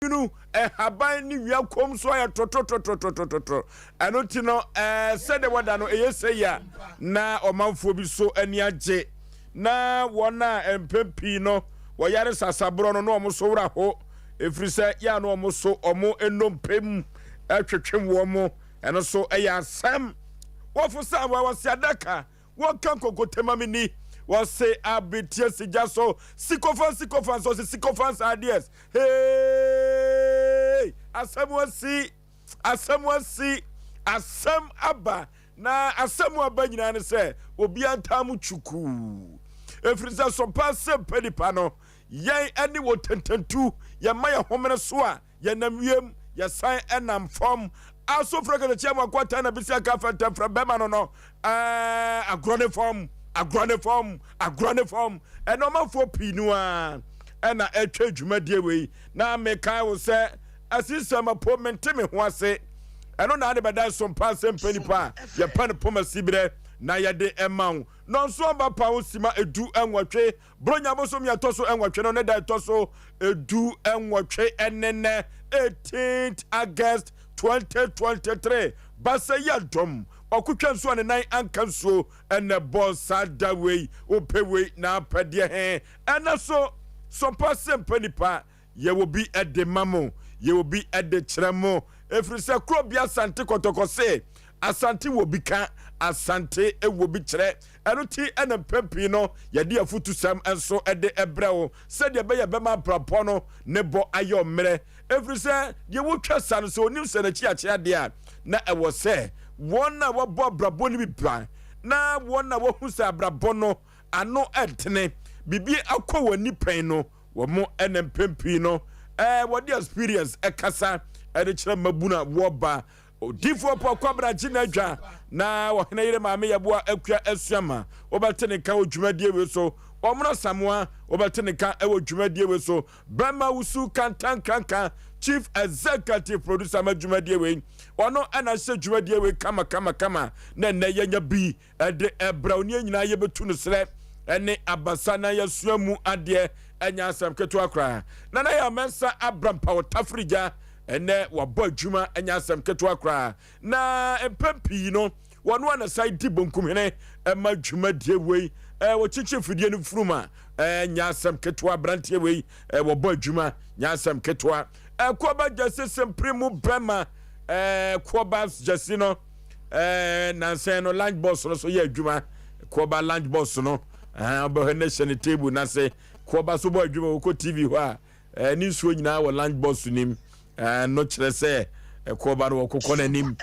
nu haban ni wia kom so ya toto eno ti no said the word no say ya na omanfo bi so ani agye na wona empempi no wo yare sasabro no no so wra ho efrise ya no omo so omo enompem atwetwem wo mo eno so ya Asem wo fo sa wa adaka wo kan kokotema mini Osei Aboagye sijaso sikofan so sikofan ideas hey Asem aba na Asem aba nyina ne se obi antam chuku efrisa Sompa Asem Mpe Nipa no yen ani wo tententu ye maya homene so a ye namwiem ye san enam fom aso fraka de chiama kwata na bisia ka fanta fra bema no agrone form eno mafo pinu a na etwa dwumadie we na meka wo se asisama po menteme ho ase eno na ade beda Sompa Asem Mpe Nipa ye pan poma sibire na yede emaw no so ba pa osima edu enwotwe bronya bosom ya toso enwotwe no ne da toso edu enwotwe enene 18th August 2023 basa ya dom okutwa nso ne nan ankanso ene boss adawei opewei na apede he ena so Sompa Asem Mpe Nipa ye will be at the mamo ye will be at the chremo efrise krobia asante kotokose asante wo bika asante e wo bi kire eno ti ena pempi no ye de afutu sam enso e de ebreo se de be ye be ma prapo no ne bo ayo mre efrise ye wo twa san so onim se na chi ache de a na e wo se wona wo bo brabo ni bi plan na wona wo hu se abrabo no ano etene bibi akọ wani pen no wo mo ena pempi no wo de experience e kasa e de kire mabuna wo ba odifo po kwabra jinadwa na wo hena yire maame yeboa akua asuama obetene ka odwumadie we so omro samoa obetene ka e odwumadie we so bema wusu kankan chief executive producer madwumadie we ono ana se dwumadie we kama na yenya bi e de ebra oni nyina ye betu no sre ene abasa na yasuamu ade enya Asem keto akra na ya mensa Abraham Pawtafrija ene wabɔ adwuma enya Asem keto akra na empempi no wono ana side dibonkum hene ema dwuma die wei wo chiche fidie no fruma enya Asem keto abrantie wei wabɔ adwuma nya Asem keto koba jase sempremu brema koba jase no na se no lunch boss no so ye adwuma koba lunch boss no aba hene shene table na se koba so bɔ adwuma ko TV ho a ni so nyina wo lunch boss nim no chere se koba no kokko nanim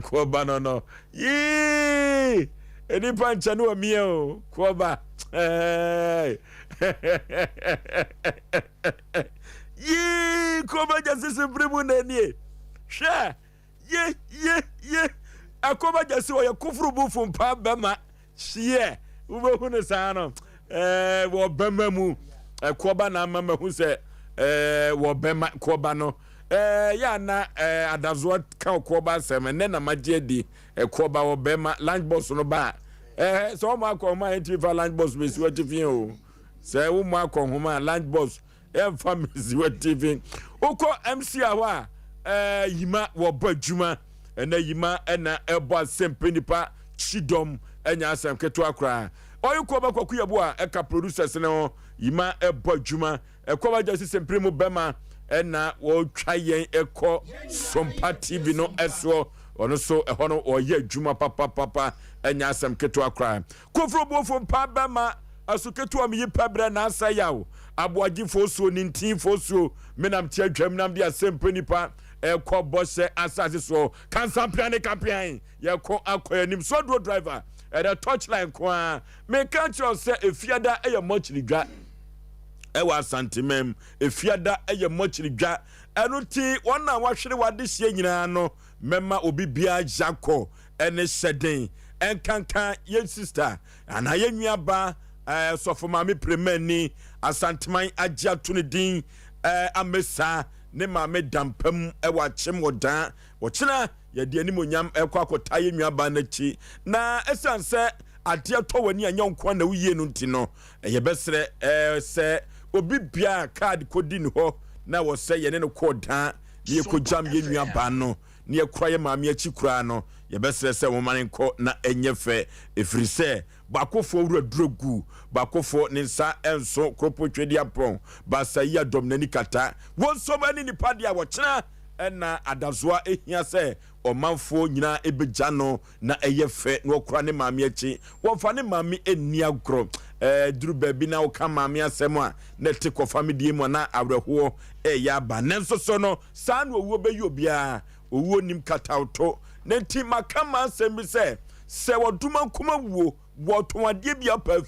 koba no yi eni pancha no mi o koba yi koba jase sempremu na nie hwe ye akoba jase wo ye kufuru bufu mpa bema hye ube hunu sana wo bema mu koba na mama hu se wo bema koba no ya na adazo ka koba Asem ne na magye di koba wo bema lunch box no ba so mo akoma entifa lunch box be si watifin o se wo mo akonhoma lunch box family watifin uko MC awa yima wo badwuma ena yima ena ebo Asem Mpe Nipa chidom enya Asem keto akra oyuko ba kwaku yebo a eka producers ne yima ebo adwuma ekoba jase sempremu bema ena wo twa yen eko Sompa TV no eso ono so ehono oye adwuma papa enya Asem keto akra kofro bofo mpa bema asuketo am yipa bre na asa yawo Aboagye Oforisuo nintin Oforisuo menam tia dwam nam de Asem Mpe Nipa eko bose asase so kansampia ne kampian yeko akoyanim so do driver the touchline kwa me can't you say efiada eye mochiri dwa ewa santimem efiada eye mochiri dwa enu ti wona wahwere wade hye nyina no mema obi bia jako ene hyeden enkankan ye sister ana ye nuaba sofo mame premani asantiman agya to ne din amesa ne mame dampam ewa chem wodan wochina yedi animonyam ekwa akota ye nuaba na chi na esanse ade to wani anyonkwa na wuye no ntino ye besre se obi bia card kodi ni ho na wo say ye ne no kodan ye kojam ye nua ba no ne ekura ye maame achi kura no ye besere se wo mane nko na enye fe efiri se bakofo wura drogu bakofo ne nsa enso kropo twedi apon basa yi adom nani kata won so mani nipa dia wo kyena na adazoa ehia se omanfo nyina ebegya no na eye fe na okura ne maame achi wo fa ne maame eni agro duru baabi na wo ka maame asem a na te ko family mu na awreho ya ba nenso so no saa na owo be yobia owo nim katawto na nti makama asem bi se woduma kuma wuo wotonade bia pa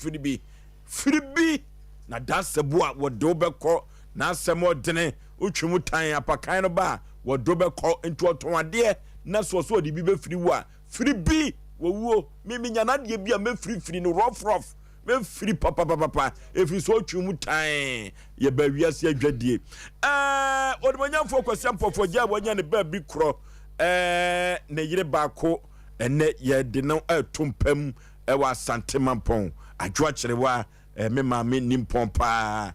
firibi na dasebo a wodo beko na asem odene otwemu tan apakan no ba wodo beko nti wotonade na so de bi be firi wo a firibi wo mimi nyana de bia me firi no rough me firi papa efiri so otwemu tan ye ba wiase adwadie odemanyamfo kwasiampofo gya wonya ne ba bi kro ne yire baako ene ye de no atumpam wa santemampon adwoa kyerewa me maame nimpon pa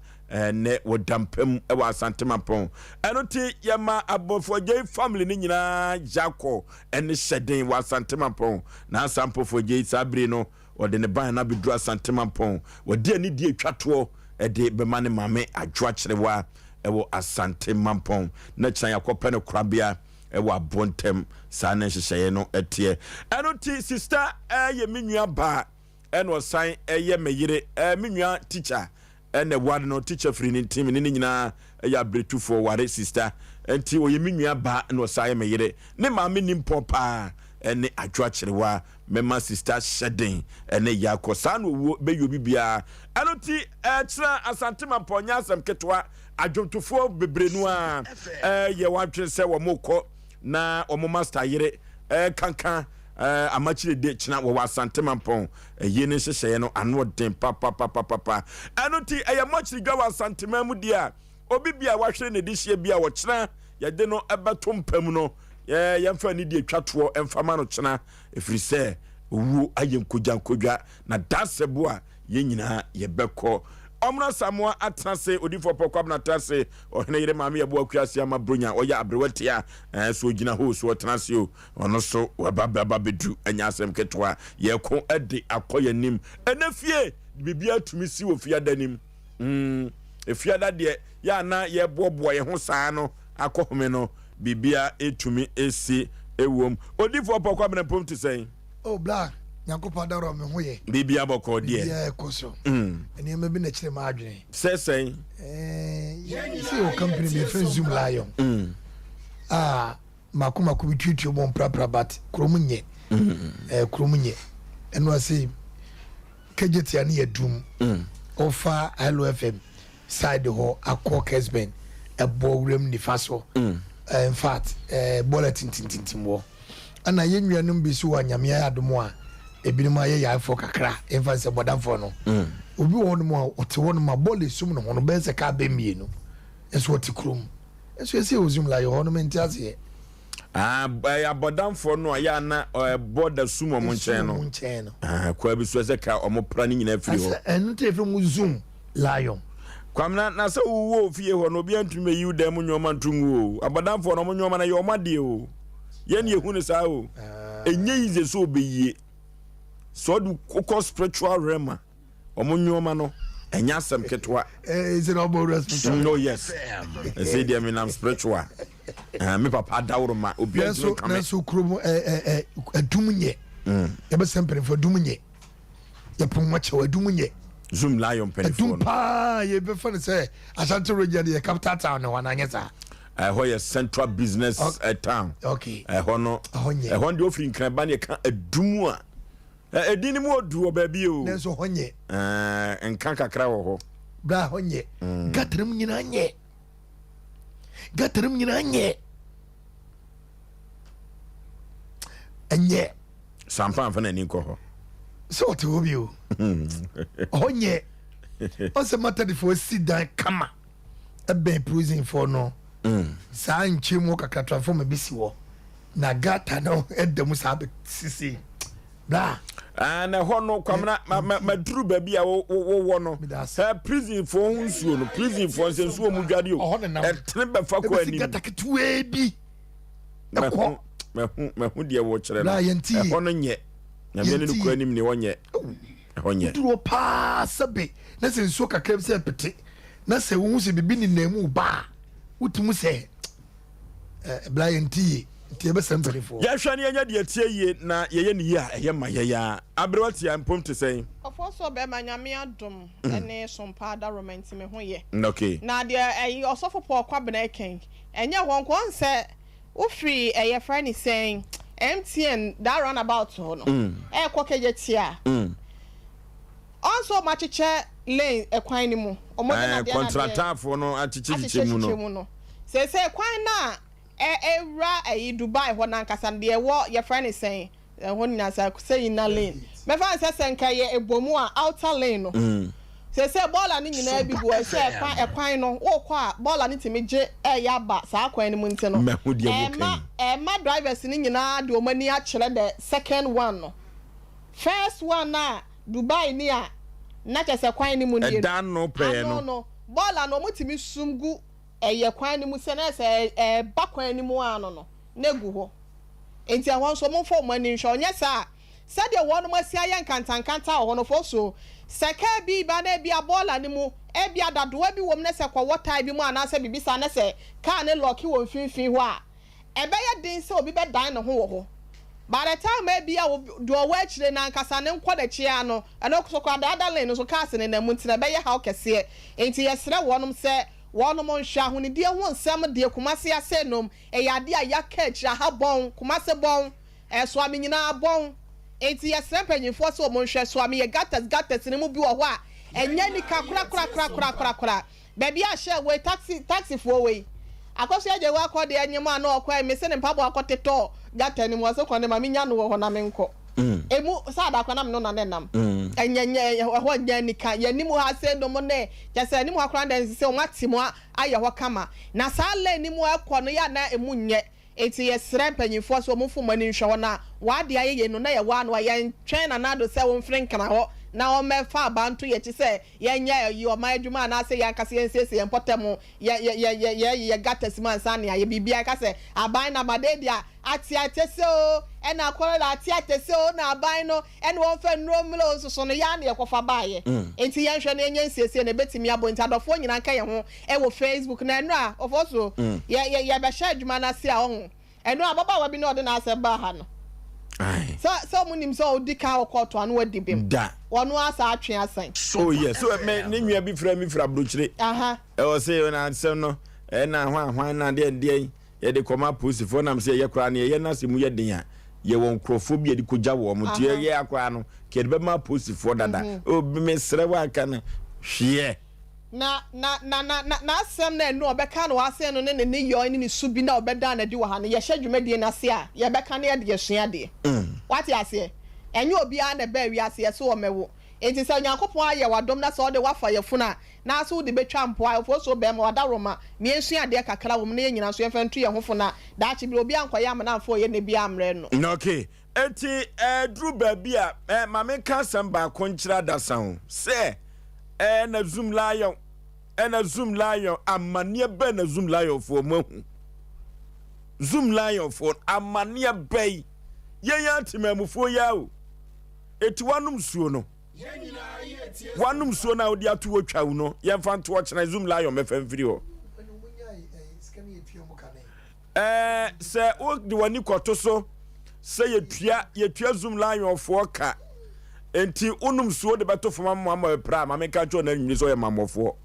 ne wodampam wa santemampon enoti ye ma abofogye family ni nyina jako ene hyeden wa santemampon na sampofogye sabire no ode ne ban na bedura santemampon wode ani die twato de be mane maame adwoa kyerewa wo asantemampon na kyan yakopɛ no krabia ewa abontem saa na hyehyɛ no etie enoti sister ye menua ba eno san ye meyire menua teacher ene ward no teacher free ni team ni nyina ya bretu for ware sister enti oye menua ba eno san ye meyire ne maame nimpo pa ene adwoa kyerewa mema sister shedden ene yakɔ saa na owo be yobi bia enoti kyerɛ asantemampɔ nya asɛm ketwa adwomtofo bebrenu a ye wantwe sɛ wo mokɔ na omo master yire kankan amachire de china wo asantemampon ye ne hyehye no ano den papa anoti ayamachire gwa asantemamu dia obi bia wahwere ne de hye bia wo china ye de no ebeto mpam no ye mfa ni de twato emfama no china efiri se owu ayenkojankodwa na dasebo a ye nyina ye beko omna samoa atrase odifo pokwa trase ohene yire maame yabo akuase ama bronya oya abrewatia so gina ho so trase o ono so wababa bedu anya asem ketwa ye ko ede akoyanim enafie bibia tumi si wo fia danim efia da de ya na ye bobo ye ho saa no akohome no bibia etumi esi ewom odifo pokwa bna pom to say oh bla Nyankopɔn da ro me ho ye bibia boko de bibia ekoso ene me bi na kire ma adwene sesen see o company me friend Zoom Lion makuma ku bitutu bon prapra bat kromunye kromunye eno ase kejeti ani edum ofa LFM side ho akọ Kesben ebowrem nifaso in fact bulletin tintintimwo ana yennuanum bi so anyame adomo a ebinima ye ya fo kakra emfanse bodamfo no obi won mo ote won ma bole sum no hono bense ka be mienu eso ote krom eso ese ozum la yo hono mentiase ya bodamfo no ya na boda sum mo nchen no kwa bi so ese ka omopra ni nyina firi ho enu te firi mu zoom lion kwamna na se wo fie ho no bi antume yi dem nyoma ntungu o abodamfo no mo nyoma na yo made o ye ne ehunu sa o enye yize so obeye so do kokɔ spiritual realm omunwoma no enya asem ketwa is it about respect no yes say dia me nam spiritual me papa dawroma obi azu na so krom adumunye e be sempre for dumunye ye pomwa che adumunye Zoom Lion penifo no pa ye be fa say Ashanti region ye capital town no wana nyesa hoye central business town okay hono de ofri nkran ba ne ka adumu a edini mu odu obabi o nenso honye enkan kakra wo ho bra honye gatrem nyina nye enye sampa mfa na ni ko ho so to obi o honye o se matter for sidan kama ebe prison for no sa nchi mu kakra transform bi si wo na gata no edem sa be sisi bra and a hono kwamna maduru baby a wo no prison for nsuo no prison for nsuo mu dwade o etre be fa kwa ni gataketu bi me hu de wo kire no hono nye na me ne kwa nim ne wonye honye duro pa sabe na se nsuo kakra se pete na se wo hu se bibi ni namu ba wotimu se bla yenti tie be semperifo ya hwa ne nya de tie yie na ye ni yi a ye ma ye ya abrewati am pom to say ofoso be manyame adom ene sompa da romanti me ho ye okay na de osofo po kwa bena ken enye won kon se wo free ye friend is saying MTN that run about ho no kokeje tia also machiche lane ekwan ni mu omo na de contratafo no achichichi mu no se kwan na Era Dubai ho na nkasa de wo your friend is saying ho nyina say na lane me fan say senka ye ebomu a outer lane no say baller ni nyina bi bo say ekwan no wo kwa baller ni timeje ya ba sa kwan ni mu nti no ma drivers ni nyina de omani a kire the second one no first one na Dubai ni a na kese kwan ni mu ni dan no pe no baller no mutimi sumgu eye kwan ni mu se na se ba kwan ni mu ano no negu ho enti ahon so mo fo mo ani hwo nya sa de wonu masia ye nkantankanta ho no fo so seka bi ba na bi abola ni mu e bi adadoa bi wom na se kwa water bi mu ana se bibisa na se ka ne loki wo mfinfin ho a ebe ye din se obi be dan ne ho wo ho by the time e bi a do wa chire na nkasa ne nkwada chi ano ana so kwa da lane no so ka se ne na mu ntina be ye ha okese enti ye sere wonum se one mon shahu ni dia won sam de kumase ase nom e yade a yaka kira ha bon kumase bon so ami nyina bon enti ye sempanyifo so mon hwe so ami ye gatas ni mu bi wo ho a enya ni ka kura baby a share we taxi for we akoso eje wa akọ de anyima na okwa me se ne mpabo akoteto gata ni mo so kwa ne ma minya no ho na menko emu sada kwa na me no na nenam enyenye ho nya nika ye nimu ha se no mo ne je se nimu akora ndan se o matimo aye ho kama na sa le nimu akọ no ya na emu nye eti ye sere mpanyifo so mo fuma ni nhwe ho na wa de aye no na ye wa no ye ntwen na na do se wo mfrenkana ho na o mefa abantu ye ti se ye nya ye o ma adwuma na se ye akase ye sese ye potem ye gatas man sane ye bibia ka se aban na madedia atiateso e na akola atiateso na aban no e no won fa nromlo so no ya na ye kofa baaye enti ye hwe na enye sese na betimi abonti adofo nyina nka ye ho e wo Facebook na enu a ofoso ye be sha adwuma na se a ho enu ababa wa bi na ode na ase ba ha no so munim so dika okoto anu adibim da wonu asa atwe asan oh yes so me ne nwia bi fra mi fra brochire e o say na ansem no e na hwan na de ye de koma post for nam say ye kra na ye na se mu ye den a ye won krofo bi ye de koja wo mo tie ye akwa no ke de be ma post for dada o bi me sere wa ka na hwe na asem na enu obeka na wase no ne yo ni subi na obeda na di wa ha no ye hwadwumadie na se a ye beka na ye de yesua de what you say enye obi a na ba wi ase so o mewo enti se Nyankopon aye wadom na so de wafa ye funa na so de betwa mpo a ofo so be ma wada roma me ensua de kakra wo me nyina so ye fantu ye ho funa da chi bi obi ankoya am na afo ye ne bi amre no okay enti dru ba bi a ma me ka samba konchira dasan se na zoom lion ena zoom lion amania be na zoom lion for mahu zoom lion for amania be ye ya timamufo ya o eti wanum suo no wanum suo na odi atu otwa wo no ye fa nto ochena zoom lion mefamfiri ho se o de wani kwoto so se yetua zoom lion for ka enti unum suo de beto fama mama pra ma me ka cho na nyimi so ye mamofo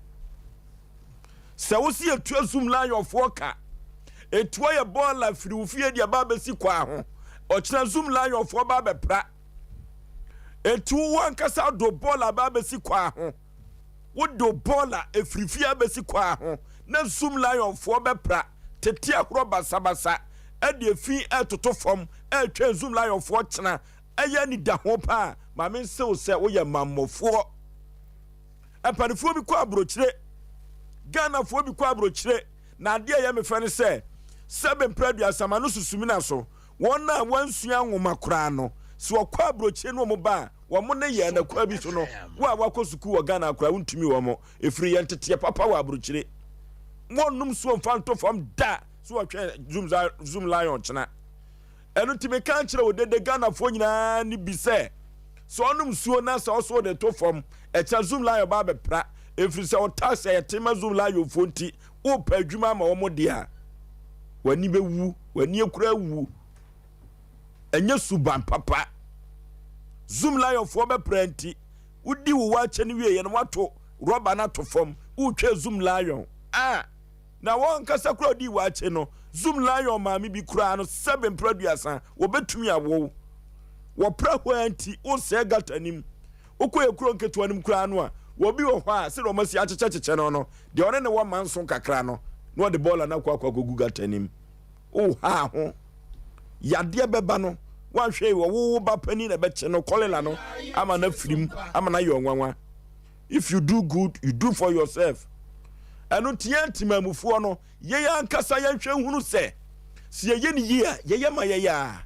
se wo si etua zoom lion for ka etua ye bola firi wo fie dia ba besi kwa ho ochina zoom lion for ba be pra etu wan kasa do bola ba besi kwa ho wo do bola efiri fie besi kwa ho na zoom lion for be pra tete akro basabasa e de fi etoto fom e twa zoom lion for china aya ni da ho pa ma me se wo se wo ye mamofo apanifo bi kwa abrochire Ghana fo bi kwa abrochire na ade ya me fane se sebe mpradua sama no susumi na so won na wansua nwoma kura no so akwa broche no mo ba wo mo ne ye na kwa bi so no wo a wakọ suku wo Ghana akwa untumi wo mo efiri ye ntete papa wa brochire wonnum so mfanto fam da so atwe zoom lion chena enu time kan kire wo de Ghana fo nyina ni bi se so onum suo na so so de to fam e cha zoom lion ba be pra efiri se o tax e tema zoom lion fo nti wo pa adwuma ma wo mo de a wani be wu wani ekura wu enye suban papa zoom lion fo be pranti udi wo wa che ne wie ye no wato rubber na to fam utwe zoom lion na won kasa kura di wa che no zoom lion ma mi bi kura no 7 producer wo betumi awo wo pra ho anti o se gatanim okoye kuro nketo anim kura no a wo bi wo ho a se ro masi acheche no de one ne wo manso kakra no no de ball na kwa gogu gatanim o ha ho yade beba no wan hwe wo ba pani na be che no kolela no ama na firim ama na yo nwanwa. If you do good, you do for yourself. Anu tianti mamufuo no ye ya nkasa ye nhwe hunu se ye ni ye ye ma ye ya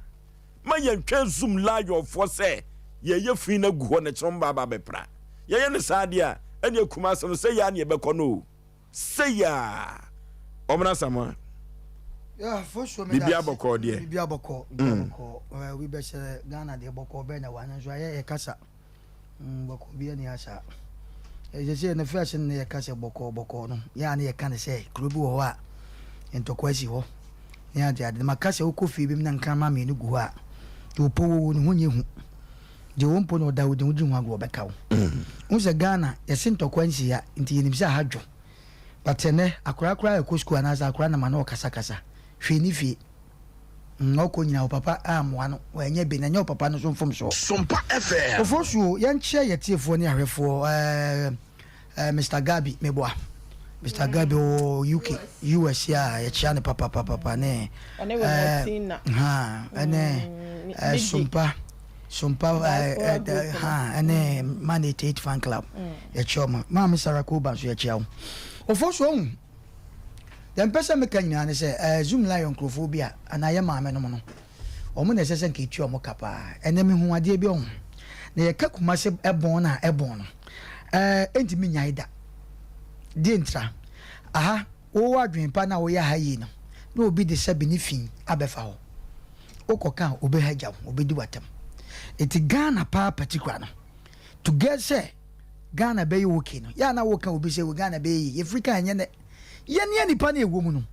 ma ye ntwe zoom lion fo se ye fi na gu ho ne chomba ba bepra ye ne saade a ene akuma se no se ya ne be kono se ya omna sama yeah for sure me bibia boko de bibia boko we be share Ghana de boko be na wan so ye kasa boko bi ni asa je na fashion ne kasa boko no ya ne kan se klubu ho a entokwasi ho ya de makasa ukofi bi na nkan ma me ni gu a to po no hunye hu je wompo no da wudi hu agwo beka wo unse Ghana yesi ntokwansi ya nti yenimisa hadwo batene akura ekosku anaza akura na mana okasa hweni fie ngoko nyina papa amwa no wenye be na nya papa no so mfom so Sompa FM Oforisuo yanche yetiefo ni ahwefo Mr. Gabi meboa Mr. Gabi o UK US ya yachia ne papa ne ane Sompa ane Managed Fan Club yachia ma Mr. Rakoba so yachia Oforisuo dem pesa me kanyina ne se zoom lion crofobia anaye maame no no omo na sese nke tu omo kapa ene me hu ade bi on na ye kakuma se ebon na ebon no enti mi nyaida di ntra aha wo wadwen pa na wo ya hayi no na obi de se benefin abefa ho okoka obe haja obedi watam enti Ghana pa particular no to get say Ghana be you okay no ya na wo ka obi se Ghana be yi Africa anye ne ye nipa na ewo mu no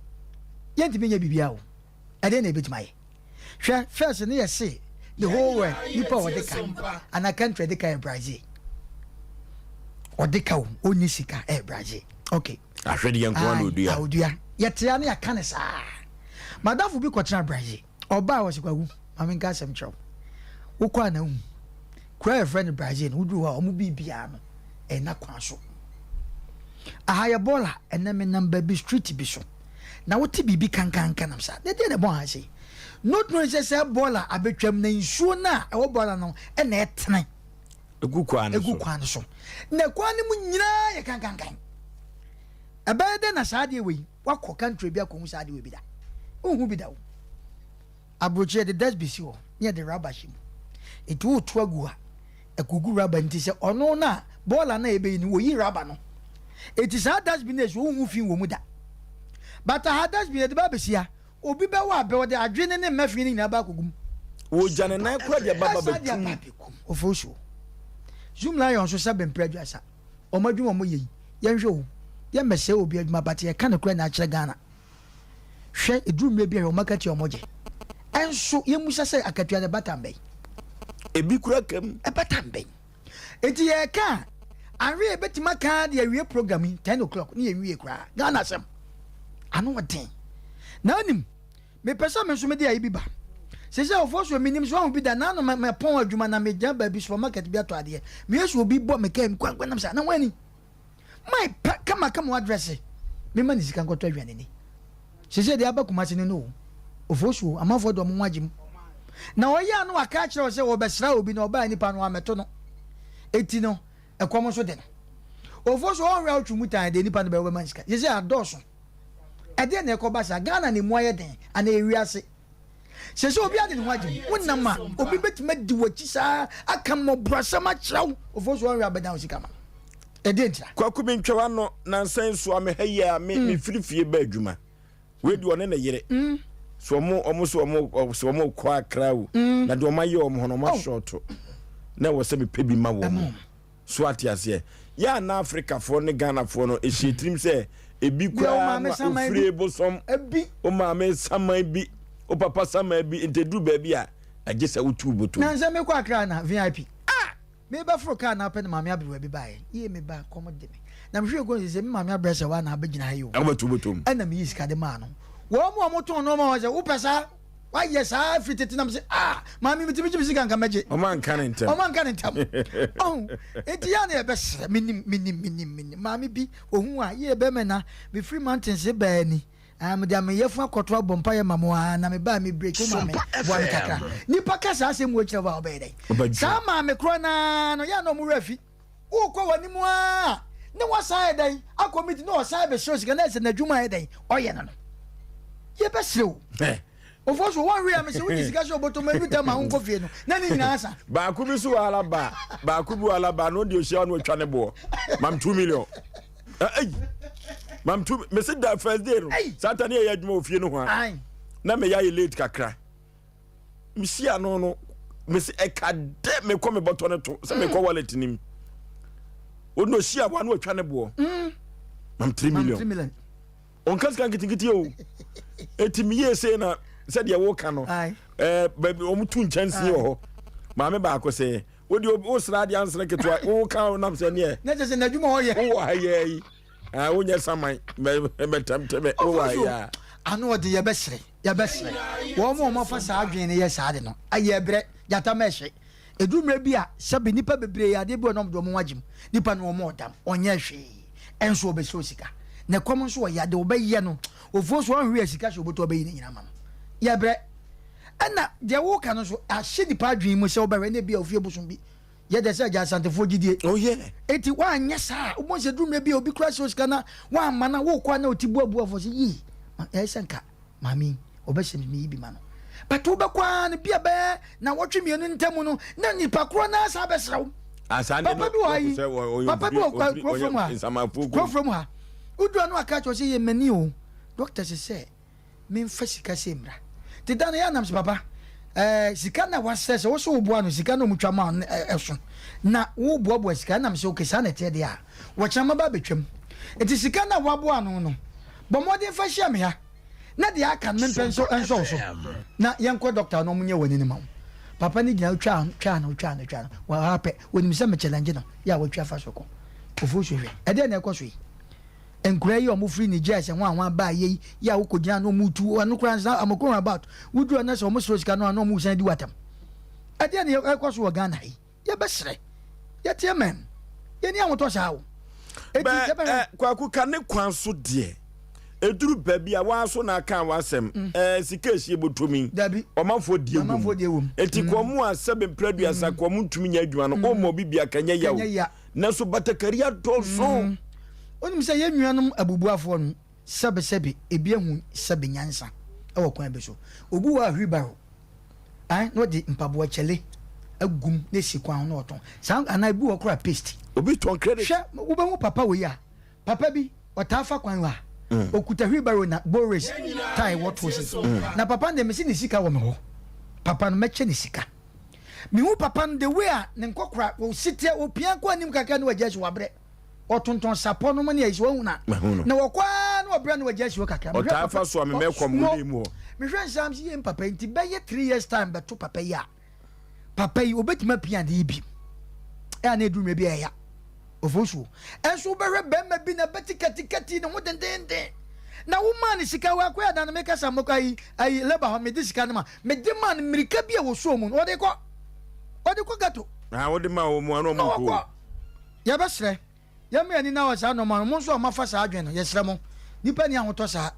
ye ntimi nya bibia wo ade na ebetima ye hwe first ne ye say the whole world nipa odeka ana country deka Brazil odeka wo onyi sika Brazil okay ahwede ye nko na odua ye tia na ya kan sa madafu bi kwotena Brazil oba wo sikwagu mame nka asem chew wo kwa na hu kwa friend Brazil wudu ha omu bibia no na kwa so ahaya bola eneme number bi street bi so na wote bibi kankan nam sa de bon ha sei not no say bola abetwam na nsuo na e wo bola no na etene egu kwa no so na kwa ne mu nyina ye kankan abede na saade we wakọ country bi akọ hu saade we bi da ohu bi da wo abroche de das bi si ho ne de rabashim etu otu agu ha ekugu raba nti se ono na bola na ebe ni wo yi raba no it is hard as business wo fin wo mu da but hard as business ba besia obi be wa be de adwene ne mafini na ba kogum wo jane na kura de baba betum Oforisuo zoom lion so sabe mpredwasa o madwuma mo yeyi ye nhwe wo ye mese obi adwuma but ye kan kura na akire Ghana hwe edurumre bi a o makati o moje enso ye musa se akatua de batambe ebi kura kam batambe enti ye ka Ari betima ka de awie programming 10 o'clock ni awie kra Ghana sem ano wden na anim me pesa me so me de ayi biba se se Oforisuo minim so bi da na no me pon adwuma na me jamba bi supermarket bi ato ade me yesu obi bo me ka kwankwan nam sa na wani my kama address me mani sika nkoto adwane ni se se de abakuma se no Oforisuo amafo do mo wagim na oya no aka kire o se wo besra obi na oba nipa no ameto no eti no ekomo so de Oforisuo on real twumutan de nipa no be man sika ye say adoso e de na ekoba sa Ghana ne mu aye den ana ewiase se so obi ade ne waje wonnama obi betima di wachi saa aka mo brasama kyerɛw Oforisuo wan wi abedan sikama edentira kwaku bi ntwa no na nsan so ame ha ya me firifie ba adwuma we di one na yere so mo kwa krawo na de o maye o mo hono ma short na wo se me pebi ma wo so atiase ya na Africa fo ne Ghana fo no ehitrim se ebi kwa na ofre bosom ebi o ma me saman bi o papa saman bi entedu ba bi a agese utu boto na nse me kwa akra na VIP me ba fro ka na pe na mama abrewa bi bae ye me ba komode me na me hwe go se me mama abresa wa na abegina hayo abatu botom ana me yiska de ma no wo mo ton no ma wa se wo pesa wa ye sa fitete na me se mama mi timi sika nka meje o man kan ntam oh enti ya na e be sere minim mama bi ohun a ye be me na me free mountains e ba ni de am ye fu akoto abompa ye mamo na me ba me break o mama bo kaka nipa kasa asem wo kire ba obey dai sa mama kro na no ya no mu rafi wo kwa wani mu a ne wa sai dai akomiti no sai be show sika na se na dwuma ye dai oye na no ye be sew Oforisuo wan wi am se wo sika so boto ma bi ta ma hunko fie no na ni nyina asa ba ku bi so ala ba ku bi ala ba no de o hia no atwa ne bo mam 2 million mam tu me sit that first day no Saturday ya djuma ofie no ho na me ya late kakra me si ano no me se e ka de me ko me boto ne to se me ko wallet nim o no si aba no atwa ne bo mam 3 million on kaska ngitingiti o etimi ye se na se de wo ka no baby o mutu nchansi ho ma me ba ko se wo di o sra de ansra ketwa wo ka na se ne na je se na djuma ho ye wo aye wonya samai metamteme o wa ya anu ode ye besere wo mo fa sa adwen ne ye sa de no aye bre jata mehwe edumre bi a sebe nipa bebre ya de bi onom do mo wagim nipa no mo dam onye hwe enso obeso sika ne kom nso ya de obaye no Oforisuo anhwe sika so boto obaye nyina mama ye bre ana de wo ka no so ahye nipa adwen mu se obawe ne bi ofie bosom bi ye de se ja santefo gidie oh yeah eti wa anya sa o mo se dumre bi obi kra so sika na wa mana wo kwa na otibu abu afo se yi e senka mami obese mi bi ma no but wo be kwa na bia be na wotwe mienu ntamu no na nipa kro na asa besrew asande papa bi wa yi papa bi wa kro from ha udu anu aka cho se ye mani o doctor se me mfa sika se mra ti dan ya nam se papa sika na wasese wo so wo no sika na mutwa ma eso na wo boabo sika na me se okesa na te de a wo chama ba betwam enti sika na wabo anu no bomode fa hia me ha na de aka me penso enso so na yenko doctor no munye wani ni ma papa ni gina twa wa hape woni se me challenge no ya wo twa fa so ko Oforisuo hwe e de na ekoso yi enkura yi omo free Nigeria se wan ba ye ya wo kogina no mutu anu kura nsa amokon about wudu na se omo sro sika no anu omo san di watam ade na ekoso wo Ghana yi ye besere ye tie men ye ni awoto sha wo kwaku ka ne kwan so de eduru baby a wan so na kan wasem sika ehie botomi omanfo die wum eti komu asebe mpladu asa komu ntumi nya adwuma no o mo bibia kanya yawo na so batakaria dolso onim se ye nuanom abubuafo no sebe ebi ehu sebe nyansa e wo kwan be so obu wa hwibaro no di mpabo chele agum na sikwan no oton san ana bi wo kra paste obi ton credit hwe wo be mu papa we ya papa bi otafa kwan wa okuta hwibaro na boris tai what was it na papa ndem si ni sika wo me ho papa no meche ni sika mi hu papa no the way a ne nkokra wo sitie opia kwa nim kaka no waje so wabre otonton sapo no mani ayiso huna na wokwa na obra na waje so kaka o ta fa so me mekwam mu me hwe nsam si papa nti be ye 3 years time beto papa ya papa yi obetima pia de bi e na edumre bi ya Oforisuo enso be hwe be ma bi na betikati na wodendende na woman sika wa kwa da na me kasa moko ayi leba ho me disika na ma me de man mirika bi e wo so mu ode ko gato wode ma wo mu anu mo ko ya besre ya me ani na wa sa no ma mo so ma fa sa adwen no ye sre mo nipa ni ahoto sa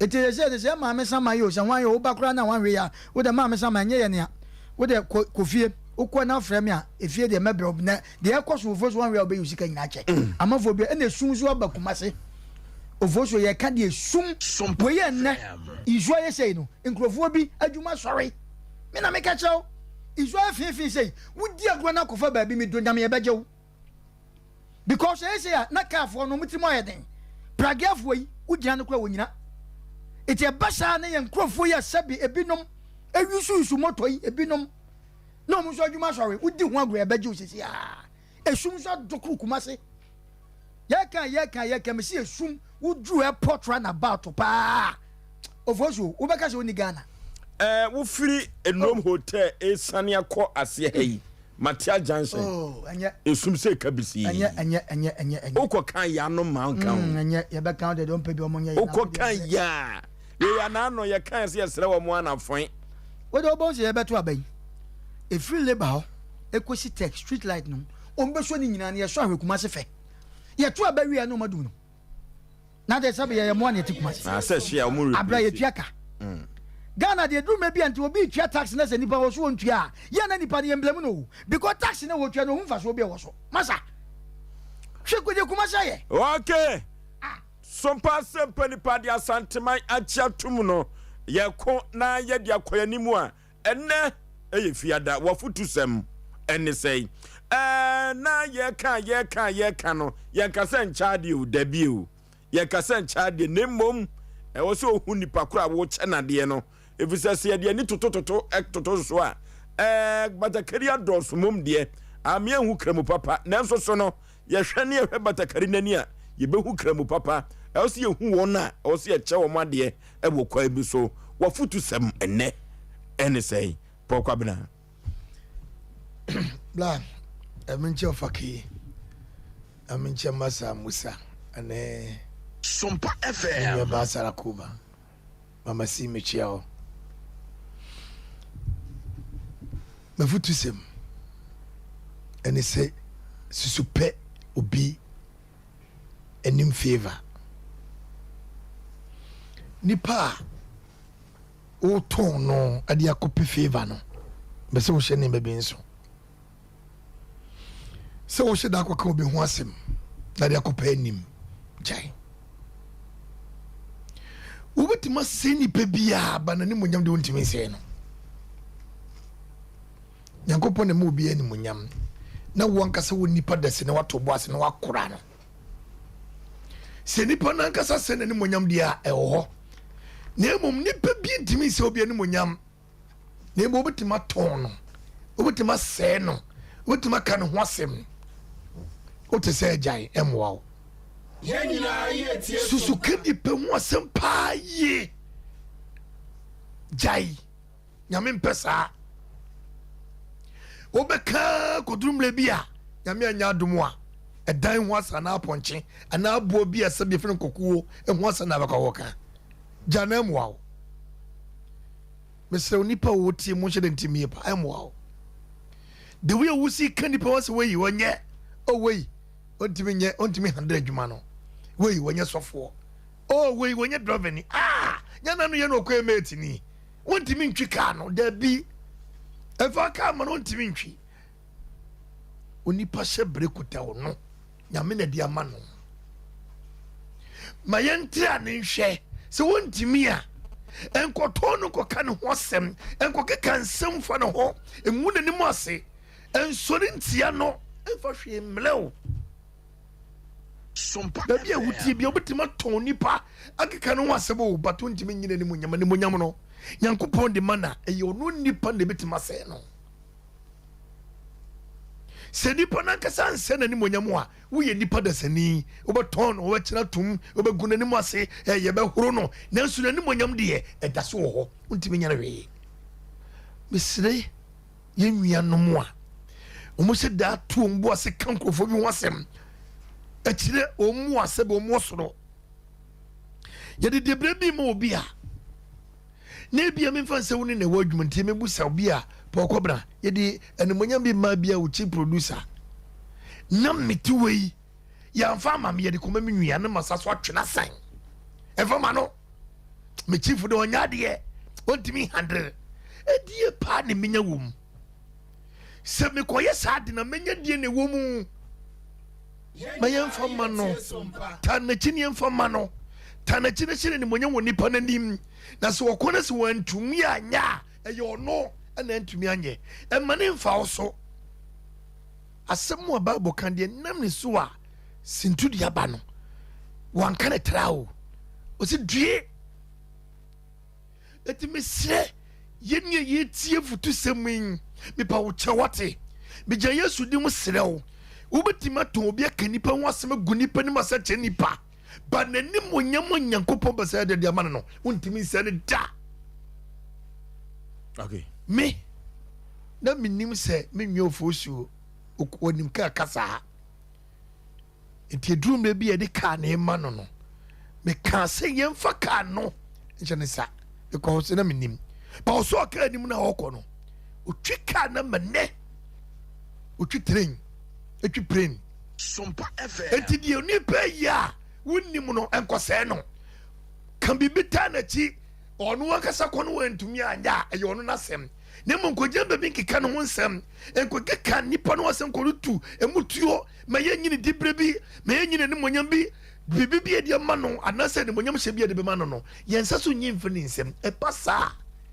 eti ye se ma me sama yo sa wan yo ba kura na wan hwe ya wo de ma me sama nye ye ne a wo de kofie ukwa na frame a efie de mebre na de ekoso Oforisuo wan hwe obeyi sika nyina che amafo bi e na sunzu abakumase Oforisuo ye ka de sum we ye nne izo ye sei no nkrofo bi adwuma sori me na me ka chew izo afifi sei wudi agro na kofa ba bi mi do nyam ye bejew because ye say na kafo no mutimo ayeden pragafo yi wudi an kra wonyina eti ebasha na ye nkrofo ye sabi ebinom ewisu moto yi ebinom no mu so adwuma sori wudi ho agro ye bejew sisi esum so dokru kumase yeka me see esum wudru airport run about pa Oforisuo ubeka se oni Ghana wo firi enom hotel esane akọ ase hayi Matia Johnson anya esum se kabisi anya okọ kan ya no man kan anya ye be kan de don pe bi omonye okọ kan ya ye na no ye kan se yesere wo mo anafon we do bo se ye beto abai e free labor ho ekosi tech street light no ombe so ni nyina na ye so ahwekuma se fe ye to abawi ya no madum no na de sabe ye mo na etikuma se na se hia omu abra ye tuaka Ghana de drum be anti obi tua tax na se nipa wo so ontua ye na nipa ne emblem no because tax na wo tua no humfa so be wo so masa hwe ko kuma se ye okay Sompa Asem Mpe Nipa de asanteman achia tum no ye ko na ye de akoyanimu a enne eye fiada wo futusem enne sei na ye kan no ye kasa nchaade o dabi o ye kasa nchaade nemmom e wo so ohu nipa kura wo chenade no efisa se de ni toto so a batakari ados mom de amia hu kramu papa nanso so no ye hwene ye batakari nani a ye behu kramu papa e wo se ye hu won a wo se ye che wo made e wo kwa bi so wo futusem enne sei pokwa bina bla aminche ofaki aminche masa musa ane Sompa FM ya basara kuba mama si mechiao mafutusem ene se susupe obi enim favor nipa o ton no ade akope favor no be se wo hye ne bebe nso se wo hye da akwa ka obi ho asem na de akope anim jai ubetima seni pebia banani munyam de wontimi se no yankopon ne mu obi ani munyam na wankasa wo nipa dase ne wato bo ase ne wakora no se nipa na nkasa se ne munyam dia ewo na emom nipa bi ntimi se obi ani munyam na ebo obetima ton no obetima se no obetima ka ne ho asem o te se jai emwa susu kedi pe ho asem pa ye jai nyame mpesa obeka kodrum le bia nyame anya adomo a edan ho asa na aponche ana abo bia sabe fene kokuo ho asa na baka woka jana mwa mesre onipa wo tie mo hye ntimi pa emwa the way we see kanipa was way wonye oh way ontimi nye ontimi 100 adwuma no wey wonye sofo oh wey wonye driver ni nyana no ye no kwa mate ni wontimi ntwi ka no da bi efa ka ma no wontimi ntwi onipa hye brekuta wo no nyame na dia ma no mayentre anhwe se wontimi a enkoto no koka ne ho asem enkokeka nsem fa ne ho enwu ne nim ase ensori ntia no efa hwe mlew Sompa baby wuti bia obetima ton nipa akeka no wasebo bato ntimi nyine ni munyam no yankopon de mana eye ono nipa ne betima se no se nipa na kasa nse na ni munyam a wo ye nipa da sani obeton wo kira tum obeguna ni mu ase ye be horo no nanso na ni munyam de eda so ho ntimi nyane we misre ye nwia no mu a omo se da tu ombo ase kankrofo bi ho asem achire omu asebe omu soro yede debre bi mo obi a na bia me fanse woni na wadwum nti me busa obi a pokobra yede animonyam bi ma bia uchi producer na metiwei ya mfa ma me yede koma me nwia na masaso atwena san efama no me chief de onya de ontimi 100 edie pa ne menya wom se me koye saade na menya die ne wom mayen fama no tan na chini fama no tanachine ni monye woni pa nanim na so wokona se wantumi anya eyo no na ntumi anye emane mfa wo so asemu Bible kan de nam ne so a sintu dia ba no wan kan trawo o se due etimesre yenye yetie futu semin me pa wo chewate me gya Yesu di mu serew wo betima to obi aka nipa ho asem gu nipa ni masa che nipa ba nanim onyam Nyankopɔn ba sa de dia ma no wontimi se ne da. Okay. Me na minim se me nwa Oforisuo onim ka kasa enti drum na bi e de ka na ma no me ka se yemfa ka no nche sa because na minim ba so ka nim na hokɔ no otwi ka na mane otwi train etwi plane Sompa FM enti die oni pa ya wonnim no enkɔsɛ no kan bibita na chi ɔno akasa kɔ no wantumi anya ɛyɛ ɔno nasɛm ne mo nkɔgya baabi nkeka no ho nsɛm nkɔgeka nipa no wasɛm kɔno tu emutuo ma yɛnyini dibre bi ma yɛnyini ne monyam bi bibi bi edi ama no anasɛ ne monyam hyɛ bi edi bema no yɛnsa so nyi mfe ne nsɛm ɛpa saa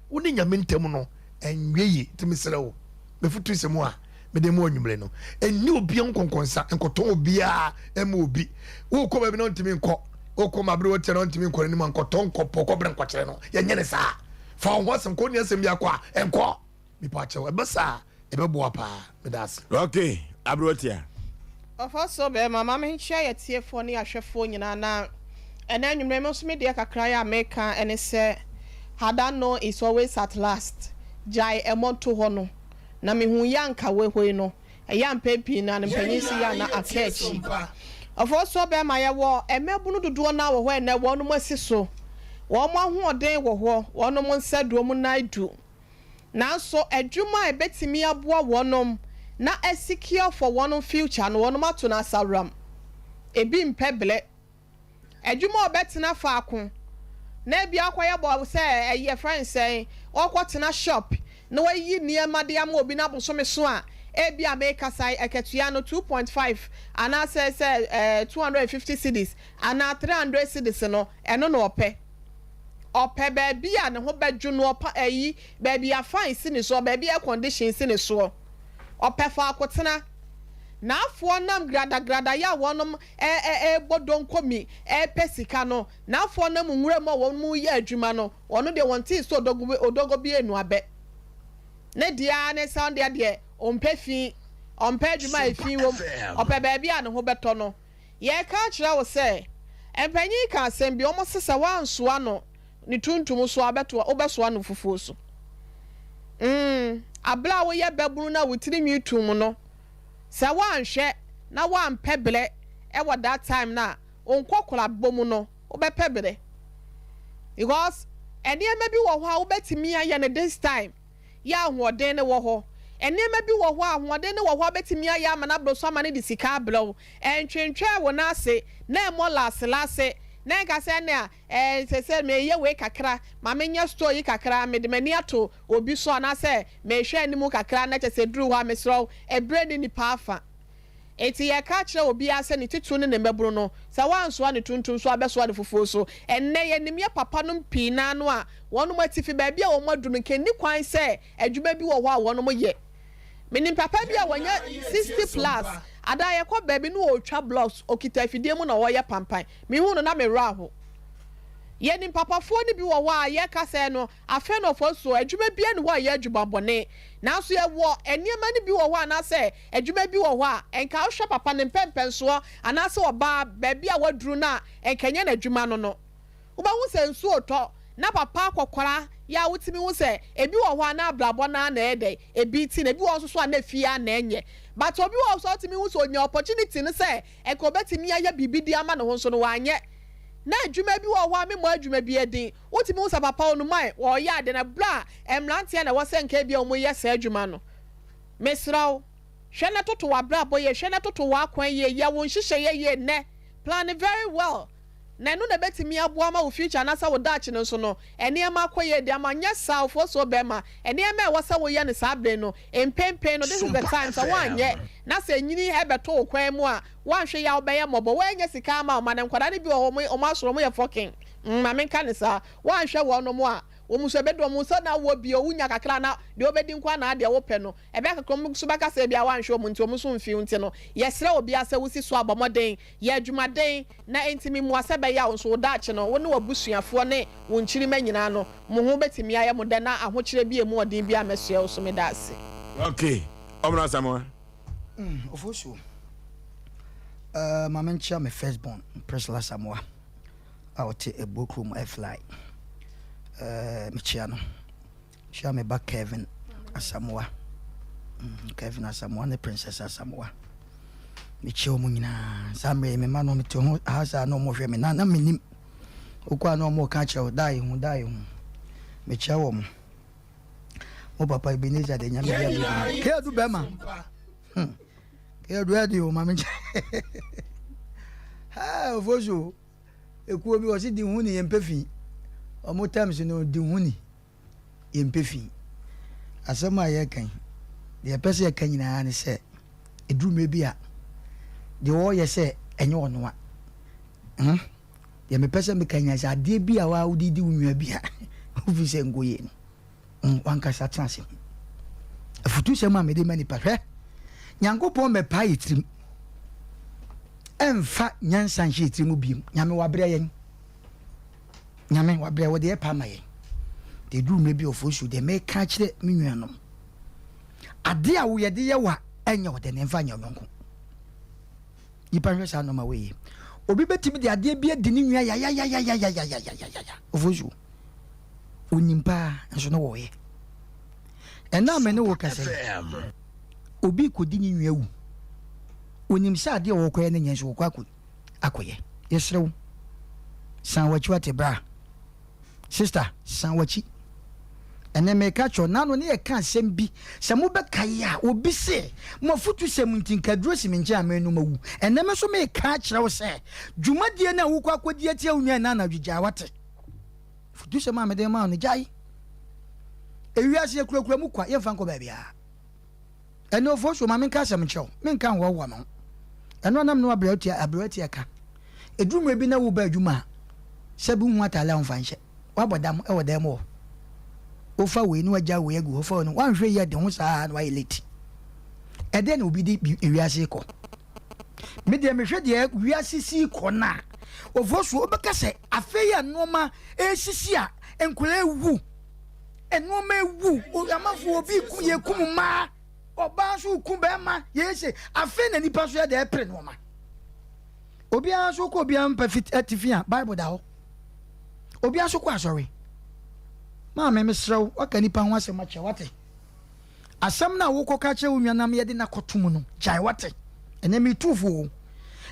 wo ne nyame ntɛm no ɛnwe yi timi serɛ wo mefutu nsɛm a mede mu onwumre no ɛni obi nkonkonsa nkɔtɔn obi a ɛma obi wo kɔ baabi na ntimi nkɔ wo kɔ mabre wo tɛ na ntimi nkɔ ne ma nkɔtɔn nkɔpɔ kɔbrɛ nkɔkyerɛ no yɛnyɛ ne saa fa ho asɛm kɔ ne asɛm bi akɔ a ɛnkɔ mipa kyɛw ɛbɛ saa ɛbɛboa paa medas. Okay, abrotia Oforisuo be mama me nkyia yɛtiefo ne ahwɛfo nyina na ɛna nwumre me so me de kakra ya meka ene sɛ hadano is always at last jai emonto ho no na me hu yanka wehoi no ɛya mpepi na mpanyin si ya na akechi Oforisuo be ma yɛwɔ emebunu dodo na wɔ hɔ ene wɔn mo asi so wɔn mo ahoɔden wɔ hɔ wɔn mo nsaduo mu na idu nanso adwuma ebetimi aboa wɔnom na secure for one future no wɔnom ato na saram ebi mpeble adwuma obetena faako na ebi akoye bo se eye friend say okotena shop na wayi niema de am obi na bosome so a ebi ameka sai eketua no 2.5 ana say 250 cedis ana 300 cedis no eno no ope baabi a ne ho badwu no opa ayi baabi a fine si ne so baabi a condition si ne so ope fa akotena na afo nam grada ya wonom bodon komi pesika no na afo nam nwura mo won mu ya adwuma no wono de won ti so odogo bi enu abe ne dia ne sound de ompefi ompa adwuma efi wom ope baabi a ne ho beto no ye ka kira wo se empanyi ka asem bi omo sesa wanso ano ni tuntum so abeto obeso ano fufuo so abla wo ye babunu na wutiri nwitum no sa wanhwe na wanpeble e wa that time na onkokora bomu no obepebre because enema bi wo ho a obetimi aye ne this time ya ahoden ne wo ho enema bi wo ho a ahoden ne wo ho obetimi aye amana bro so amane di sika ablo entwentwe wo na ase na emo lase na nka se na se me ye we kakra ma menya store yi kakra me de mani ato obi so na se me hwe animu kakra na che se duru ho amesro ebre ni pa afa eti ye ka kire obi ase ni titu ne meburu no se wanso ne tuntum so abeso ade fufuo so enne ye nim ye papa no mpii na no a wonu matifi ba bia wo madu no kenni kwan se adwuma bi wo ho a wonu mo ye menim papa bia wonya 60 plus ada ye kwa baby no otwa blocks okita afidie mu na wo ye pampan me hu no na me ra ho ye nim papa fo ni bi wo ho a ye ka se no afa no fo so adwuma bia ni wo ye adwuma bone na so ye wo eniema ni bi wo ho ana se adwuma bi wo ho a enka wo hwe papa ne pempen so ana se oba baby a waduru na enkanya na adwuma no wo ba hu se nsu oto na papa akokwara ya wutimi hu se ebi wo ho ana ablabo na na ede ebi ti na ebi wo so ana fia na enye but obi wo so timi hu so nya opportunity ne se enko betimi aya bibidi ama no ho so no wanye na adwuma bi wo ho a me mo adwuma bi edin wutimi hu sa papa onu mai wo ya de na bra emlantia na wo se nka bi o mo ye sa adwuma no mesraw hwe na toto wa bra boye hwe na toto wa kwan ye ya won hihye ye ne plan very well na no na betimi aboa ma wo future na sa wo dachi no so no ene ma koye de ama nya saufo so be ma ene ma wo sa wo ye ne sabre no empempen no this is the time so wan ye na se nyini he beto wo kwan mu a wan hwe ya wo be ye mobo wa nya sika ma ma ne nkwada ne bi wo mo asoro mo ye fucking ma men kan sa wan hwe wo no mo a wo muso be do mo so na wo bi o wunya kakra na de obedi nkwa na de wo pe no e be kakra mo so baka se bia wan hwe mo nti o muso mfi nti no yesre obi ase wusi so abomoden ye adwumaden na entimi mu ase be ya wo so dachi no wo ne wabusuafo ne wo nchiri manyina no mo ho betimi aye mo de na ahokyere bi emu odin bi amesua wo so me da ase. Okay, omna Samuel. Oforisuo. My man chair my firstborn, Priscilla Samoa. I will take a book room I fly. Michiano. Share me back Kevin Asamoah. Kevin Asamoah, the Princess Asamoah. Michio Munina, Samre, me man, me to house, I no more for me. Nana minim. Ukwa no more catcher, die, who die. Michio. Oh, Papa, Ebenezer, the Yamia. Care to Bema. Care to radio, Mamma. Ah, for you. A quote was it the Huni and Peffy. Or more times you know, the Huni in Peffy. As some my can. The person can and say, it drew me be a. The warrior say, and you know what? The person can say, I did be a while did you me be a. Who is saying go in? One can start transing. A future mamma made many per Yango pon me pie trim. Emfa nyansan hye trimu biem nyame wabrɛ yen nyame wabrɛ wo de pa maye de du me bi Oforisuo de me ka kyerɛ me nuanom ade a wo ye de ye wa enya wo de ne mfa nyonko yipa hwɛ sa no ma we obi betimi de ade bi adi ne nua ya Oforisuo onimpa nso no wo ye ɛna me ne wo kasa obi kodi ne nua wu onim sha de wo koye ne nyenso wo akoye yesrew san wachi wate bra sister san wachi ene me ka cho nano ne e ka sem bi se mo be kai a obi se mo futu sem ntinka duro si menje amenu mawu ene me so me ka kire wo se dwumadie na wo akodi atia unua na dwugya wate futu sem amede ma no jai ewiase kurakura mu kwa ye fa nko ba bia ene Oforisuo ma men ka sem chew men ka wo no eno nam no abrati aka edrum bi na wo ba adwuma sabu hu atala on fanhye wabodam e wodam wo ofa we ni waja we agu ofa no wanhwe ye de ho saa na wa late ede na obi di ewiase ko me de me hwe de wiase si ko na Oforisuo obeka se afeya noma esisi a enkura ewu enoma ewu o amafo obi ku ye kum ma oba so ku be ma yese afi na nipa so ya de epre no ma obi an so ko obi an perfect atifia bible da ho obi an so ko asori ma me mesrew waka nipa ho asem ache wate asem na wo ko ka che unwanam ye de na kotum no jai wate ene mi tufu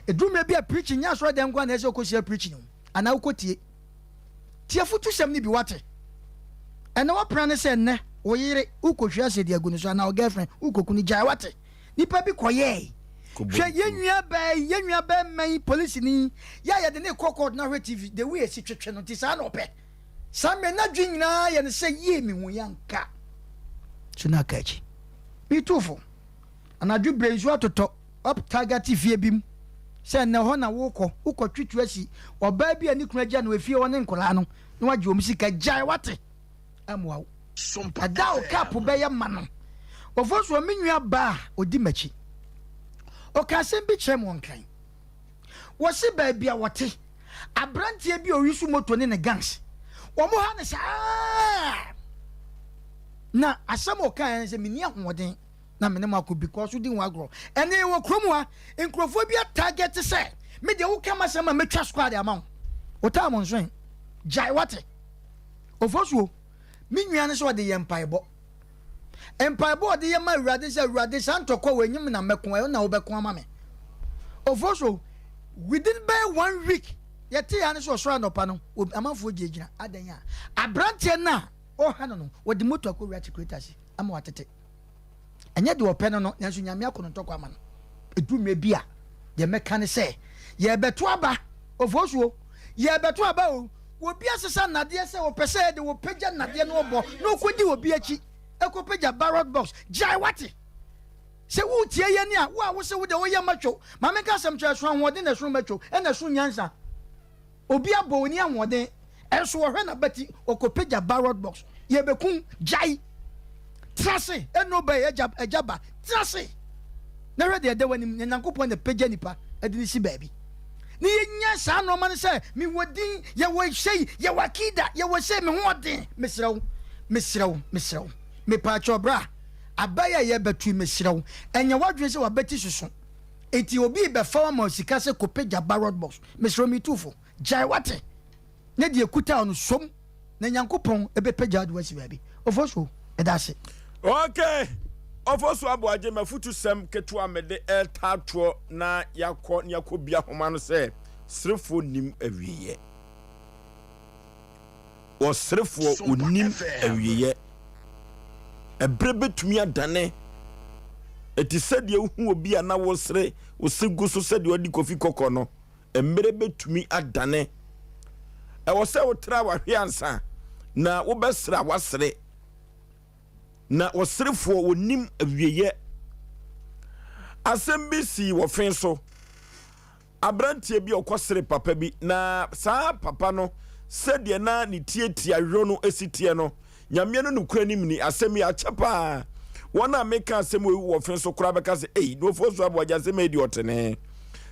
edume bi a preaching nya so dem kwa na ese ko share preaching ana wo ko tie futu sem ni bi wate ene wo prane se ne oyire ukohwia se dia gunu so na o girlfriend ukokuni jai wate nipa bi koye hwe yenua ba man police ni ya de ne kokod na hwe TV the way si twetwe no ti sa na ope sa me na dwinyina ye ne se ye mi hu yanka tuna kachi bi tufo anadwu brenzu atoto up target fie bim se ne ho na wokɔ twetwe asi oba bi ani kuna gya no afie woni nkola no na wagye omsika jai wate amwa Sompa da o kapo be ya ma no Oforisuo menua ba odi machi o ka sem bi kyerem wonkan wo se ba bia wote abrantie bi o yisu moto ne ne gangs wo mo ha ne sa na asem o kan se meni ahoden na mene mako because udi wagro ene wo kromwa enkrofo bi target se me de wo kama se ma metwa squad amount o ta mo nso jai wate Oforisuo minua ne so de ye mpaebo de ye ma urade santokwa wenyim na meko na wo beko ama me Oforisuo within by 1 week yete ya ne so so anopa no amanfo gejina adanya abrantie na o ha no wo de moto akwa creators ama watete enye de openo no nso nyame akono ntokwa ama no edume bia ye meka ne se ye beto aba Oforisuo ye beto aba o obi asesa nade se wo pese de wo pagya nade no obo no kodi obi achi ekopagya ballot box jai wate se wo tie ye ni a wo se wo de wo ye matwo ma me ka asem kye so ahode na so matwo e na so nyansa obi abo ni ahode enso wo hwe na bati okopagya ballot box ye bekun jai trase eno ba ejaba trase na hwe de wani nyankopon na pagya nipa edi ni si baabi ni yenya sa no man say mi wodin ye wo hye ye wakida ye wo say me hoden mesrew me pa chobra abaya ye betu mesrew enya wadwen se wabeti susu enti obi be fa ma sika se kopagya ballot box mesrew mi tufo jai wate ne de ekuta onu som na nyankopon ebe pagya do wasi baabi ofoso edase okay Ofosu Aboagye mafutu sem ketu amede tato na yakọ bia homa no se srefo nim awiye o srefo onim awiye ebre betumi adane eti sede hu obi ana wo sre wo segu so sede odi kofi kokọ no embre betumi adane e wo se wo tra wa hwe ansa na wo besra wasre na osrefo wonim awieye asem bi si wo fen so abrantie bi okosere papa bi na saa papa no sede na ne tietia hwo no esitie no nyame no nukura nim ni asem ya chapa wona meka asem wo fen so kura beka se no Ofosu Aboagye asem edi otene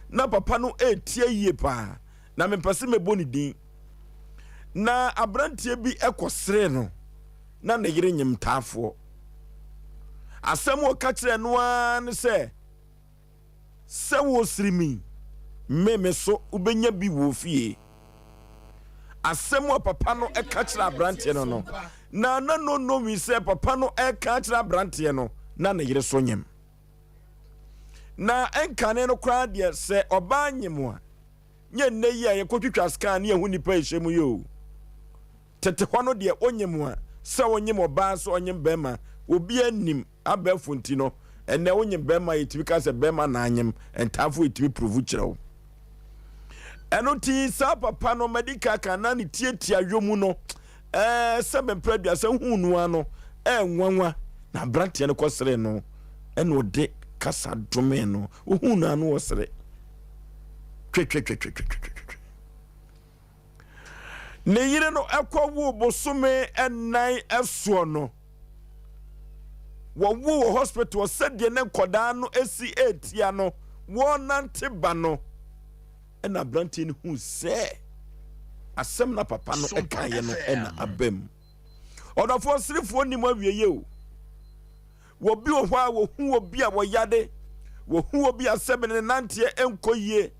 na papa no etie yie pa na mempese meboni din na abrantie bi ekosere no na ne yire nyim tafo asem wo ka kire no an se wo sirimi meme so ubenya bi wo fie asem wo papa no e ka kire abrantie no na no wi se papa no e ka kire abrantie no na ne yire so nyem na enkane no kra de se oba nyem a nye nne yi a ye kotwitwa scan ne hu nipa ehemu yo tete ho no de onyem a se onyem oba so onyem bema obi anim abafunti no ene onyem bema yitimi ka se bema na anyem entafo yitimi provu kirewo eno ti sa papa no medical kana ne tietia yomu no se bempradua se hunu ano enwanwa na brantie no kosere no eno de kasa dome no hunu ano wosere ne yire no ekwo bosome ennan esuo no wo hospital said ye ne koda no esi etia no wo nante ba no ena brantie ni hu se asem na papa no ekaye no ena abem odafo sirifo ni mo awieye o wo bi o hwa wo hu obi a wo yade wo hu obi a sebene nante enkoyie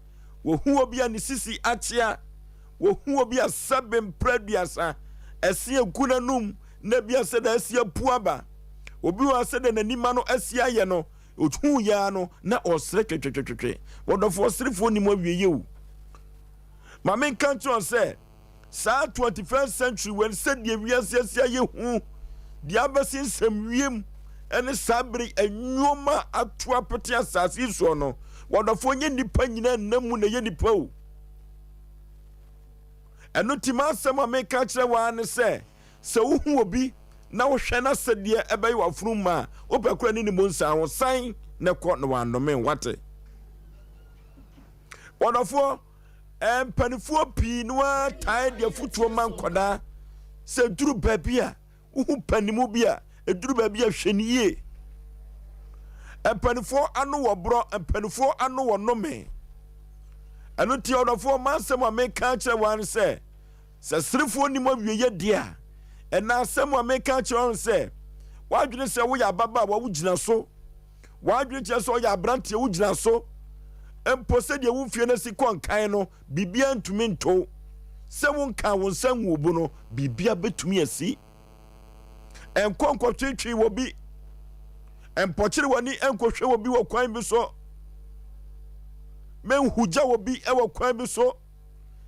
wo hu obi a ni sisi achia wo hu obi a sebem praduasa esi ekunanum na bia se da esi apuaba obi wa se de nanima no asia ye no otu ya no na osre twetwetwetwe wodofo sirifo ni mo awieye o ma men kan tro se sa 21st century when said the wiasia ye hu the abasin samwiem ene sabri enwoma atoa pete asase so no wodofo nye nipa nyina namu na ye nipa o eno tima asem ma men kan kire wa ne se hu obi na wo hwe na sedie ebe yi wafuru ma opekura ni monsa ho san ne ko no wanome wate wonofo empanifo pi no atai de futuo man koda se duru babia uhu panimu bia eduru babia hweniye empanifo anu wo bro empanifo anu wo nome anu ti wonofo mansem ameka kire wan se sirifo ni mo wieye dia ena asem ameka kire se wadwene se wo ya baba wa wugina so wadwene kire se wo ya brantie wugina so empo se de wo fie na si konkan no bibia ntumi nto se wo nkan wo nsan wo bu no bibia betumi asi enkonko twetwi wo bi empokyere wani enkohwe wo bi wo kwan bi so menhuja wo bi e wo kwan bi so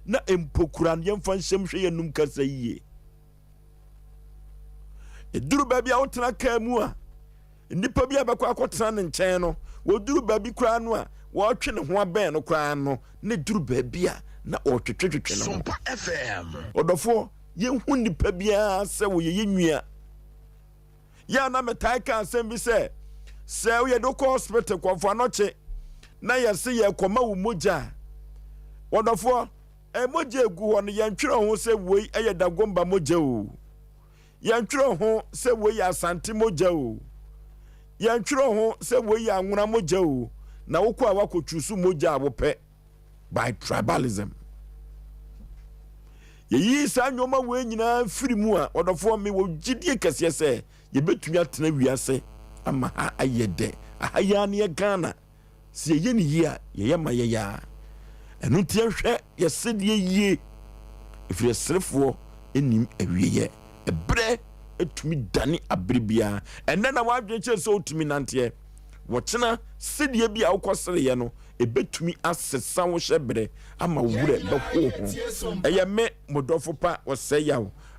na empokura ne yemfa nhyem hwe yenum kasa yie eduru babia wo tena ka mu a nipa bia bakwa akotena ne nkyɛn no wo duru babi kura no a wo twe ne ho aben no kura no ne duru babia na otwetwetwe no Sompa FM odofo ye hu nipa bia se wo ye nwia ya na metai ka asem bi se wo ye do ko hospital kwafo anoche na ye se ye koma wo moja odofo moja egu ho no ye ntwere ho se woi eye dagomba moja o ye ntwere ho se woi asante moja o ye ntwere ho se woi anwura moja o na wokọ awakotwusu moja abope by tribalism ye sa nyoma we nyina firi mu a odofo me wo gidie kese se ye betumi atena wiase ama ha ayede ahaya ne Ghana se ye ne yi a ye ma ye ya enu tie hwe ye sedie yie ifire serefo enim awieye ebre etumi dane abribia enne na wadwe che so otumi nante wochena sedie bia wokosere ye no ebetumi asesa wo hyebre ama wure beko ho eye me modofo pa Osei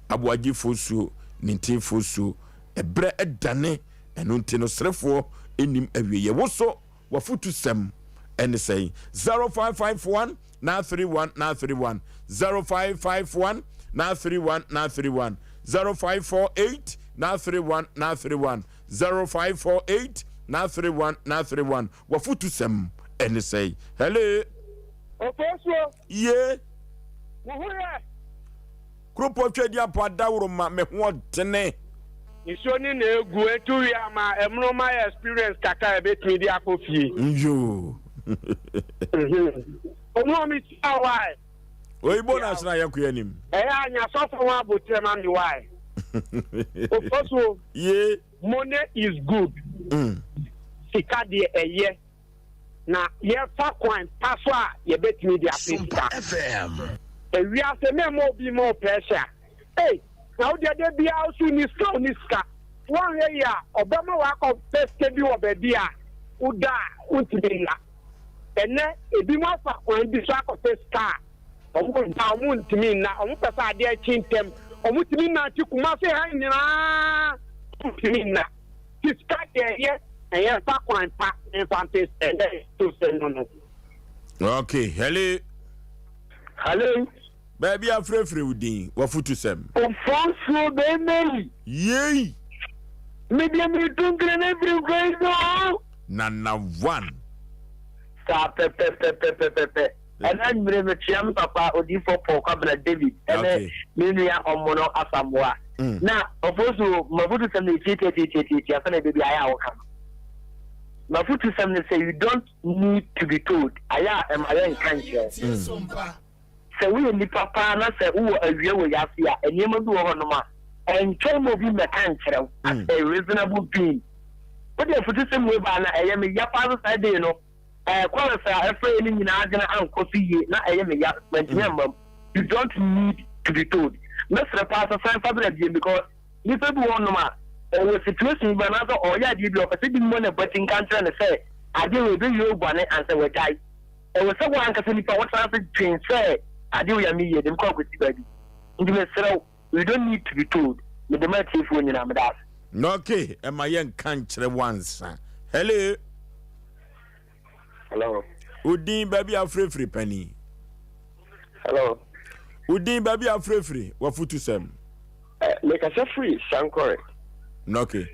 Aboagye Oforisuo ninti Oforisuo ebre edane enu nti no serefo enim awieye woso wafutu sem ene say 0551 931 931 0551 931 931 0548 931 931 0548 931 931 wafutu sem ene say hello Oforisuo ye wo hoye kropo twedi apa dawro ma me ho tene isoni na egu etu ya ma emro my experience kaka ebetumi di akofie njo omo mi ti why oyibo na sna yakuyanim anya so for one abotre ma mi why Oforisuo ye money is good sika de eye na ye fa kwan paso a ye betumi di Sompa apesa FM we are the memo be more pressure hey now the be also niska one year obama wa ko best bi obedia uda untibila ene ebi mo fa kwan bi so akopesta omo nta omo ntimi na omo pesa ade chintem omo timi na ti kuma se han nyina ntimi na tiska ye eye fa kwan pa infantis ene to se no okay hello baby afrefre udin wafutu sem Oforisuo be meli yei media me tungre na every guy no na one sa pe and I'm me chiam papa odi for kabla David and me ya omono asamoa na Oforisuo mafutu sem ne titi afana baby aya wo kam mafutu sem ne say you don't need to be told aya am aya kanche se we ni papa na se wo awie wo yasia enema bi wo ho no ma encho mo bi mekankyerem as a reasonable being what the futu sem we ba na eye me ya pa so side no kwala sa efre ni nyina agena ankofi ye na eye me ya mantime you don't need to be told na se pa so sign for because ni fe bi wo no ma we situation ba na so o ya di bi o pese bi mo na batin kankyere ne se ade we bi yo gwane anse we dai we se wo anka se ni pa what say twin say ade we am here dem call go see baby we don't need to be told with the matter if we nyina me that no okay am I yen kankyere once hello udin baby afrefre pani hello udin baby afrefre wafutu sem make us free sankore no okay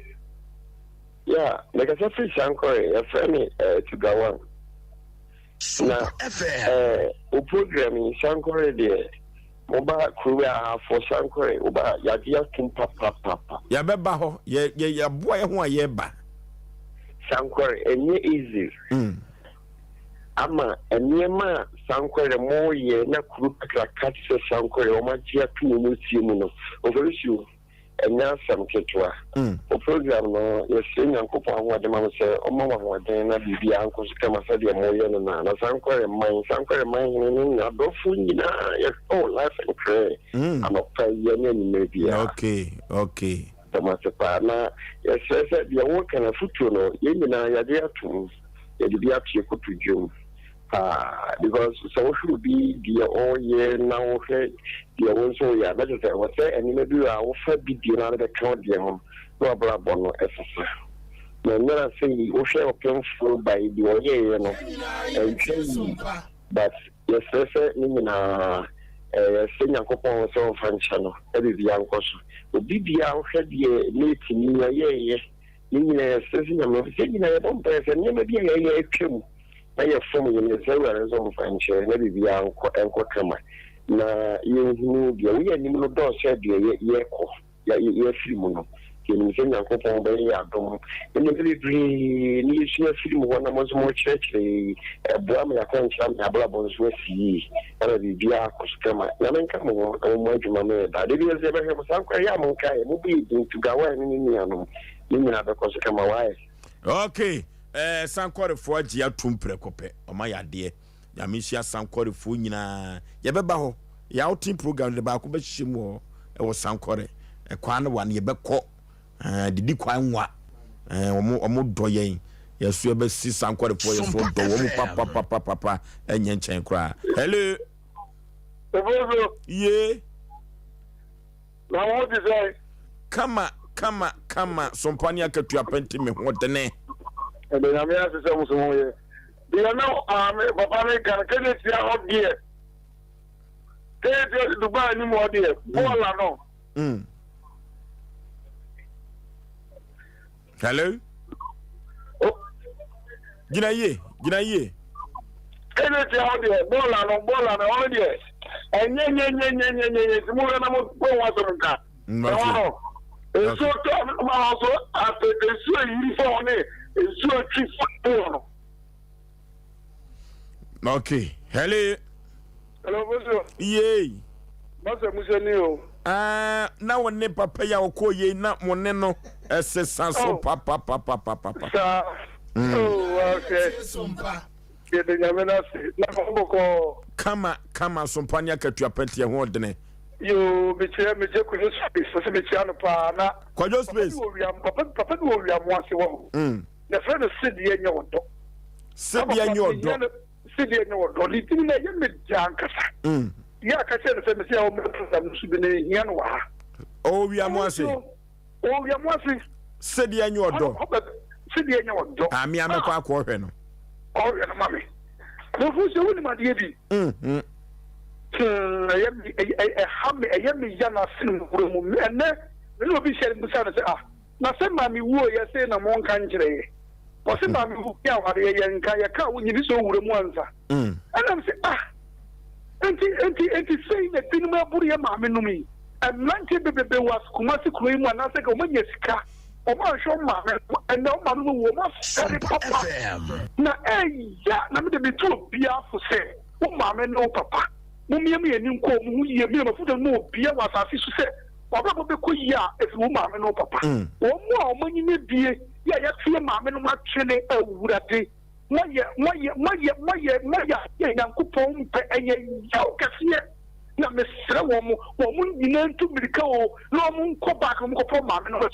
yeah make us free sankore your friend to go on Sompa FM o program in sankore there Oba Korea for Sankore, Oba Yadia King Papa. Yabeba ho, ye boy ho ayeba. Sankore, and ye easy. Ama, and ye ma Sankore more ye na Kruka catch Sankore, or my dear two Musimuno, Oforisuo, and now some Ketua. O program, no, you're saying Uncle what the mamma say, or Mamma, what then I be the uncle's come a study more than a Sankore, Sankore, mine, a dofuna, oh, life and pray. I'm not paying maybe. Okay. The master partner, yes, said you're working a football, you know, you're there to be up to you. Because so should be the all year now, the also, yeah, that is what I say, and maybe I offer be the other Claudium, blah blah blah, etc. Now, I say, Osei Aboagye by the year, and but Yes, sir, Nina, senior couple so functional, every young person. Bibia had ye meeting ye, Nina, saying I don't press and never be a trim. I have formed in the several zone French, maybe be uncle and quatrama. Na you we are Nimo Door said ye film. Can send a couple of Yadom. In the very near film, one was more church, a Brahma Concham, a Blabons West Ye, and a Via Costama. Naman come on, my mamma, but if you ever have some Kayamonka, movie to go in Niano, Nina because come away. Okay, some quarter for Gia Tumpre Cope, or my idea. Yamisha some quarter for Nina, Yabaho, Yaw team program the Bakuba Shimo, it was some quarter, a corner one Yabako. Didi kwan wa omo doyen yesu ebe si sankore for yesu do wo papa enye nchen kra. Hello ye Now what is that? kama sompani akatu apenti me ho dene And then I'm here to say some more. Do you know papa me can you see how dear? Take it to buy any more dear. Ball no. Hello? Gina ye. Anything out there, ball and all there. And ye, more than I'm going to go. No. It's so also after the same uniform, it's so cheap. Okay. Hello? Hello, Monsieur. Yay. Monsieur Musonio. Na wone papa ya okoye na wone no ese sanso papa. Oh, okay. Sompa. Kama sompani akatu apenti ya ho dene. You me kuno space so me chia no pa na. Kwajo space. Papa do wi am wase wo. Na friend Sidi enye wodo. Sidi enye wodo. Sidi enye wodo. Litini na ye me jankasa. Ya ka che no se me se o me program su bi ne hia no wa. O wi am wase. Sidi enye wodo. Sidi enye wodo. Ami amekwa akọ hwe no. Oh, ya mami. No fu se woni ma de bi. Ayami yana sin mu ene no bi share mu sa na na se mami wo ya se na mon kan kire o se mami wo ya ware ya nka ya ka wo nyini so wure mu ansa ana se enti sei na tin ma buru ya mami no mi anante bebebe was kuma se kuro mu ana se ka o manya sika o ma sho mami ene o mami wo ma sare papa na ya na me de bitu bia fo se o mami no papa mumia me ni nko mu ye me mafuda no bia wasasi so se wababa be koyia efi wo maame no papa wo mu a omanyi ne bie ya tie maame no matwene awurade moye yankopon mpe enye yaw kase na mesre wo mu nyina ntu mirika o na wo nko back mo ko maame no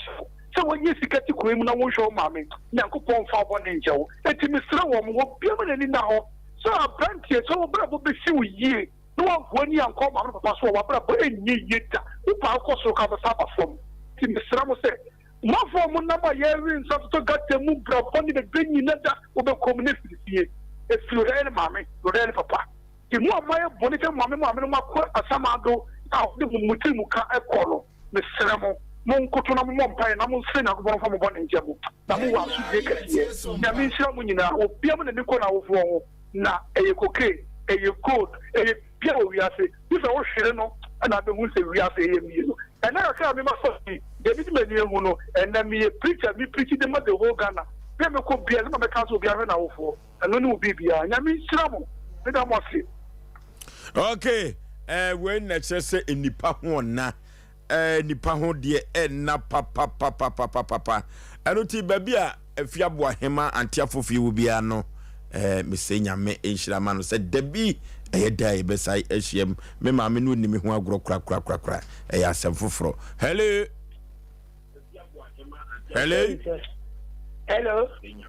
se wo yi sikati ko mu na wo hwo maame yankopon fa bo ne njewo eti mesre wo mu wo bia me ni na ho so abrantie so wo bra bo be si wo yie no one young come out of Paso, yeta, who also come a from Timmy said, no form number years after got the move upon the green in that will be community here. If you ran, mammy, you ran, papa. You know, my bonnet, mammy, a samado out the Mutimuka a color, Miss Seramo. Mon cotona monpine, I'm on Sena from one in Jabu. Namu was to take a year. Yamin Shamuna, or Piam and the corner of war. Na a cocaine, a code, a Pierre, we are saying, this is all Shirano, and I don't say we are saying, and I can't remember something. There is many who and then me a preacher, me preaching them at the whole Ghana. Then we could be a number of council be a now for, and no baby. I mean, Sram, Madame Mossy. Okay, when let's say in Nipa na, Nipa ho dear, and na papa. I don't think baby, if you have hema and Tiafofi will be a no. Miss Nyame Enshiraman said Debbie a day beside HM me mammy no ni me ho agro crack Asem fufro. Hello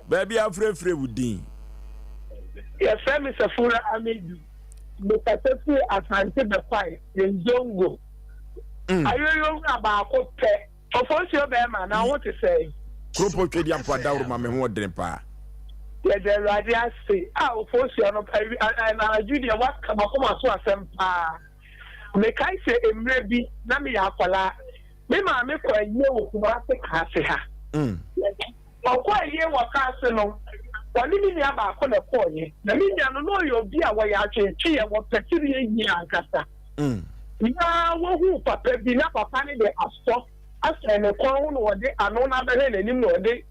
baby afre wudi your friend is a full amidu mutasefu asante be fine yenzongo ayoyo aba ko pe ofonsi o be ma na what to say kropo twedi ampa dawro ma me ho den pa the radio say, "Oh, for sure, and I do the what come up so Asem Mpe. Make I say a maybe Nami Akwala. Me ma me kwa ye wo kuma se ka se ha. Kwa ye wo ka se no. Wani mi ni aba akọ na kwa ye. Na mi nya no no yo bi a wo ya twe ye wo petiri ye ankasa. Na wo hu papa bi na papa ni de aso. Asa ne kwa hu no wo de ano na be he nanim no de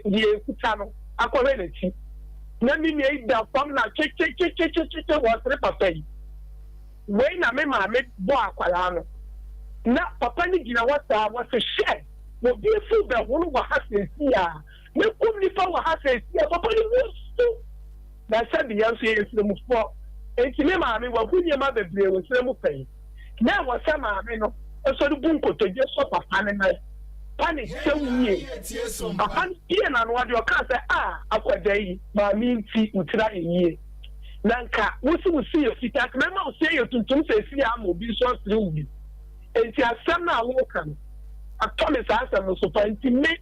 die kuta no. Akọ na chi. Na mi ni da fam na che wo tre papa yi. We na me ma me bo akwala no. Na papa ni gina wata wasa share wo bi fu be wo wa hasesi a me kum ni fa wa hasesi a papa ni wo na se bi yan so ye mu fo enti me ma me wa bunye ma bebre wo sire mu pai na wo se ma me no so du bun ko to je so papa ni na pani se wuye papa ni na no ade o ka se akwada yi ma mi nti utira eyi nanka wusi ye fita me ma wo se ye tuntum se si a mo bi so sire wuyi enti asem na wo kan atomi sa asem so fa enti me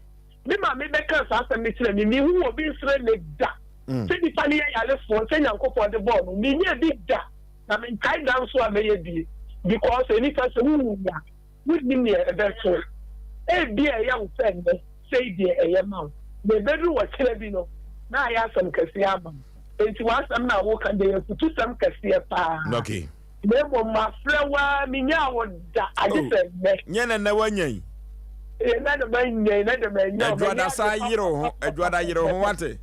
ma me beka sa asem ni tire mi hu obi nsre ne da se di pani ya yale fo se nyankopon de ball no mi nye bi da na me kai dan so a me ye bi because any person who ya with me near that so e bi e ya ufend say di e ya ma me bedu wa tire bi no na ya asem kasi ama enti wa asem na wo kan de ya tutu sam kasi pa okay Memo mafrewa minya woda agese me. Nyene na wanyan. Na de manya na de manya. Edwada sa yiro ho, edwada yiro ho wate.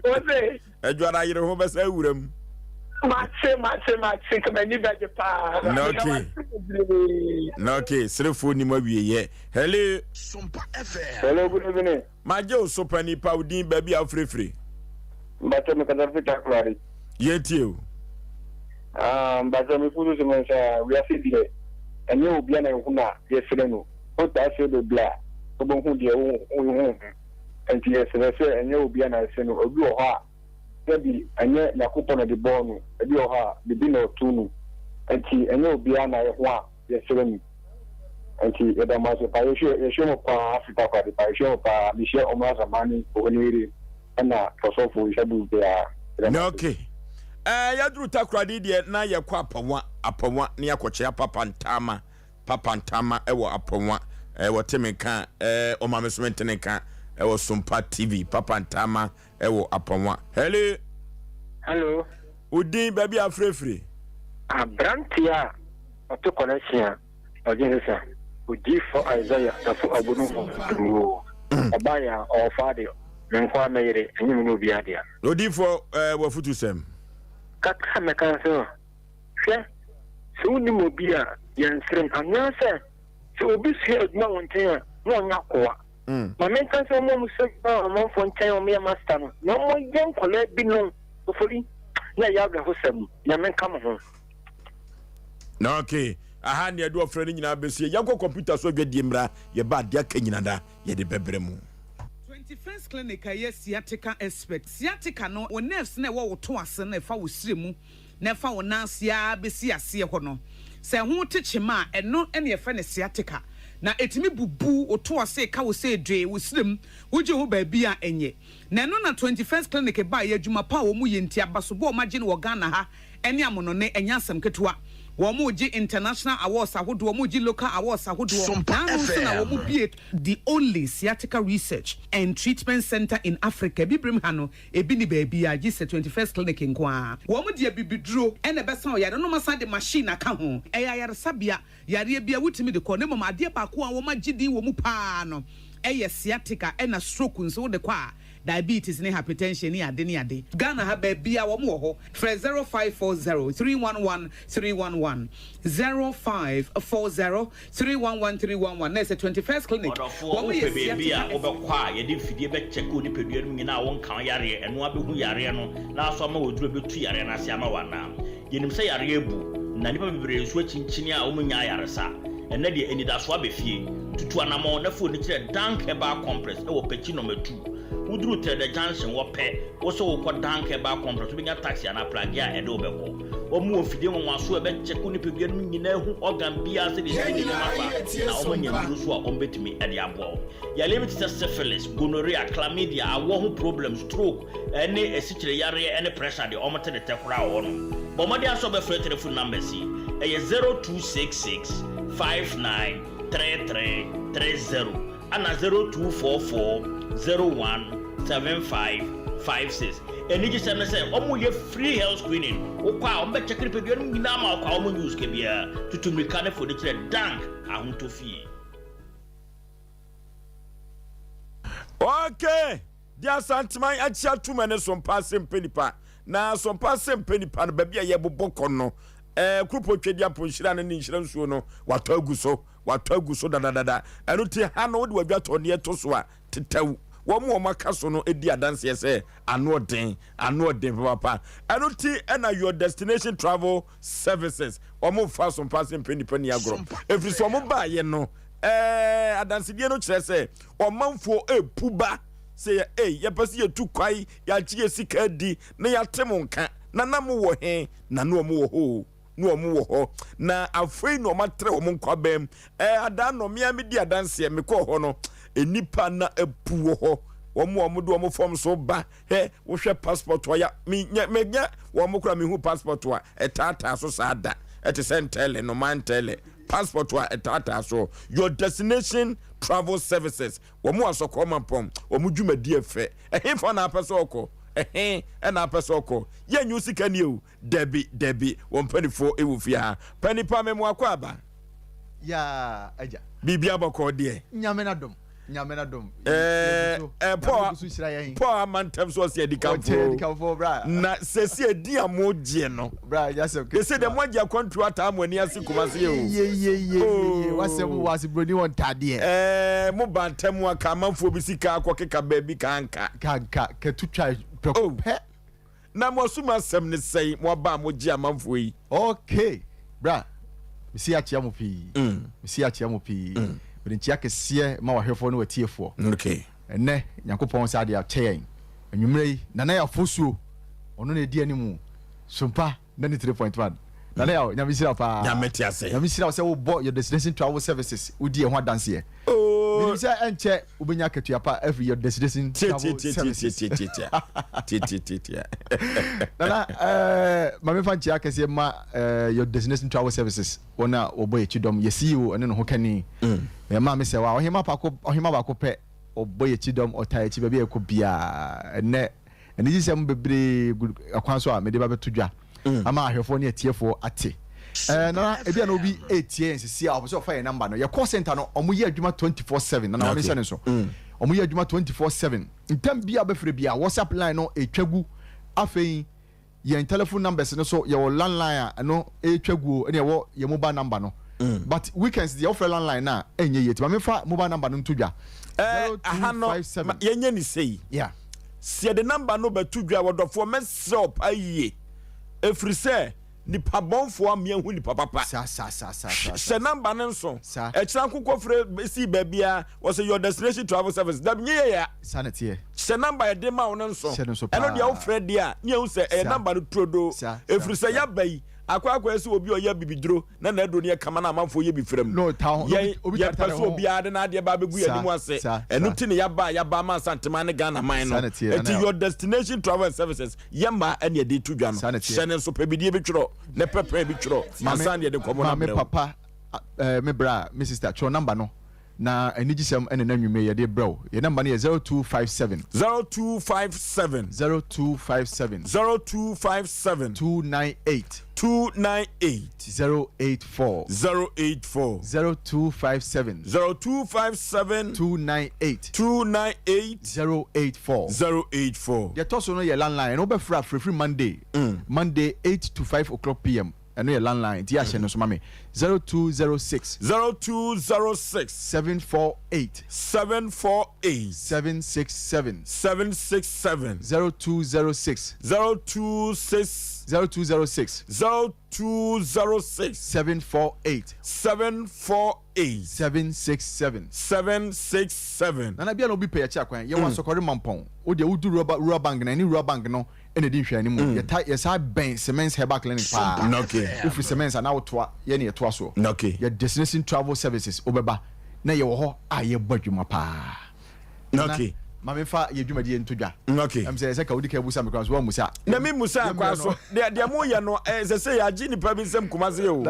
Ose. Edwada yiro ho besa wuram. Matse kama ni baje pa. No okay, srefo ni mawie ye. Hello. Sompa FM. Hello, good evening. Maje Osei Mpe Nipa udin baby afrefre. Mbate me kada fita klari. Yetio. Mbate me fudu se mensa we are dire. Enye obi na ehuna yesre no. O ta se do bla. O bon hu de hu. Enti yesre se enye obi na se no obi o ha. Ebi enye yakupona de bonu. Ebi o ha bibi na otunu. Enti enye obi na ehu a yesre no. Enti eda ma se pa yesho mo pa Africa kwa de pa yesho pa mishe omra zamani oniri na tosofo ishabu ya. Okay. Yadru takradi de na yakwa apawa na yakoche papa ntama ewo apawa ewo temeka omamesmentene ka ewo Sompa TV papa ntama ewo apawa. Hello. Udin baby afrefre. Abrantia oto connection ojenesa udi for Isaiah for abunu abaya or father nkwa meyere enyim no bia dia Udi for wafutusem kaka meka so hwe so ni mo bia yensrem anya se so obi se aduma wonten no nya koa ma menka so mo muso mo fonten o me master no no mo yen kola bi no ofori na ya ga hosem ya menka mo ho na okay aha ne do ofre ni nyina besie yanko computer so dwadie mra ye ba dia ka nyina da ye de bebre mu 21st clinic yes sciatica expert sciatica no wo nerves na wo to ase na fa wo siremu na fa wo nansia besi ase ho no se ho techema eno ene fa ne sciatica na etimi bubu oto ase ka wo se dwe wo sirem wo je ho ba bia enye na no na 21st clinic ba ye adwuma pa wo mu ye ntia baso bo ma gye no Ghana ha ene amono ne enya asem ketewa Wamuji international awards ahodo wamuji local awards ahodo na wamubi the only sciatica research and treatment center in Africa bibrim hano ebini baby a gise 21st clinic nkwa wamudi abibidro ene besa yare no masa de machine aka ho yare sabia yare bia wutimi de ko ne mama ade ba ko a womagidi wo mu pa no sciatica ena stroke nso de kwa diabetes ne hypertension ni ade Ghana ha ba bia wo mo ho 0540 311 311 0540 311 311 na 21st clinic wo mo ye bia obekwa ye de fidie be check oni pedua no nyina won kan yare eno abehu yare no na so ma woduro betu yare na ase ama wana yenim se yare ebu na nipa bebre so chinchini a wo nya yare sa ena de eni da so abefie tutu anamo na fo ni kire dank eba compress e wo pechi no metu wuduru te the junction wo pe wo so wo ko dank e ba complex bi nya taxi ana plage a e de obeko wo mu ofide mo waso e be check ni pe bianu nyina hu organ bia se de ni mafa na o nya nduru so a o betimi e de abo ya limit syphilis gonorrhea chlamydia awo hu problem stroke ene esichire yare ene pressure de o mate de tekura wo no bo mo de aso be free telephone number si e 0266 593330 ana 0244017556 eni ji seme say omo ye free health screening o kwa o be check ni pedua ni na ma kwa omo news ke bia tutumrika ne for de kire dank ahunto fie. Okay, dia santiman achia tuma ne Sompa Asem Mpe Nipa na Sompa Asem Mpe Nipa no baabi a ye boboko no krupo twedia ponhira ne nhira nsuo no wato agu so dadadada eno ti ha no de wadwa to ne to so a tetaw wo mo maka so no edi adanse ye se ano den papa eno ti na your destination travel services wo mo fa Sompa Asem Mpe Nipa ni agro every so mo ba ye no adanse die no kire se o manfo epuba se ye pese ye tu kwai ya chie sika di na ya temonka na na mo wo he na no mo wo ho no mo wo ho na afei no matre wo nkwabam ada no mia me di adanse me ko ho no enipa na epu wo ho wo mo do wo form so ba he wo hwe passport wa ya me nya wo mo kura me hu passport wa etata so sada ete sentele no man tele passport wa etata so your destination travel services wo mo asoko mampom wo mo dwumadi efe ehemfa na apeso oko na apeso oko ye nyu sika ni o debi wo mpanifo ewufia panipa memo akwaba ya aja bibia bako de nyame na dom po amantem so se edikamfo bra na sesi edi amogye no bra jasem ke se de mogya contract amani asikumase o ye wasem wasi broni won tade mo bantem aka manfo bi sika akokeka baabi kanka ketutwa pe na mo suma sem ne sei mo ba mogye amanfo yi okay bra misi achia mo pi Ntia kese ma wahwefo no watiefo okay enne yakopon sa de acheyen anwumrei nana ya fosuo ono na edi animu Sompa 93.1 nana ya nyamisira pa nyametiase nyamisira se wo bo your destination travel services udi ho adanse oh nisa enche ubenya ketua pa every your destination travel services nana mame fa ntia kese ma your destination travel services ona obo echidom yesiwo ene no ho kani ma me se wa ohima ba ko pe oboye chidom otai chi bia ko bia ene ji sem bebre akwan so a me de ba betodwa ama ahwefo ne atiefo ate na ebia no bi etie nsisi a obo so fa ye number no ye call center no omuye adwuma 24/7 na woni se ne so omuye adwuma 24/7 ntam bia befre bia WhatsApp line no etwagu afei ye telephone numbers no so ye landline a no etwagu ene ye mobile number no but weekends the offer landline na enye yet ma me fa mobile number no ntodwa 0257 yenye ni sei yeah se the number no betudwa wodofo mesop aye efrise ni pabonfo amia hu ni papa sa se number nso e kira kokko fre si babia was your destination travel service da nye ya sanete se number e de ma won nso eno dia wo fre dia nye hu se e number no trodo efrise ya bai akwa esi obi oya bibidro na edo ne kama na amanfo ye bifrem no town obi ya pese obi ade na ade ba begu animu ase enu ti ne ya ba ma santema ne Ghana man no eti your destination travel services yamba ene de tudwa no sene so pebidie betwro ne pepe betwro masan de komo na me papa me bra me sister cho number no na enigisem ene na nwume ye de bro ye number no 0257 0257 0257 0257 298 084 0257 298 084 ye toso no ye landline no be free Monday 8 to 5 o'clock PM and your landline dia no so mame 0206 748 767 0206 0206 206 748 767 767 na bia no bi pay cha kwan ye wa sokore mampon o de wudu rubber bank na ni rubber bank no ene di hwani mu ye sa ben cement herbal clinic pa okay if cement na wotoa ye ne toa so okay ye destination travel services obeba na ye wo ho a ye badwuma pa okay mame fa ye dwuma die ntodwa okay am say ka wudi ka busa me kwan so wa musa na mi musa kwa so de mo ye no se ya ji nipa bi nsem kumase o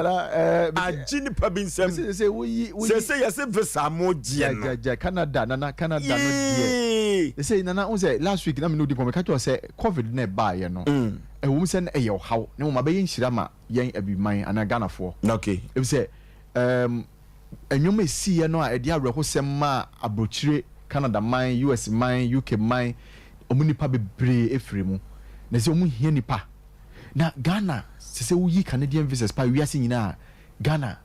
aji nipa bi nsem se we se se visa mo je no ja Canada no die say nana on say last week na me no di ko ka say covid na ba ye no wo se na ye haw na mo ba ye nhira ma yen abiman ana Ghana fo okay e say enwom esi ye no a e di awereko sem ma abrochire Canada man, US man, UK man, omunipa bebre efremu. Na se omu hia nipa. Na Ghana, se uyi Canadian visas pa wiase nyina. Ghana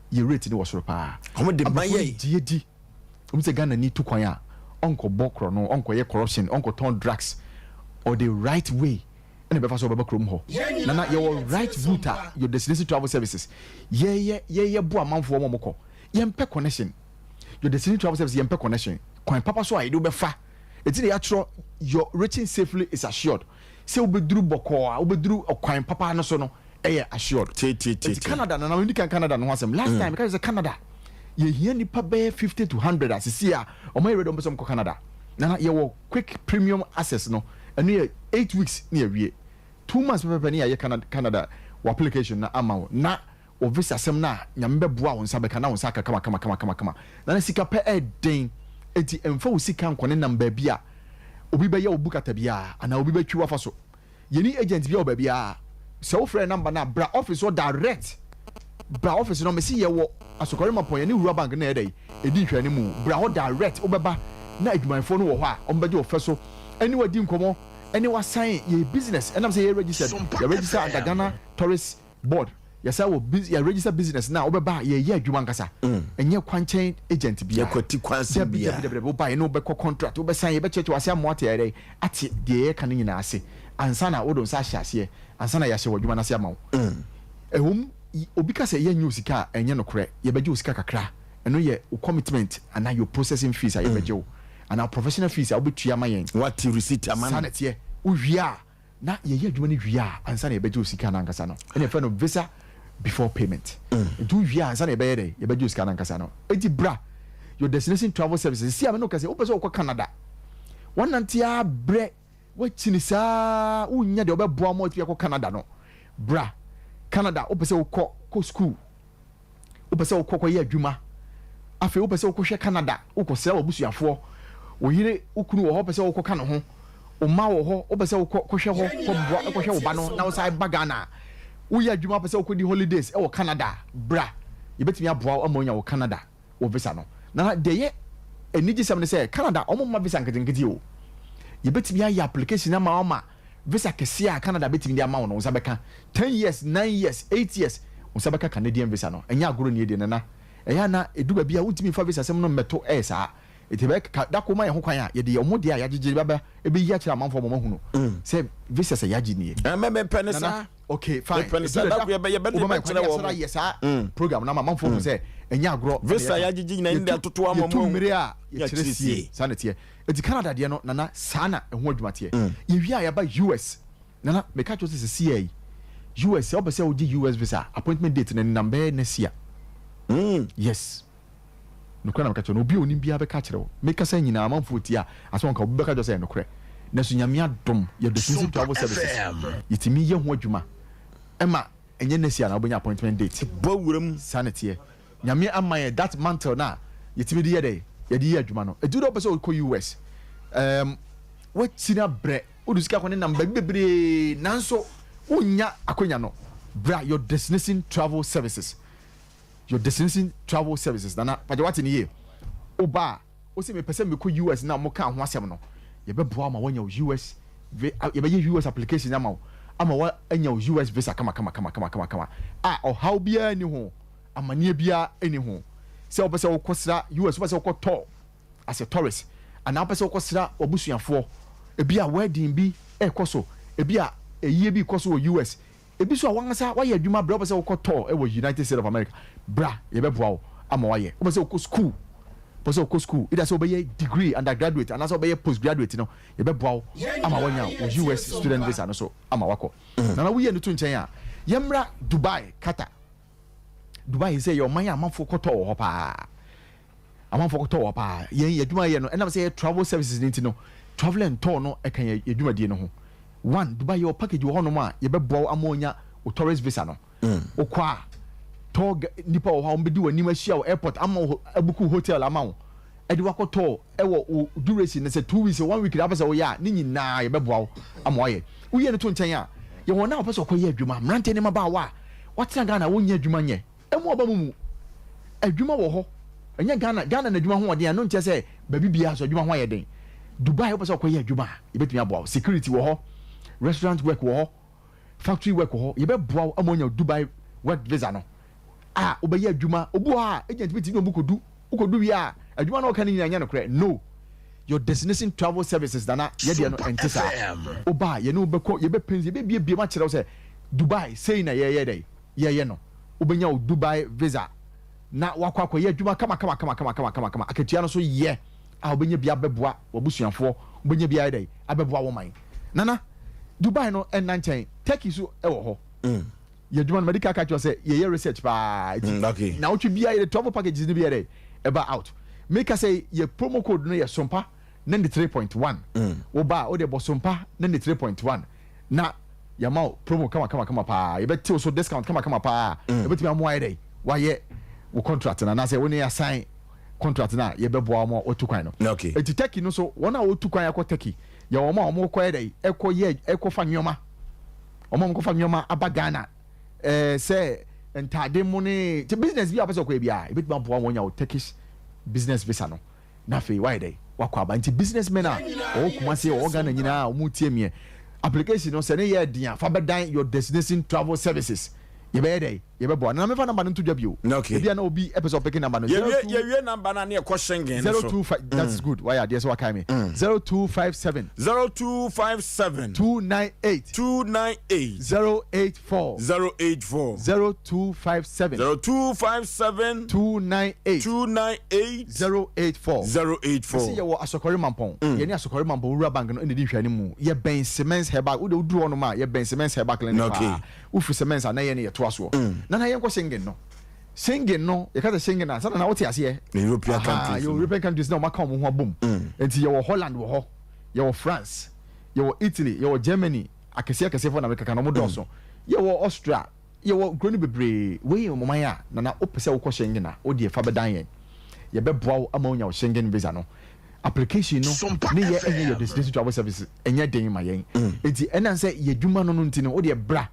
ye rate ni wasoro pa. Omo de man ye di. Omu se Ghana ni tu kwan ya. Onko bokro no, onko ye corruption, onko turn drugs or the right way. Ene be fa so be krom ho. Na your right route, your destination travel services. Ye bo amanfo mo moko. Ye mpe connection. Your destination travel services ye mpe connection. Kwan papa so do be fa eti ya tro your reaching safely is assured se obeduru boko a obeduru kwan papa no so no assured Canada na we can Canada no asem last time because Canada ye hia nipa be 50 to 100 asisi a o may ready on some Canada na ye wo quick premium access no enu 8 weeks na wie 2 months pepe na ye Canada wo application na ama na o visa sem na nyambe boa won sabe kana won saka kama na sika pe den enti emfa wo sika nkone namba bia obi be ye obukata bia ana obi be twiwa fa so yeni agent bia oba bia se wo frɛ number na bra office or direct bra office no me si ye wo asokore mapon ye ni wura bank na edai edi hwani mu bra ho direct obeba na adwumanfo no wo ho a ombeje wo fa so ani wadi nkomo ani wasan ye business enam say ye registered ye register under Ghana Tourist Board yes I will register business now obeba ye adwuma nkasa enye kwanchen agent bia kwati kwanse bia wo buy no be contract wo be sign ye be cheche wase amoate ere ate de ye kan nyina ase ansa na wo don sa hye ansa na ya hye wadwuma na se amawo ehum obi ka se ye nyu sika enye no kore ye beje sika kakra eno ye commitment and your processing fees ye beje wo and our professional fees wo betua mayen what receipt amana sanete ye wo hwia na ye adwuma ni hwia ansa na ye beje sika na nkasa no ene fe no visa before payment do you answer na be dey you be use kana nkasa no eti bra your destination travel services see am no kase o pese o ko Canada wonantia bre wachini saa unya de obeboa mo tia ko Canada no bra Canada o pese o ko school o pese o ko ye adwuma afi o pese o ko hwe Canada o ko sɛ obusuafo o yire ukunu wo ho pese o ko ka no ho o ma wo ho o pese o ko hwe ho ko boa ko hwe wo ba no na wo sai bagana we ya dwuma pese okodi holidays e wo Canada bra ye betimi aboa amonya wo Canada wo visa no na de ye eniji sem ne say Canada omo ma visa nketenkete o ye betimi ya application ama oma visa kese a Canada betimi dia ma wo no wo sabeka 10 years 9 years 8 years wo sabeka Canadian visa no enya agoro ne de na eya na eduba bia wutimi fa visa sem no meto sa etebe da ko ma ye ho kwan a ye de omo de a yagege baba e be yi a kira manfo mo mahunu say visa say yagi ne me penisa okay fine yes program na manfo say enya agro visa yagege na inda toto ama mo mmiri a ye kire sanete eti Canada de no nana sana eho adwumate ye wi a ya ba US nana me ka cho say CA US o be say o di US visa appointment date na number next year yes no kana makacho no bi oni bia be ka kire wo me ka say nyina manfo ti a aso nka be ka jo say no kure na so nyamia dom ye destination travel services yitimi ye ho adwuma ema enye nesia na obonya appointment date bo wuram sanete nyamia amaye that mantle na yitimi de ye dey ye de ye adwuma no edu do be say ko US watina bre odusika ko ne namba bebre nanso unya akonya no bra your destination travel services nana paje wati ni ye oba o se me pese me ko US na mo ka ho asem no ye be boa ma wanya US ye be US application ama wa anya US visa kama o how bia ni ho amanie bia eni ho se o pese o kosra US pese o ko to as a tourist and now pese o kosra obusuafo e bia wedding bi e koso e bia eyie bi koso US ebi so a wansa wayɛ adwuma bra obese wokɔtɔ e wɔ United States of America bra yɛbɛboa wo ama wayɛ obese wokɔ school obese wokɔ school ida so obɛyɛ degree undergraduate and also obɛyɛ postgraduate no yɛbɛboa wo ama wanya wo US student visa no so ama wakɔ na woyɛ no to nkyɛn a yɛmra Dubai Qatar Dubai sɛ yɛ ɔman a amanfo kɔtɔ wɔ hɔ paa amanfo kɔtɔ wɔ paa yɛn adwuma yɛ no ɛnam sɛ yɛ travel services ne nti no travel and tour no ɛka yɛ adwuma die no ho one Dubai yɛ package wɔ hɔ nom a yɛbɛboa amonya o tourist visa no okɔ a tour nipa wɔ hɔ ɔmbɛdi wɔ anim ahyia wɔ airport ama abuku hotel ama wo ɛde wakɔtɔ ɛwɔ duration sɛ 2 weeks 1 week abɛsɛ wo yɛ a ne nyinaa yɛbɛboa wo ama wayɛ woyɛ no to nkyɛn a yɛ wɔn na wɔpɛ sɛ ɔkɔyɛ adwuma mmerante ne mabaawa a wɔtena Ghana wonyɛ adwuma nyɛ ɛmu ɔba mu adwuma wɔ hɔ ɛnyɛ Ghana na adwuma ho ɔden a no nkyɛ sɛ baabi biara so adwuma ho ayɛ den Dubai wɔpɛ sɛ ɔkɔyɛ adwuma a yɛbɛtumi aboa wo security wɔ hɔ restaurant work wɔ hɔ factory work wɔ hɔ yɛbɛboa wo ama ɔnya Dubai work visa no a wobɛyɛ adwuma obu a agent bi ti no wokɔdu wie a adwuma no ɔka ne nyina nyɛ no korɛ no your destination travel services dana yɛdeɛ no ɛnte saa woba yɛne wobɛkɔ yɛbɛpɛnsi yɛbɛbiebie ma kyerɛ wo sɛ Dubai sei na yɛyɛ dɛ yɛyɛ no wobɛnya wo Dubai visa na wakɔ akɔyɛ adwuma kama akatua no so yɛ a wobɛnya bia bɛboa wabusuafoɔ wobɛnya bia dɛ abɛboa wo man nana Dubai no ɛnna nkyɛn Turkey so ɛwɔ hɔ yɛdwuma no medical catch sɛ yɛyɛ research paa na wotwe bia yɛ travel packages no bia dɛ ɛba out make us say your promo code no yɛ Sompa 93.1 woba o de bɔ Sompa 93.1 na yɛma promo kama paa yɛbɛte so discount kama paa yɛbɛtumi amoa yɛ dɛ wayɛ wo contract na sɛ wone assign contract na yɛbɛboa mo otu kwan no enti Turkey no so wɔn a otu kwan akɔ Turkey yɛ wɔn a wɔn kɔ yɛ dɛ ɛkɔ fa nneɛma wɔn kɔ fa nneɛma aba Ghana sɛ ntade mu ne te business bi a pɛsɛ kɔ bia yɛbɛtumi aboa wɔn nya Turkish business visa no na afei why dey wakɔ aba nti businessmen a ɔwɔ Kumasi ɔwɔ Ghana nyinaa ɔmo tie mie application no sɛ ne yɛ din a fa bɛdan your destination travel services yɛbɛyɛ dɛ yɛbɛboa na mefa number no to dwa bio ebia na obi episode picking number no yɛwie number na ne ɛkɔ Schengen so 025 that's good why adeɛ sɛ waka me 0257 0257 298 084 0257 298 084 sɛ yɛwɔ asɔkɔre mampɔn yɛne asɔkɔre mampɔn wura bank no ɛne di nhwɛ ne mu yɛbɛn cement herbal wode woduru hɔ no ma yɛbɛn cement herbal clinic wofi cement a na yɛ ne yɛtoa soɔ na yɛnkɔ Schengen no yɛka sɛ Schengen a sana na wote aseɛ European countries na ɔmaka ɔmo ho abom enti yɛwɔ Holland wɔ hɔ yɛwɔ France yɛwɔ Italy yɛwɔ Germany akɛseɛ fo na mekaka no mo dɔɔso yɛwɔ Austria yɛwɔ nkuro no bebree wei yɛ ɔmoman a na wopɛ sɛ wokɔ Schengen a wode fa bɛdan yɛn yɛbɛboa wo ama wonya wo Schengen visa no application no ne yɛ ɛnyɛ your destination travel service ɛnyɛ den ma yɛn enti ɛnan sɛ yɛdwuma no nti no wode bra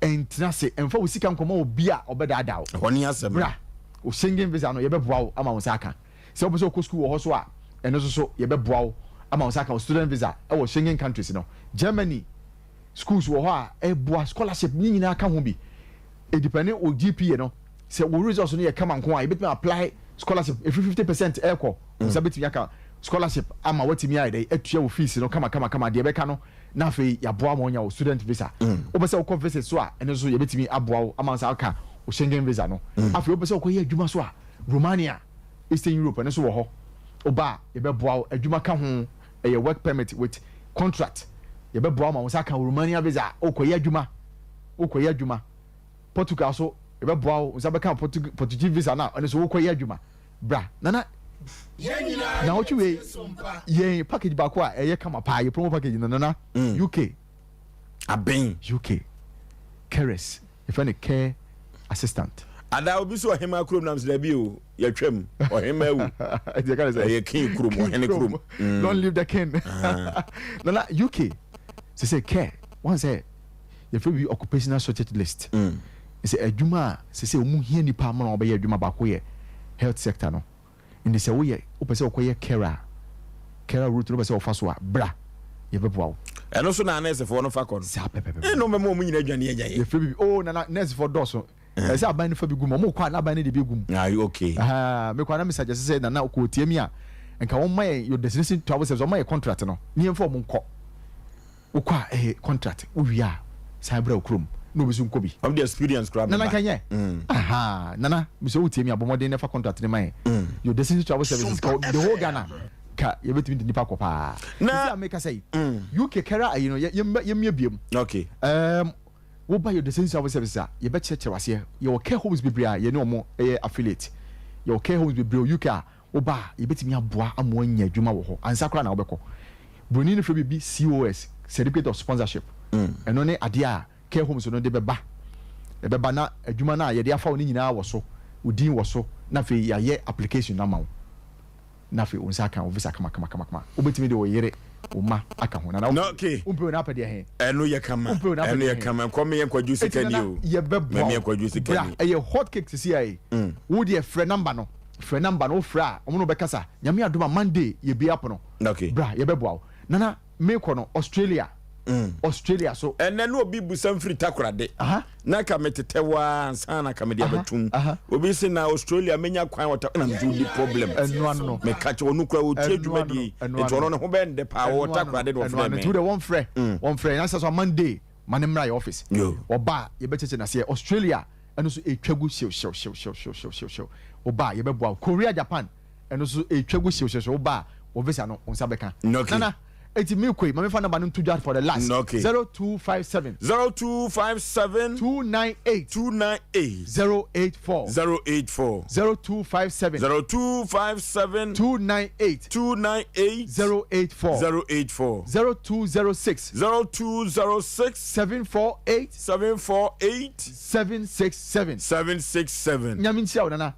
ɛntena se ɛmfa wo sika nkɔma obi a ɔbɛdaadaa wo hɔne asɛm bra wo Schengen visa no yɛbɛboa wo ama wo nsa aka sɛ wopɛ sɛ wokɔ school wɔ hɔ so a ɛno so yɛbɛboa wo ama wo nsa aka wo student visa ɛwɔ Schengen countries no Germany schools wɔ hɔ a ɛboa scholarship ne nyinaa ka ho bi ɛdepɛne wo GPA no sɛ wo results no yɛ kama nko a yɛbɛtumi apply scholarship ɛfiri 50% ɛkɔ sɛ bɛtumi aka scholarship ama watimi ayɛ dɛ atua wo fees no kama deɛ bɛka no na afei yɛaboa ma wonya wo student visa wopɛ sɛ wokɔ visit so a ɛno so yɛbɛtumi aboa wo ama sa woka wo Schengen visa no afei wopɛ sɛ wokɔyɛ adwuma so a Romania Eastern Europe ɛno so wɔ hɔ woba a yɛbɛboa wo adwuma ka ho ɛyɛ work permit with contract yɛbɛboa ma wo sa ka wo Romania visa wokɔyɛ adwuma Portugal so yɛbɛboa wo sa bɛka Portuguese visa na ɛno so wokɔyɛ adwuma bra nana na what you ye package baako a ɛyɛ kama paa yɛ promo package nana UK abɛn UK carers if any care assistant ada obi so ɔhema krom nam sɛ bi o yɛtwam ɔhema wu ɛyɛ king krom ɔhene krom don't leave the king nana UK say care one say you feel be occupational shortage list say adwuma say omu hia nipa ma na ɔbɛyɛ adwuma baako yɛ health sector no in the way wopɛ sɛ wokɔyɛ kera route no wopɛ sɛ wofa so a bra yɛbɛboa wo ɛno so na nursefoɔ no fa kɔ no saa pɛpɛpɛ ɛno mɛma ɔmu nyina adwane agya yɛ yɛfrɛ bi nana nursefoɔ dɔɔso ɛsɛ aban no fa bi gu mu ɔmo kɔ a na aban no de bi gu mu okay mekɔ na mesagye sɛ nana wokɔtie mi a nka wɔma yɛ your destination travel service ɔma yɛ contract no ne yɛmfa ɔmo nkɔ wokɔ a contract wowie a cyber okrom no be sun kobi of the experience crab nana kanye aha nana me so wutie me abomode nefa contract ne man your destiny travel services the whole Ghana ka ye betimi de nipa kopa na make say UK kara you know ye biem okay wo buy your destiny travel services ye be cheche wase ye care homes bibria ye ne omo affiliate ye care homes bibria UK wo ba ye betimi aboa amo anya adwuma wo ho ansa kra na wo beko broni ne fre bi COS certificate of sponsorship eno ne ade a care homes no de beba na adwuma na ye de afa oni nyina wo so udin wo so na fe ya ye application na ma wo na fe unsa kan visa kama obetimi de wo yere o ma aka ho na okay umpe na apede he eno ye kama come ye kwaju sikani o ye bebo me kwaju sikani ye hot cake sisi ai wo de frɛ number no fra omo no bekasa nyame adoma Monday ye bi apono okay bra ye bebo nana me ko no Australia so ene no obi busam free takorade na ka metetewa ansana ka media betum obi se na Australia menya kwan wata na mdu di problem no me catch wonu kra o tie dwuma di etono ne ho be nde pa wo takorade do frɛ me to the one friend na so Monday manemra your office oba ye becheche na se Australia eno so etwagu show oba ye bebo Korea Japan eno so etwagu show oba obviously no onsa beka nana eti me koi mame fa number no to for the last 0257 298 084 0257 298 084 0206 748 767 nyame ntia wo nana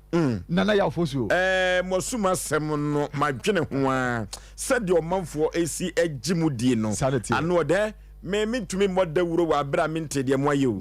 Yaw Osei mosuma sem no madwene ho a said your manfo AC ejimudie no ano de me tumi modda wuro wa bra mente de mo ayew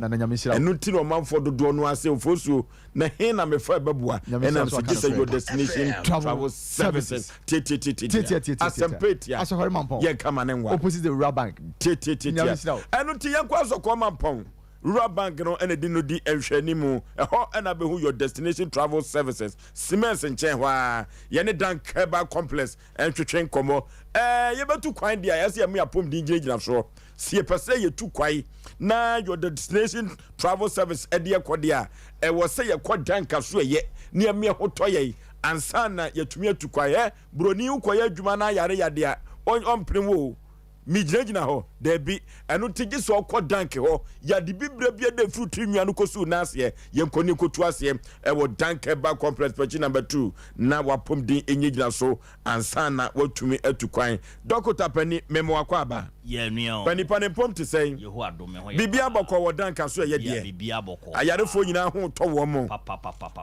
enu ti no manfo dodo no ase Oforisuo na he na me fa babua ena so gise your destination travel services Asem Mpe Nipa asofari mampon ye kama ne nwa opposite the rural bank enu ti ye kwa so ko mampon rural bank no ene di no di enhwani mu eho ena be hu your destination travel services Siemens nchen hwa ye ne dan Keba complex entwetwen komo ye betu kwan dia yase am yapom di gina so sie pese ye tu kwai na your destination travel service ede ekodia e wo se ye kodan kaso ye ne am ye hoto ye ansana ye tumi atu kwai broni ukoye adwuma na yare a on primo mi gina ho there be enu tigi so ko dank ho ya di bibra bia de fruit nwa no kosu na ase ye nkoni kotu ase e wo dank ba complex page number 2 na wapom din enye gina so ansana watumi atukwan dokota pani memo akwa aba ye nua pani pom te say ye ho adome ho bibia bokọ wo dank so ye de bibia bokọ ayarefo nyina ho to wo mo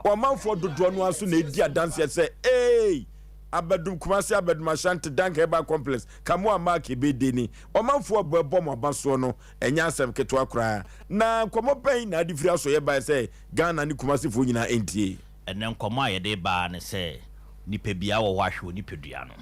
o manfo dodo no aso na edi adanse say abadum kumasi abadum ashanti dank Keba complex kamwa mark ebedeni omanfo bebo mo abaso no enya asem keto akra na komo pen na adifiri aso ye ba say Ghana ni kumasi fo nyina entie enen komo ayede ba ne say nipa bia wo hwahwe nipadua no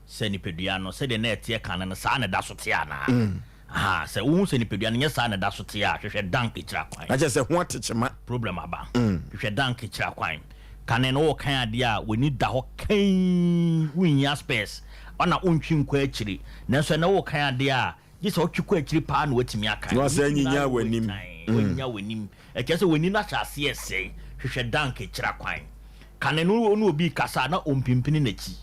say nipadua no say de na etie kan no sa na da so tia na say wo say nipadua no nya sa na da so tia hwehwe dank kira kwan aje say ho atechema problem aba hwehwe dank kira kwan kanen wo kan ade a woni da ho kan winya space ona ontwi nkwa akiri nanso na wo kan ade a gise otwikwa akiri pa na watimi aka no say nyinya wanim wonya wanim e kese woni na chase ese hwehwe dank kira kwan kanen no obi kasa na ompimpini nachi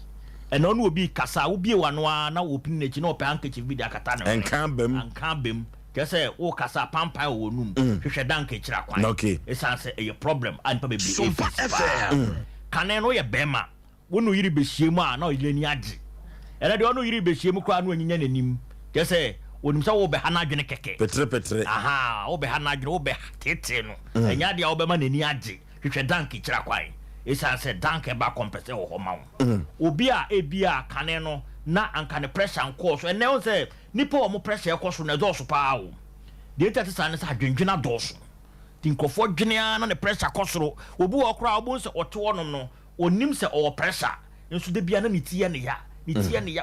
eno no obi kasa wo bie wano a na opini nachi na opanka chi bi da kata na ankambem kese wo kasa pampa wo num hwehwe dank kira kwan okay esanse e problem anpa bebi Sompa FM kanen no ye bema wo no yiri behiemu a na oyire ni age ene de ono yiri behiemu kwa no anyinya nanim kese wonim sa wo be ha na adwene keke petre wo be ha na adwene wo be tete no enya de wo be ma nani age hwehwe dank kira kwan esanse dank ba compensate wo ho ma wo obi a ebia kanen no na anka ne pressure nko so ene wo se nipa wo mo pressure ekoso na do so pa wo de tete sa ne sa dwendwena do so tinkofo dwene na ne pressure kosoro obi wo kra obo se ote wonom no onim se o pressure nso de bia na ne tie ne ya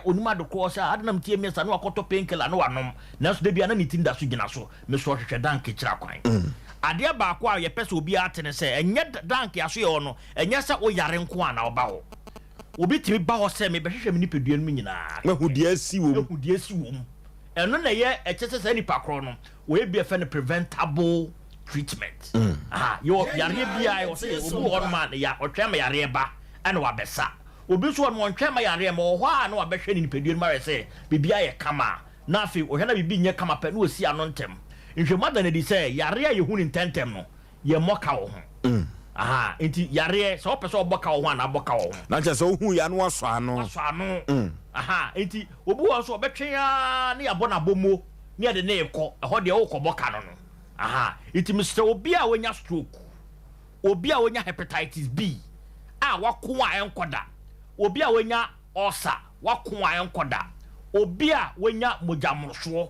onim adoko so ade na mtie miesa na wakoto painkiller na wanom na nso de bia na ne tinda so gina so me so hwehwe dank kira kwan ade ba ko a ye pese obi atene se enye dank aso ye ono enye se o yare nko ana oba ho obi timi ba ho se me behwehwe me nipadua no nyina mahudi asi wom eno na ye echese se nipa kro no we be fe no preventable treatment yo yare bia yo se obu ho ma ya otwe ma yare ba ana wa besa obi so no otwe ma yare ma ho a na wa behwe ni nipadua ma se bibia ye kama na afi ohwe na bibi nye kama pa na osi ano ntem nhwe mother na di se yare a ye hu ni ntentem no ye moka wo ho enti yare so opese oboka wo ho na aboka wo ho na che so hu ya no aso ano enti obi wo so obetwe ya na yabo na bomo ne de na ekọ ho de wo koboka no enti Mr. obi a wonya stroke obi a wonya hepatitis B wako a enkoda obi a wonya ulcer wako a enkoda obi a wonya mojamroso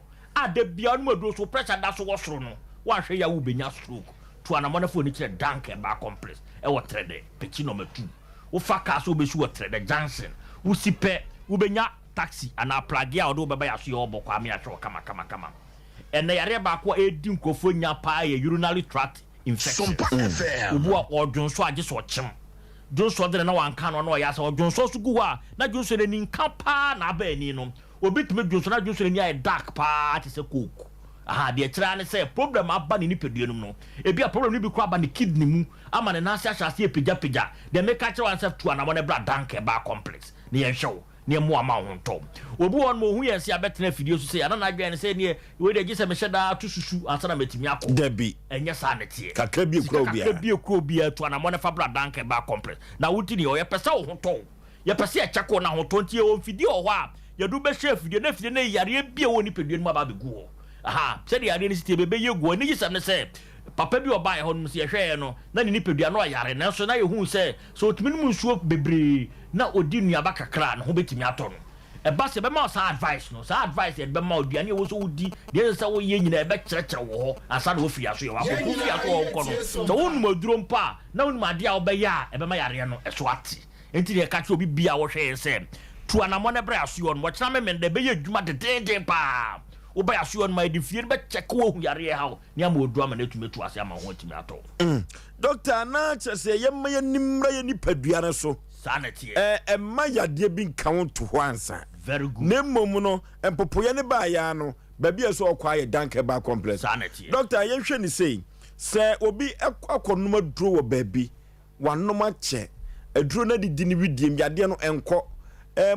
de bia no maduro so pressure da so wo soro no wa hwe ya wo benya stroke to anamonafo ni kire danke ba complex wo trede peki number 2 wo faka so be su wo trede Johnson wo sipe wo benya taxi ana plagi a wo beba ya so yo bokwa me ahwe kama ene yare ba ko edi nkofo nya pa ye urinary tract infection obu a odwonso age so chem jonso de na wanka no ya so jonso so gu a na jonso ne nka pa na aba ani no obi tumi jonso na jonso ne ya dark pa ti se coke de kira ne say problem aba ne nipadua no ebi a problem ni bi ko aba ne kidney mu ama ne na asiase epija de make a kira answer to na mo ne bra danke ba complex ne ye hwew ne mo ama ho ntom obi won mo hu ye se abetena video so say ana na adwen say ne we de gise me hyeda to susu ansa na matimi akọ debi enye sa ne tie kakra bi ekro bia to na mo ne fa bra danke ba complex na wuti ne o ye pese wo ho to ye pese e chako na ho to ntie o video ho a ye do be share video na video na yare bia woni pedua no ba be gu ho se de yare ni sitie bebe ye gu ni gise me say papa bi oba ye ho no se ye hwe no na ni pedua no yare na so na ye hu say so otimi no nsuo bebre na odi nuaba kakra no ho betimi ato no e ba se be ma sa advice no sa advice e be ma oduane wo so odi de se wo ye nyina e be kyerekere wo ho asa na wo firi aso ye wa ko firi aso wo ko no so wonu maduro mpa na wonu ade a wo be ya e be ma yare no e so ate enti de ka che obi bia wo hwe se tu anamo ne bra aso yo no wo kyena me de be ye adwuma de pa wo ba aso yo no ma di fie be check wo hu yare ha ne am odu ama na tumetu ase ama ho timi ato doctor na chese ye ma ye nimra ye nipadua ne so sanity emma yade bi nka won to ho ansa very good nemmom no empopoye ne ba ya no ba bia so okwa ye danke ba complex sanity doctor ye hwe ni sei se obi akonoma duro wo ba bi wanoma che aduro na didi ni widiem yade no enko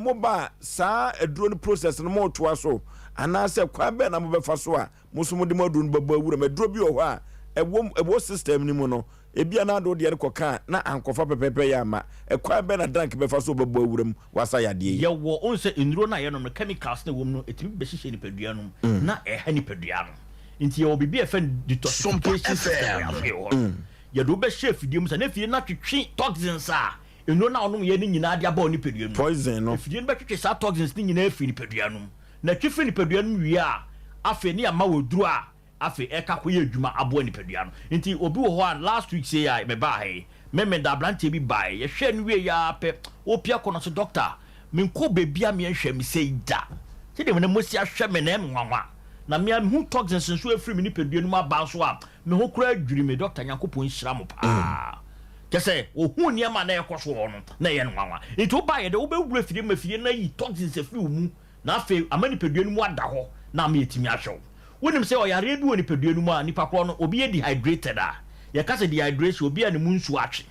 mo ba sa aduro no process no mo to aso ana se kwa be na mo be fa so a mo so mo de mo aduro no baba awura me duro bi o ho a ewo system ni mu no ebia na do de koka na ankofa pepepe ya ma ekwa be na dank be fa so babo awuram wasa yade ye wo onse enuro na ye no chemicals na wom no etimi be hihye ni padua no na eha ni padua no nti ye obibi efen detoxification system ye do be chef fidie mu sa na fie na twetwe toxins a enuro na onom ye ni nyina de aba ni padua no poison no fidie no be twetwe sa toxins ni nyina afi ni padua no na twetwe ni padua no wi a afi ni ama woduru a afi eka koye adwuma abo nipadua no nti obi wo ho a last week say ya me ba he me da brante bi ba ye hwe nwe ya pe opia kono so doctor me nko bebia me hwe me say da se de me mosi ahwe me na enwanwa na me hu toxins nso afiri me nipadua no aba so a me ho kura adwiri me doctor Yankopon nhira mo pa kese ohun ne ma na ekoso no na ye nwanwa nti oba ye de obewura fidie ma fidie na yi toxins afiri mu na afi amani nipadua no mu ada ho na me etimi ahwe wonim se oyare bi woni padua nu mu a nipa kro no obi e dehydrated a ye ka se dehydration obi a ne mu nsu atwe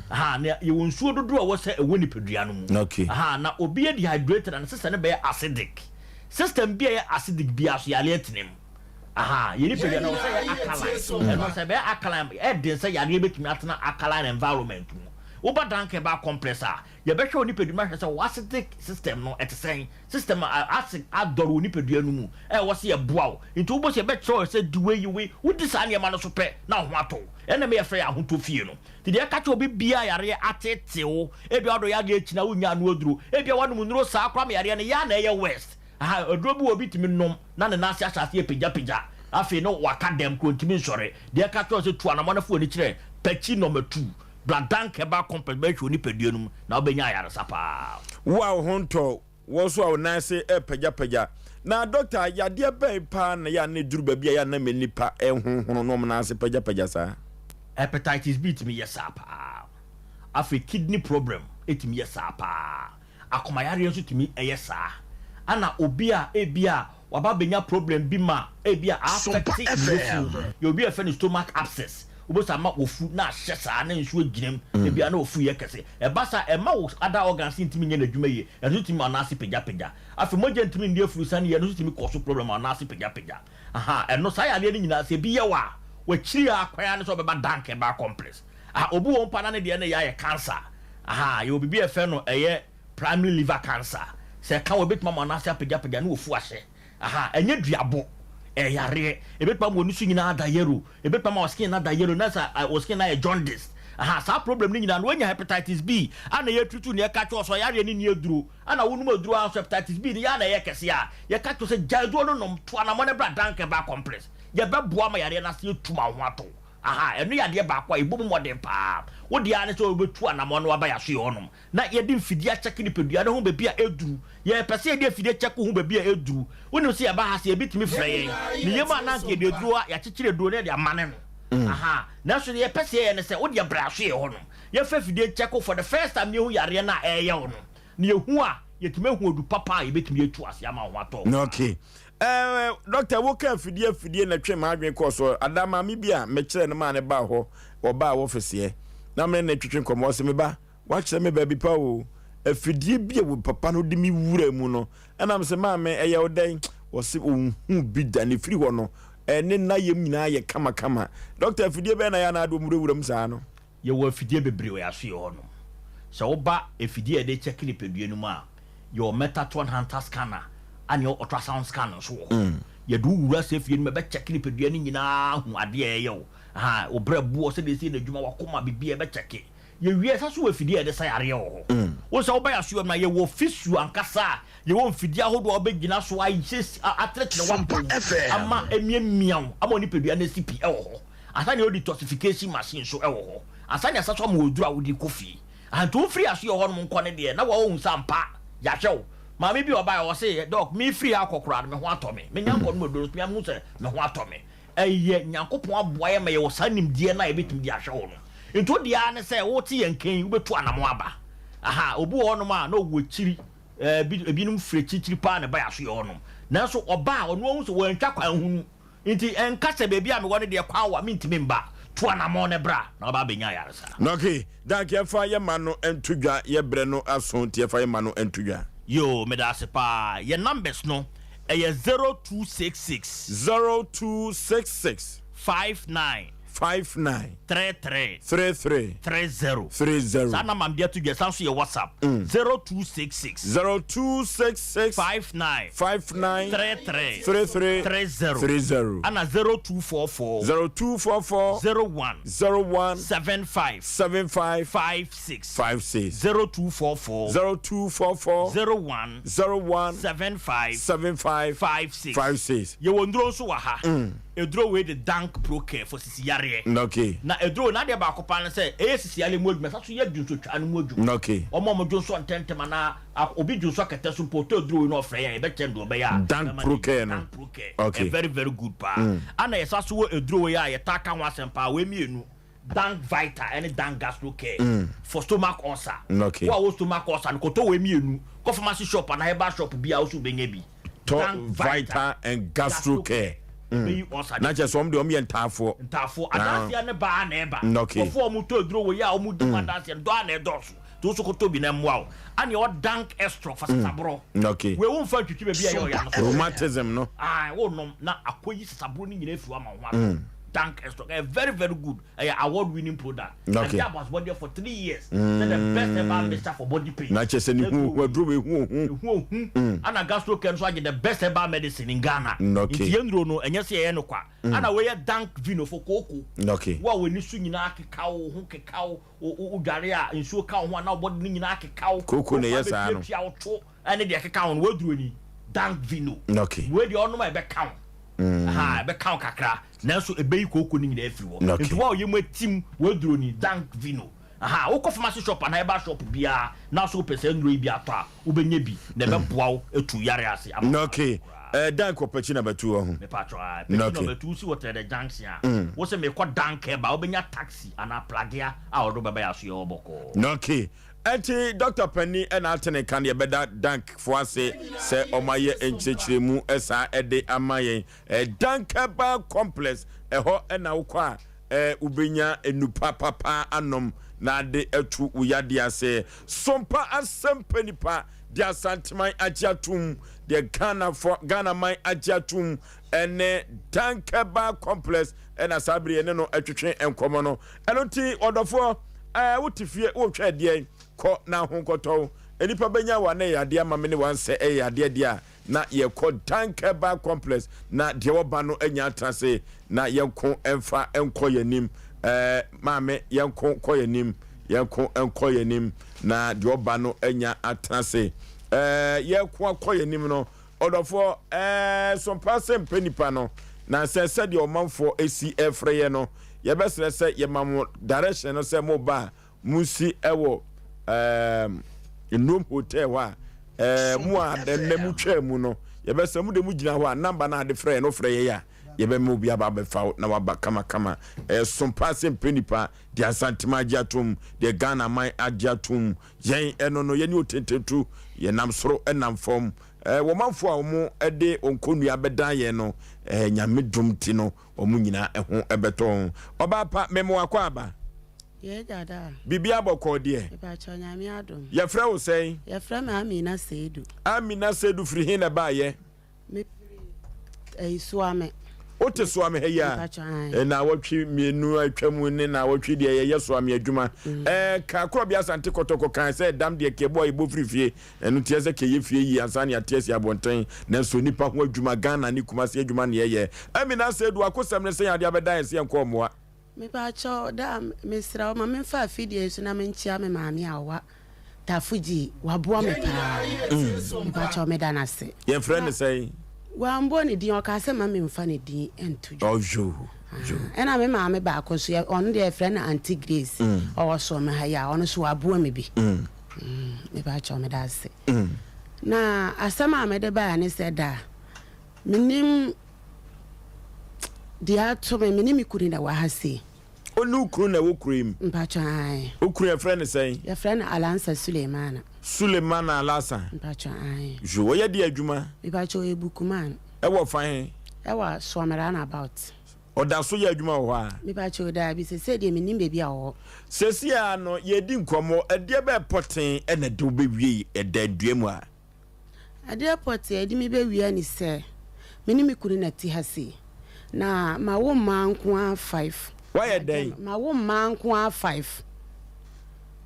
na ye wonsuo dodo a wo se ewo ni padua nu mu na obi e dehydrated and system ne be acidic system bi e acidic bi aso yale atinem ye ni padua no se ye alkaline no se be alkaline e den se yare betumi atena alkaline environment mu oba danke ba compressor ye be hwe oni padua hwe se acidic system no etesen system acid adoro oni padua nu mu wo se ye boawo nti wo bo se be tro se duwe yiwe wudi sa ne ma no so pe na ho ato ene me ye frɛ ahoto fie no ti de ka che obi bia yare atetewo e bia odo ya ga echina wonya no oduro e bia wanu nuro sa akwa me yare ne ya na ye west oduro bi obi timi nom na ne na ase asase pija afi no waka dem ko ntimi nsore de ka che se tu anamonafo ni kire pechi number 2 bladank eba complement oni padua num na obenya ayare sapa wow honto wo so a na se pagya na doctor yade ben pa na ya ne duru bia ya na menipa ehunhunu no na se pagya sa hepatitis B timi yesapa afi kidney problem etimi yesapa akomayare nso timi eyesa ana obi a ebia waba benya problem bi ma ebia affect you be a friend stomach abscess obosa ma ofu na ahye saa na nsuo ginem ebia na ofu ye kese e basa e ma other organs ntimi nya nadwuma ye e so timi anase pegya afi moja ntimi ndi afuru sa ne ye no timi cause problem anase pegya e no sa ya le nyina se bi ye wa chiri akwan ne so beba dank e ba complex obi won pa na ne de na ya cancer ye obi bi e fe no eye primary liver cancer se ka we betuma anase pegya na ofu ahye enye duabo yare ebetpa mo nisu nyina da yero ebetpa ma skin na da yero na sa skin na jaundice sa problem ni nyina no nya hepatitis B ana ye tutu ne ka cho so yare ni ne eduro ana wonu eduro an hepatitis B ni ya na ye kese a ye ka cho se jado no nom to ana mo ne bra danke ba complex ye be boa ma yare na se tuma ho ato enu ya de ba kwa ibo mo de pa wo de ane so obetu ana mo no aba ya so ye onom na ye de mfidi a check ni pedua ne ho be bia eduru ye pese ye de mfidi check ho be bia eduru woni so ye ba ha se ebitimi frɛ ye ni ye ma na ke de eduru ya kekere duro ne de amane no na so ye pese ye ne se wo de bra so ye onom ye fa fidi check for the first time ye hu yare na ye onom ni ye hu a ye timi hu odu papa ye betimi etu ase ama ho ato okay Doctor woka fidie na twe ma adwen ko so adama mi bia me kire ne ma ne ba ho oba wo fese na me na twetwe komo se me ba wa kire me ba bi pa o afidie bia wo papa no de mi wura mu no na me se ma me eye odan wo se ohun bi da ne firi ho no ne na yem nyina ye kama Doctor afidie be na ya na ado wura mu sa no ye wo afidie bebre wo ya so ye ho no se wo ba afidie de check ni pedue no ma your metatron hunter scanner and your ultrasound scan so ye do wura se fie me be check ni pedua ni nyina hu ade ye o obrabu o se de se na dwuma wakoma bibia be check ye wie sa so afidie de sayare o wo se wo ba ya so na ye wo fisu ankasa ye wo mfidie ahodo o be gina so ayi atretre wa ama emiemiam ama ni pedua na sipi e wo asanya o detoxification machine so e wo asanya sa so ma odura wo di kofi anto free aso ye ho no nko ne de na wa wo Sompa ya hwe Mami bi oba o say doc me free akokora me ho atome me nyanko no do me amu say me ho atome eye nyankopon aboaye me ye wo sanimdie na ebetum di ahwe wo no into dia ne say wo ti yenkan ubetu anamo aba obu ho no ma na wo chiri ebinum free chichiri pa ne ba ya so ye ono na so oba ono hu so wo ntwa kwan hunu nti enka se bebi a me wo ne de kwan wa me ntimi mba to anamo ne bra na oba benya yaresa okay dank ye fa ye ma no entudwa ye bre no aso ti ye fa ye ma no entudwa yo me da se pa ye numbers no e 0266 59 33 30 sana mambia tu gesa so ye WhatsApp 0266 59 33 30 ana 0244 01 75 56 0244 01 75 56 ye wondro so wa ha edro we the dank broker for sisiare okay na edro na de ba kopa ne se sisiale modwuma sa so ye dwunso twa ne modwuma okay omo dwunso ntentema na obi dwunso kete so poto edro we no ofre ya e be chendo be ya dank broker okay very very good pa ana yesa so edro we ya ye taka ho asempa we mienu dank vita and dank gastro care for stomach ulcer okay wa stomach ulcer ko to we mienu ko pharmacy shop na herbal shop bia wo so benya bi dank vita and gastro care na je so mde o me ntafo adasia ne ba na eba ofo mu to duro we ya o mu di adasia do na edoso to so ko to bi na mwa o ani o dank extra for sabro okay we won fa twitwi be bia ya o ya no rheumatism no wo nom na akoyi sabro ni nyina afi wa ma ho dank extra very very good award winning product and that was body for 3 years the best ever mixture for body pain na chese ni hu wadro we hu ana gastro care so age the best ever medicine in Ghana okay yendro no enye se ye no kwa ana we dank vino for koko okay wa we ni su nyina akeka wo hu keka wo udware a nsuo ka ho na body ni nyina akeka wo koko ne yesa no ane de akeka wo wadro ni dank vino okay we de ono ma be ka be ka kakra na so ebe koko ni nyina afiri wo nti wa oyemu atim wadro ni dank vino wo ko pharmacy shop na herbal shop bia na so pese ndro bi ato a wo benya bi na be boa wo etu yare ase okay dank opachi na batu ho me patro na batu si water the junction wo se me ko dank ba wo benya taxi ana plagia a wo do baba ya so ye oboko okay Enti Dr. Penny and Alternate can ye better dank for say omaye enchechiremu esa ede amaye dank ba complex ho na ukwa ubenya enupa papa anom na de etu uyade ase Sompa Asem Mpe Nipa dia santimai agiatum de Ghana mai agiatum ene dank ba complex ena sabri ene no atwetwe enkomo no enoti odofo wotifie wo twa de ko na honkoto enipa benya wa na yade ama me ne wanse yade dia na ye ko tankeba complex na de woba no anya atrase na yenko emfa enko yanim maame yenko ko yanim yenko enko yanim na de woba no anya atrase yenko ko yanim no odofo Sompa Asem Mpe Nipa no na se de omanfo esi efreye no ye besere se ye mamo direction no se mo ba musi ewo enum hotel wa mu a de mu twa mu no ye be se mu de mu gina ho a number na de frɛ no frɛ ye ya ye be mu bia ba be fa na wa ba kama Sompa Asem Mpe Nipa de asantima agiatum de Ghana mai agiatum yen eno no ye ni otentetu ye nam soro enam fom wo manfo a mo de onkonnua bedan ye no nyame dumti no omu nyina eho ebeton oba pa memo akwa aba ye dada bibia boko de e ba cho nyame adom ye frɛ wo sei ye frɛ me Amina Sedu firi hin na ba ye me suame ote suame he ya na wotwi mienu atwam ne na wotwi de ye suame adwuma ka kro bia sante kotoko kan se dam de ke boy bo frifie enu tie se ke ye fie yi ansane atesi abonten na so nipa ho adwuma Ghana ni kuma se adwuma ne ye Amina Sedu akosam ne se ya de abedan se enko moa me ba cho da mesra ma me fa fidie so na me nchia me maami awa tafuji waboa me pa ba cho me dana se ye friend say wa mbo ne din o ka se ma me mfa ne din entojo ojo ena me maami ba ko so on de friend Auntie Grace o so me ha ya on so waboa me bi me ba cho me da se na asama me de ba ne se da minim dia to me minim kuri na wa ha se onu kru na wo krim mpacho ai okru e friend say ya friend Alansa Sulemana Alasa mpacho ai jo ye de adwuma mpacho ebukuman e wo fan e wa swamara na about oda so ye adwuma wo ha mpacho da bi se de minim be bia wo sesia no ye di nkomo e de be poten e na de wo be wie e da duamu a ade poten e di mi be wie ni se minim kuri na ti ha se na ma wo manko 5 why day ma wo manko 5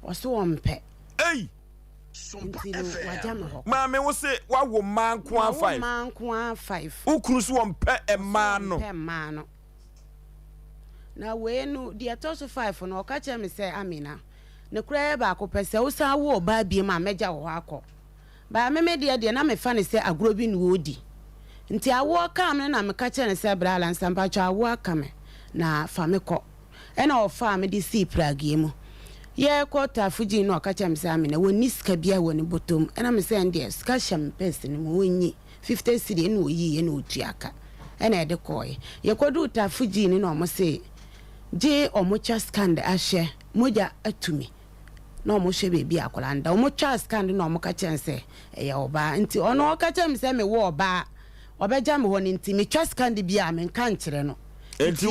waso wompe ei ma me wo se wa wo manko 5 manko 5 ukru so wompe e ma no na we no de atoso 5 no ka che me se Amina ne kura ba ko pese wo sa wo ba bie ma meja wo akọ ba me de na me fa ne se agro bi no odi nti awo kam na me ka che ne se bra lan sampa cha awo kam na fa me ko ena o fa me di si pragie mu ye ko ta fuji no ka che me se Amina woni ska bia woni botom ena me se ende ska sham pest ni mo wonyi 50 cedi no yi ye no otuaka ena de koy ye ko du ta fuji ni no mo se je o mo cha scan de ahye moja atumi no mo hwe bebi akola nda o mo cha scan no mo ka che se ye oba nti ono ka che me se me wo oba obeja me woni nti me twa scan de bia me nka nkire no enti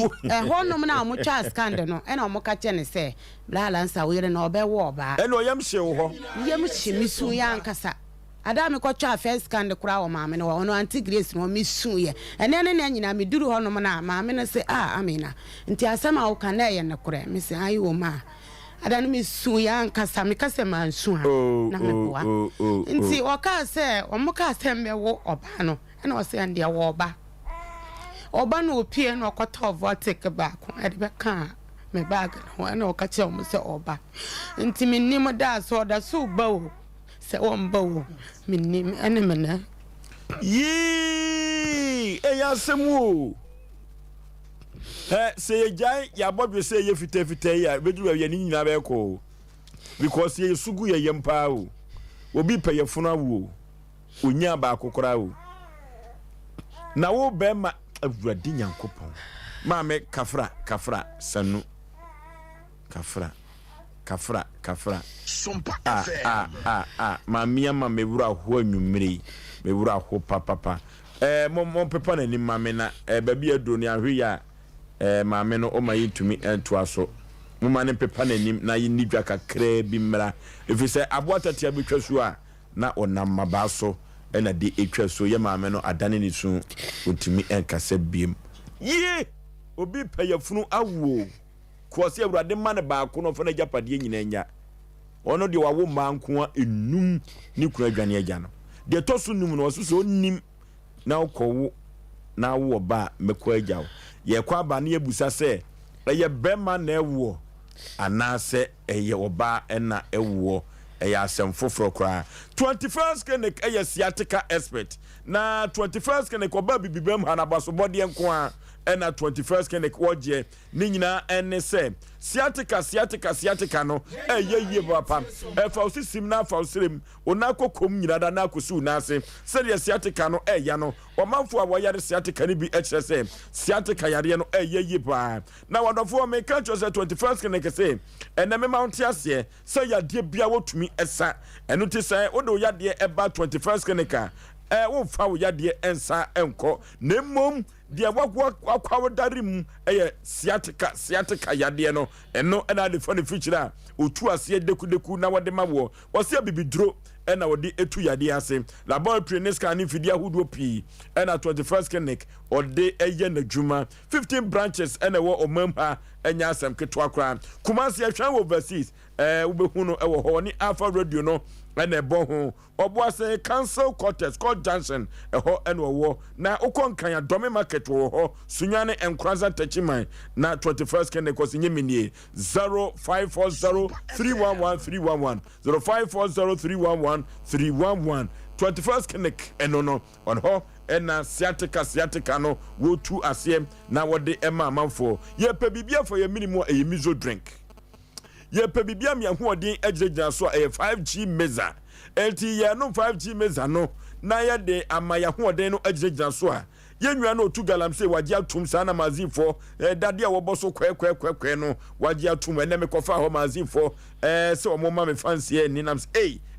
honom na mo twa scan de no ena mo ka che ne se bla lansa wo yire na obewo oba ena oyam hye wo ho yem hye mi su ya nkasa ada me ko twa first scan de kura wo maame no ono Auntie Grace no mi su ye ene ne ne nyina me duru honom na maame no se Amina nti asema wo kan na ye ne kura me se ayi wo ma ada no mi su ya nkasa me kase man su ha na me boa nti o ka se o mo ka se me wo oba no ena o se ande wo oba no opie no kwata vortic back e de be kan me bag no ena o ka che o mo se oba nti me nim da so da so ba o se o mba o me nim ene me na yi ya semu se ye jai ya bodwe se ye fita ya beduru ya ni nyina be ko because ye sugu ye yempa o obi pe ye funa wo onya ba akokora o na wo be ma awurade nyankopon ma me kafra sanu kafra kafra Sompa FM. Mamia ma mewura ho anwumre mewura ho papa mo pepa na ni mame na baby aduro ni ahwe ya mame no o ma yitumi ento aso mo ma ne pepa na nim na yini dwa kakra bi mra efise aboatatia betwa so a na onam mabaso na de etwa so ye mame no adane ni su otimi enkasa biem ye obi payafunu awo kwose awurade ma ne ba ko no fa na japade nyina nya ono de wawo manko a enum ni kura adwane agya no de toso num no so so nim na okowo na wo ba mekwa agyawo ye kwa ba na ebusa se eye bema na ewo anase eye oba na ewo eye asem foforo kra 21st clinic eye sciatica expert na 21st clinic oba bibibem hanabaso body enko a na 21st clinic woje ni nyina ene se sciatica no ye papa fa osisim na fa osirem onako kom nyina da na akosu na ase se de sciatica no ya no omanfo a woyare sciatica ni bi ekire se sciatica yare no ye pa na wadofo me ka cho se 21st clinic se ene me mount ase se yade bia wotumi esa eno ti se odo yade eba 21st clinic wo fa wo yade ensa enko na mom dia wakwa darim sciatica yade no eno na de fone feature otu ase deku na wode mawo wose bibidro na wode etu yade ase laboratory ne scan fidia hudo pi na 21st clinic ode eye na djuma 15 branches na wo omamha enya asem ketwa kra kumasi ahwan overseas ubehunu ewo ho ni Alpha Radio no na ebo ho oboase council quarters called Johnson eho eno na ukonkan ya dome market wo ho sunyane enkranza tachiman na 21st clinic ko sinyemini 0540311311 0540311311 21st clinic eno on ho ena sciatica no wo tu asem na wode ema amanfo ye pe bibia for ye minimum e mizo drink ye pe bibia me ahoɔden agiregyina so a 5G meza LT ye no 5G meza no na ye de amaya ahoɔden no agiregyina so a ye nwua no otu galamse wagye atum sa na mazifo dade a woboso kwekwe no wagye atum ene me kofa ho mazifo se omo ma me fancy ni nam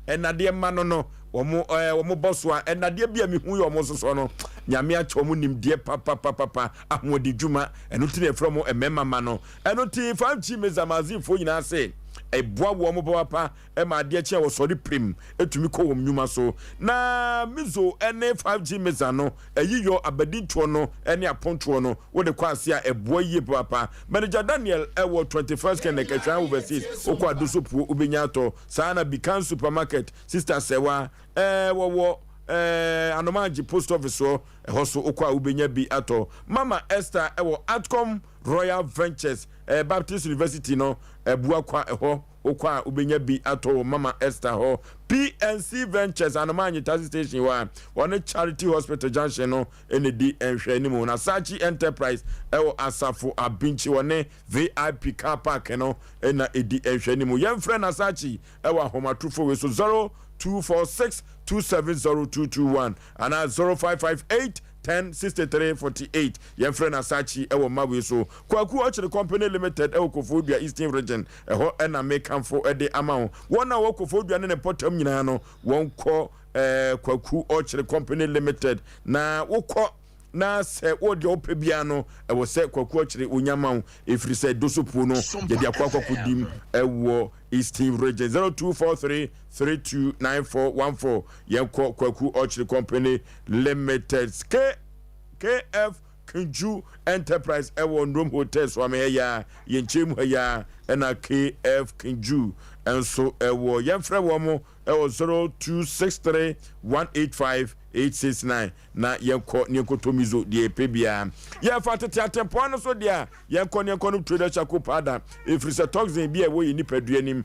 enade ma no omo boso a enade bia me hu ye omo soso no nyame a chomo nimde papa ahodi djuma eno tine from emema ma no eno ti 5G meza mazifo nyina se eboa wo mo papa ma ade che wo sori prim etumi ko wo nyuma so na mizo ene 5G meza no ayiyo abadinto no ene aponto no wo de kwase a eboa yie papa manager Daniel ewo 21st clinic atwa overseas okwa adosopu ubenya to sana Bikan supermarket sister sewa wo anomaji post office so hoso okwa ubenya bi ato Mama Esther ewo Atcom Royal Ventures Baptist University no ebua kwa ho okwa ubenya bi ato Mama Esther ho PNC Ventures anomaji taxi station wa one Charity Hospital Junction no ND enhwe ni mu na Sachi Enterprise ewo Asafo Abinchi one VIP car park no na edi enhwe ni mu yemfre na Sachi ewo ahomatrufo we so 0246270221 and 0558 106348 your friend Asachi ewo mawe so kwaku ochire company limited ewo Kofodua Eastern region eho na make for ede amount wona wo Kofodua ne potam nyina no won ko kwaku ochire company limited na wokọ na se wode opebia no ewo se kwaku ochire onyama efiri se dosopu no ye dia kwakodim ewo Eastern region 0243329414 yenko kwaku ochire company limited KF Kinju Enterprise ewo Ndom Hotel so ameya yenchem ya na KF Kinju enso ewo yemfre wo mo ewo 0263185869 na yenko nyenkotomizo die pebia ye fatete atempo no so dia yenko no trader chako pada efrise toxin bia wo yi nipaduanim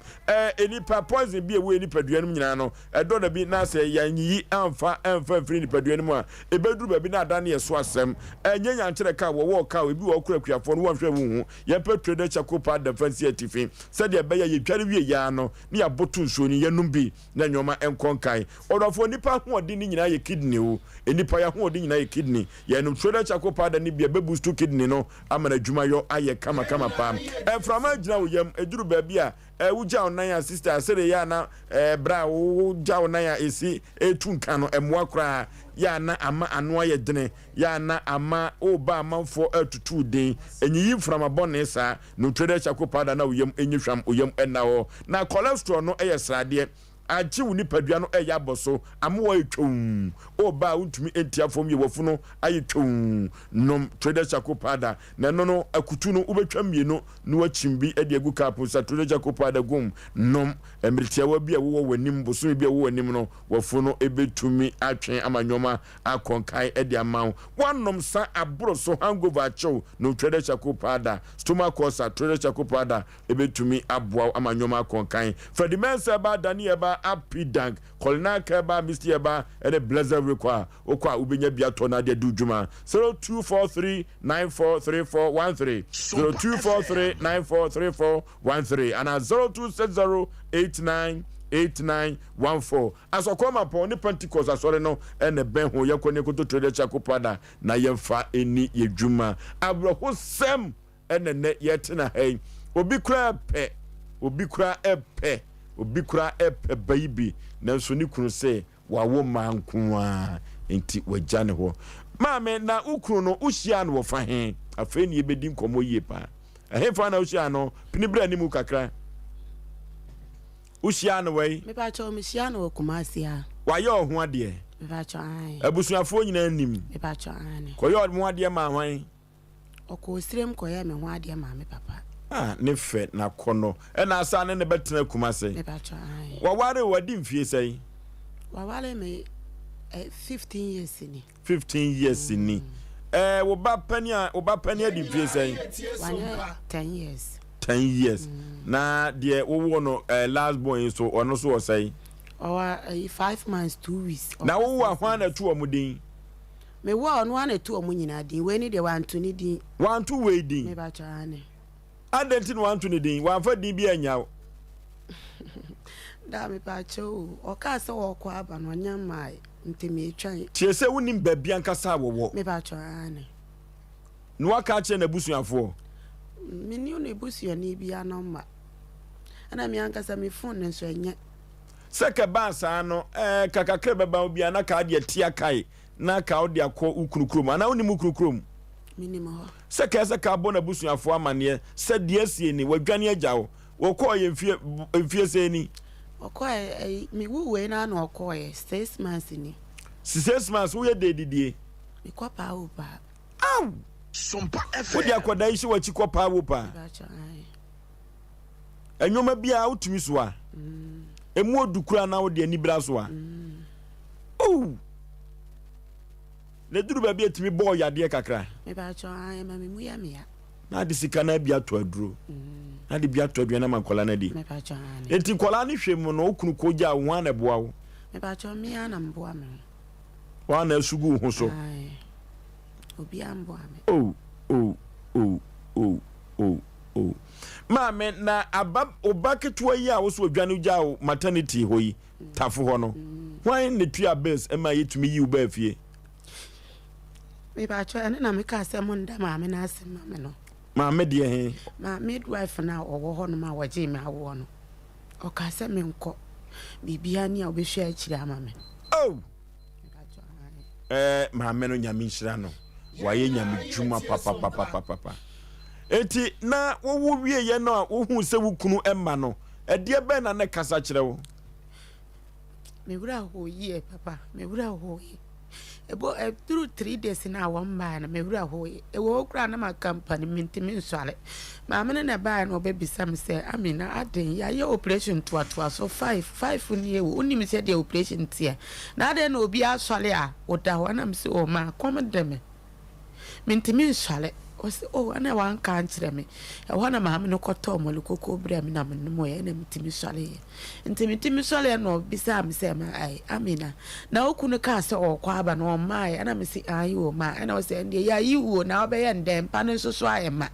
enipa poison bia wo yi nipaduanim nyina no edo na bi na se yanyi amfa free nipaduanim a ebeduru ba bi na adane ye so asem nyanya nkyere ka wo ka ebi wo kurakuafo no wonhwe wo hu ye pe trader chako pada fancy atifi se dia be ye tware wie ya no ni abotu nsuo ni yenum bi na nyoma enkonkan odofo nipa ho odi ni nyina ye kidney o enipa ya ho odi nyina ye kidney ye no trader chako powder ni bia be boost kidney no amana adwuma yo aye kama pa frama gina wo yam eduru ba bia wugya onan ya sister sere ya na bra wugya onan ya esi etunka no emwa kra ya na ama ano aye dene ya na ama oba amanfo atutu den enyi frama bone sa no trader chako powder na wo yam enyhwam oyam ena ho na cholesterol no srade aji wuni padua no eya boso amwo etwum oba untumi entia fom ye wofuno ayetwum nom trader chako powder na no akutu no ubetwa mienu no achimbi ede agu kapo sa trader chako powder gum nom emritia wa bia wo wanim boso bia wo wanim no wofuno ebetumi atwen amanyoma akonkai ede amaw wanom sa abro so hangover achew no trader chako powder stomach ulcer trader chako powder ebetumi aboa amanyoma akonkai Freddy Mensa ba Dani eba Happy Dank Kolina Keba Mr. Eba and Blazer Requa Okwa Ubenya Biatona de Dujuma 0243943413 0243943413 and 0260898914 as okoma po ni Pentecost asore no ene ben ho yakone koto trader chako pada na yemfa eni yedwuma abro sem ene ne yetina hey obi kura epe baby nanso ni kunu se wawo mankoa enti wajane ho maame na ukunu no uhyia no wofa he afa ni ebedi nkomo yie pa ahemfa na uhyia no pinibra ni mu kakra uhyia no wei me pa cho me hyia no Kumasi a waye ho ade me pa cho ai abusuafo nyina anim me pa cho ai koyo mo ade ma hwan okosirem koye me ho ade ma me papa ne fe na kono na asa ne betena Kumasi me pa cho ai waware wadi mfie sei wawale me 15 years ni 15 years ni wo ba pani adi mfie sei 10 years 10 years na de wo no last born so ono so wo sei 5 months 2 weeks na wo wa hwan na tu omudin me wo ono na tu omunyina din we ni de wantu ni din wantu we din me ba cha ane adentin wantu ni din wanfa din bi anyawo da me pa cho o ka se wo kwa aba no nya mai ntemi etwan tie se wonim babia nkasa wo me ba cho ane no aka che na busuafo me ni no busu ani bia no ma ana mi ankasa me phone nso enye seka bansa no kakakre beba obia na ka de tia kai na ka odi akọ ukurukrum ana oni mukurukrum minimo seka bo na busuafo amane se de asie ni wadwane agyawo wo ko ye mfie se ni okoy mi wuwe na na okoy 6 months ni 6 months wo ye dedidie mi kwa pa upa aw Sompa FM wo de akoda ishi wa chikwa pa upa enyoma bia utumi so a emu odukura na wo de ani bra so a le duru ba bia timi boy ade kakra me ba cho ai ma me mu ya me ya na de sika na bia to aduro na de bia to adua na mankola na di me ba cho ai enti kola ni hwemu no okunu koja wo na boa wo me ba cho mi ana mboa me wa na sugu ho so ai obi amboa me Mame na abab obaketwa yi a wo so adwane gya wo maternity ho yi tafo ho no why ne tua bills e ma yetumi yi uba afie me ba cho ene na me ka se mo nda ma me na asem ma me no ma de he ma midwife na owo ho no ma waje me awo no o ka se me nko bibia ni a obehwe akira ama me ma me no nyame nhira no waye nyame dwuma papa enti na wo wie ye no wo hu se wukunu emma no ede be na ne kasa kire wo me wura ho ye papa me wura ho ye ebo through 3 days na one man na me wura ho ye e wo kura na ma company mintimi nswale ma me na ba na obebisa me se amina aden ya ye operation to so 5 ni e wo ni me se de operation tia na aden na obi aswale a oda ho na me se o ma come dem mintimi nswale oh ana wan ka nkyerɛ me ɛhɔ na maame no kɔtɔ mo lekoko bra me na me no moyɛ na metimi sɔre ntimi sɔre no bisa me sɛ ma ai amina na okunu ka sɛ ɔkɔ aba no ɔmaa ana me sɛ ai o ma ana wo sɛ ndie ya yi wo na ɔbɛyɛ ndɛm pa no nso so ayɛ ma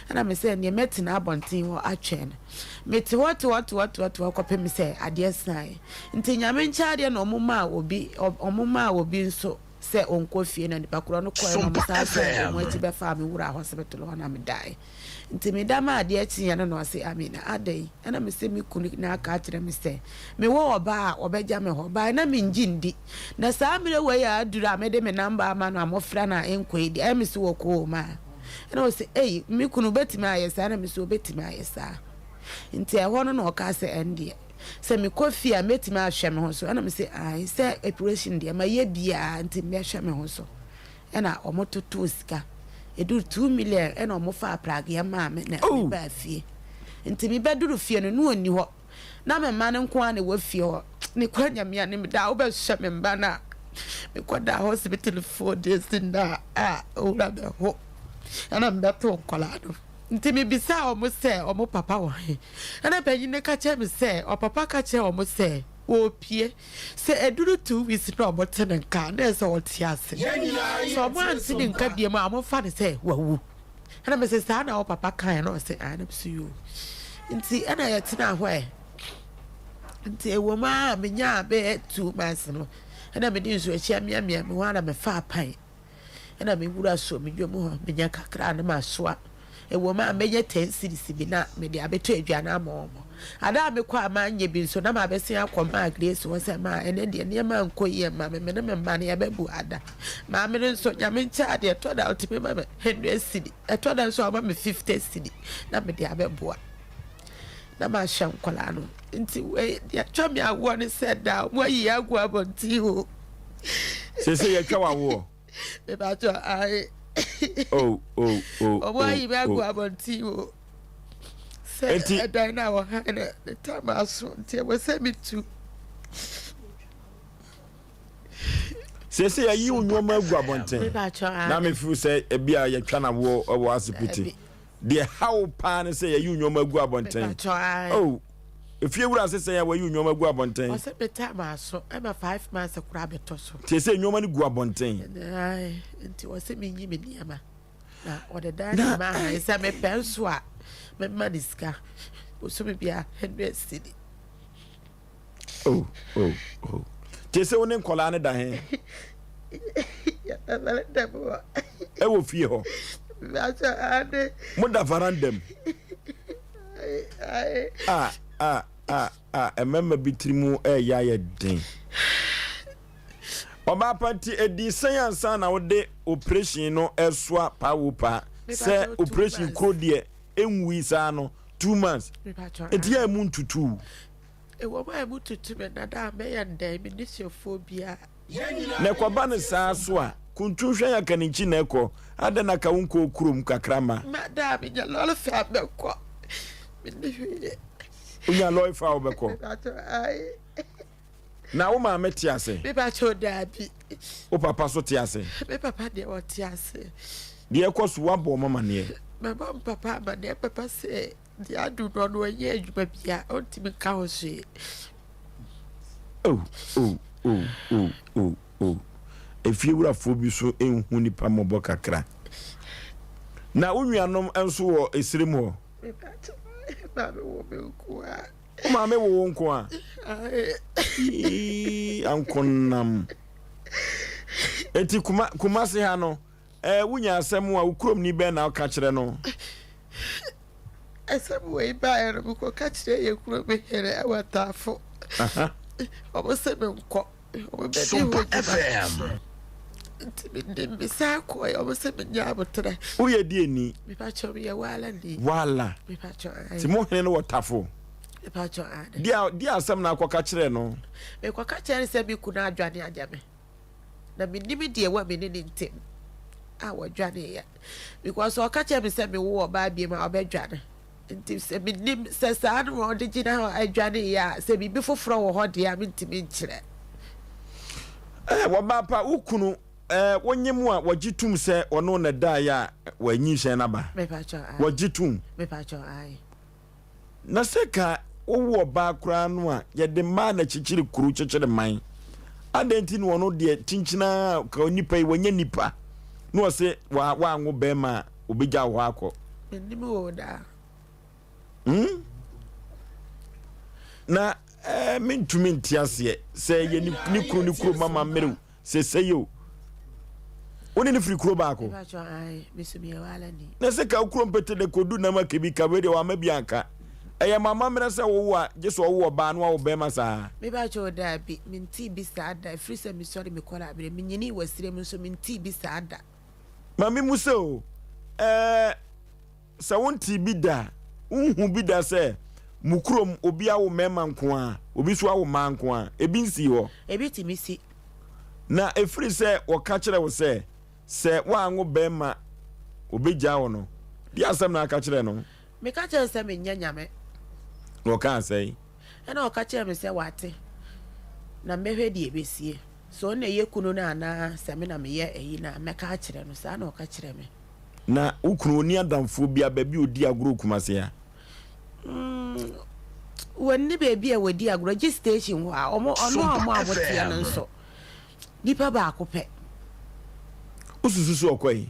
ana me sɛ ndie metina abɔnten hɔ atwɛn mete what kɔpɛ me sɛ adeɛ snae nti nyame nkyɛ adeɛ na ɔmoma obi nso se onko fie na nipa kuro no koe no masa mo ati be fa me wura hospital ho na me dai nti me da ma ade achi ya no se amina adai ana me se me kunu na aka kire me se me wo oba a obegya me ho ba na me ngindi na saa mere we ya adura me de me number ama no amofra na enko edi e me se wo ko ma ana o se ei me kunu betima ayesa na me se obetima ayesa nti e ho no na o ka se ende se me kofi a metima ahwe me ho so ana me se ai se operation dia ma ye bia nti me ahwe me ho so ena omototo sika edu 2 million ena omofa plug ya ma me na me ba fie nti me beduru fie no no oni ho na me ma ne nko a na wa fie ho ne kwa nyame a ne me da wo be hwe me mba na me koda hospital 4 days na ora be ho ana me to kolado nti me bisa omo se omo papa wo he ana panyin ne ka che me se o papa ka che omo se wo pie se eduru 2 weeks no omo tene nka na se o ti ase so omo anti ne nka bia ma omo fa ne se wawu ana me se sa na o papa kan na o se ana psu yo nti ana ya tina ho e nti e wo ma me nya be 2 months no ana me din so a chia mia me ho ana me fa pan ana me wura so me dwom ho me nya kakra na ma soa e wo ma menye 10 series bi na me de abeto aduana amomo ada me kwa ma nye bi so na ma be se akoma grace wo se ma ene de ne ma nko ye ma me ne me ma ne ya bebu ada ma me nso nya me ncha de to da otime ma 100 cedi e to da nso ma me 50 cedi na me de abebu na ma hwa nkola no nti we ya twa me awo ne se da mo yi agwa abonti ho se ya twa wawo me ba to ai obo ayi be agwa abonti o se da na wo ha na the time aso nti we se me tu se ya yi unwoma agwa abonten na me fu se ebia ya twa na wo asipiti de how pan se ya yi unwoma agwa abonten if you were say ya we yi unwoma agwa abonten o se be time aso e ma 5 months kura be to so se unwoma ni gwa abonten ai nti wo se me nyi me niama na o de dan ma isa me penso a me maniska o so me bia 100 cedi se wonen kola ne da he ya bele demo e wo fie ho acha ade mo da varandam emema bitrimu ya ye den oba party edi sayansa na wo de operation no eswa pawupa se operation kro de enwi sa no 2 months eti ya mu ntutu e wo ba mu tutu me na da me ya ndai me nisiophobia ne ko ba ne sa so a kuntu hwe ya kaninchi na eko ada na ka wonko kurom kakrama madam nya lolo fa be ko me ni unya loy fa obeko na wo ma meti ase be ba cho dabi o papa so ti ase be papa de o ti ase de ekoso wabo mama ne me ba papa ba de papa se de adu no no ye adwuma bia o ti me ka ho so efie wura fobi so enhu nipa mobo kakra na unnuanom enso wo esirem ho ma me wo nko a ankonam eti kuma se ha no wunya asem a ukrom ni be na ka kire no asem we ba era ko ka kire ye kuro be here awatafo obo se me nko obo be Sompa FM bisa ko obo se me nya abotre uye die ni me pa cho me wala ni wala me pa cho ti mo hene no watafo me pa cho ade dia asem na akoka kire no me kwa ka kire se bi kuna adwane ajame na me nimi de wa me ni ntem wadwane ya because o ka kire me se me wo ba bi ma obedwane nti se me nim se sa no o de gina adwane ya se bi foforo wo ho de ya me ntimi nkire wo ba pa ukunu wonyemu a wajitum se ono na da ya wanyi hye na ba wajitum na seka wo ba kura no a ye de ma na chichiri kuru chichiri man adenti no no de tinchina ka onipa wanya nipa no se wa anwo be ma obegya ho akọ ndimo da na mentumi ntiase se ye ni kuru mama meru se seyo oni ni free kuro baako na se ka kuro mpete de kodu na makebi ka we de wa mabianka eye mama mena se wo a je so wo ba no wo be ma sa me ba cho da bi minti bi sa da free se mi sorry me kola bi me nyini wasire mi so minti bi sa da mami muse o sa wonti bi da unhu bi da se mukrom obi awo mema nko a obi so awo ma nko a ebi nsi ho ebi ti mi si na efri se wo ka kire wo se wa anwo be ma obegya wo no di asem na ka kire no me ka kire se me nyanyame wo ka say na wo ka kire me se wate na mehwe di ebesie so na ye kunu na na se me na me ye eyi na me ka kire no sa na wo ka kire me na ukunu oni adamfo bia ba bi odi agro kumase ya wonni baby e wodi agro gi station wa omo abotia no nso nipa ba akopɛ usususu okwai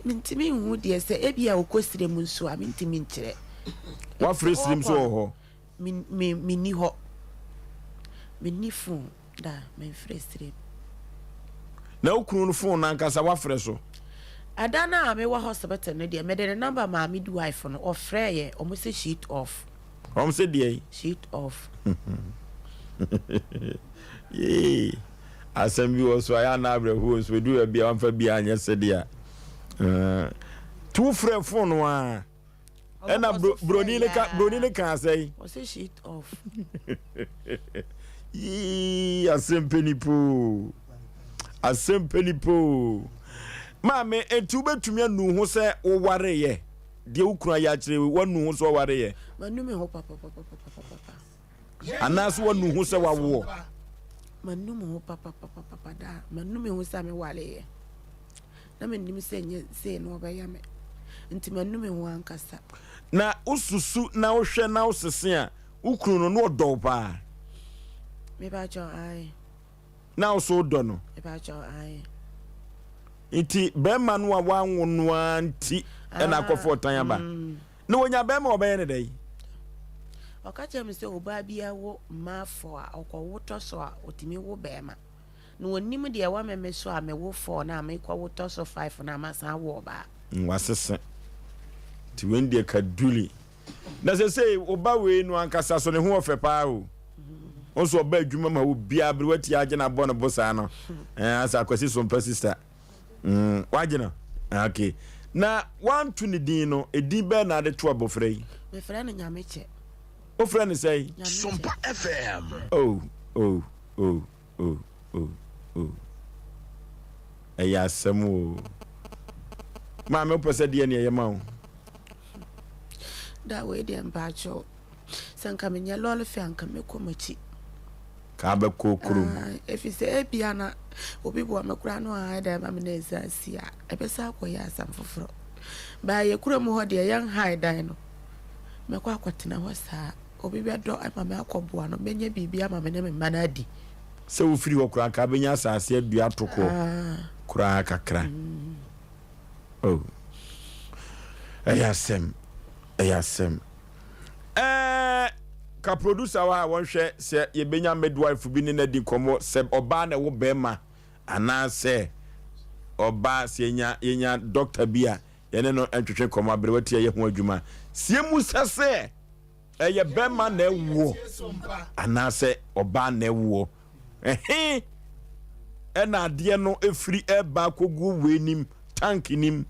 mintimi hu de se ebia okosire mu nso a mintimi nkyerɛ wa free stream so ho minni ho minni phone da men free stream na ukunu no phone na nkasa wa free so adana me wa hospital no de me de number ma me do wife no ofre ye omo se sheet off say dey sheet off Asem bi also aya na abre hu so do e bia amfa bia anya se dia two free phone wa ena broni ne ka say o say sheet off Asem Mpe Nipa Mame etu betumi anu ho se wo ware ye de ukura ya kire wanu ho so ware ye manu me ho papa anaso wanu ho se wawo manu me ho papa da manu me ho sa me wale ye na me nim se nye se no ba ya me nti manu me ho ankasa na ususu na wo hwe na usese a ukuru no odo pa me ba cho ai na so odo no me ba cho ai iti bema no a wanwo no anti na akofo tan aba na wonya bema obaye ne dai okache me se oba bia wo mafo a okowoto so a otimi wo bema na wonim de wa meme so a me wo 4 na me kwa woto so 5 na masa wo ba wasese ti wende ka duli na se oba we no ankasa so ne ho ofe pa o onso oba adwuma ma wo bia bre wati age na bo no bosa no asa kwasi Sompa sister wagina okay na one to ni din no edin be na de to abofra yi me fra na nyameche o fra ni say Sompa FM oh eya samu ma me pese de ne yema o da we de mpacho sanka me nya lolo fi anka me komachi ka ba kokuru efise ebia na obi bo amekura no a da ma me na esasia ebesa akoya asam foforo ba ye kura mu ho de yan high dan no me kwa kwatena ho sa obi be do ama me akoboa no menye bibia ma me na me manadi se wo firi wo kura ka benya asase adua toko kura kakra oh Asem ka producer wa won hwe se ye benya midwife bi ne na di komo se oba na wo bema ana se oba se yenya doctor bia ye ne no entwetwe komo abrewati ye ho adwuma sie mu sese ye bema na ewo ana se oba na ewo ena ade no efiri eba kogu wenim tank nim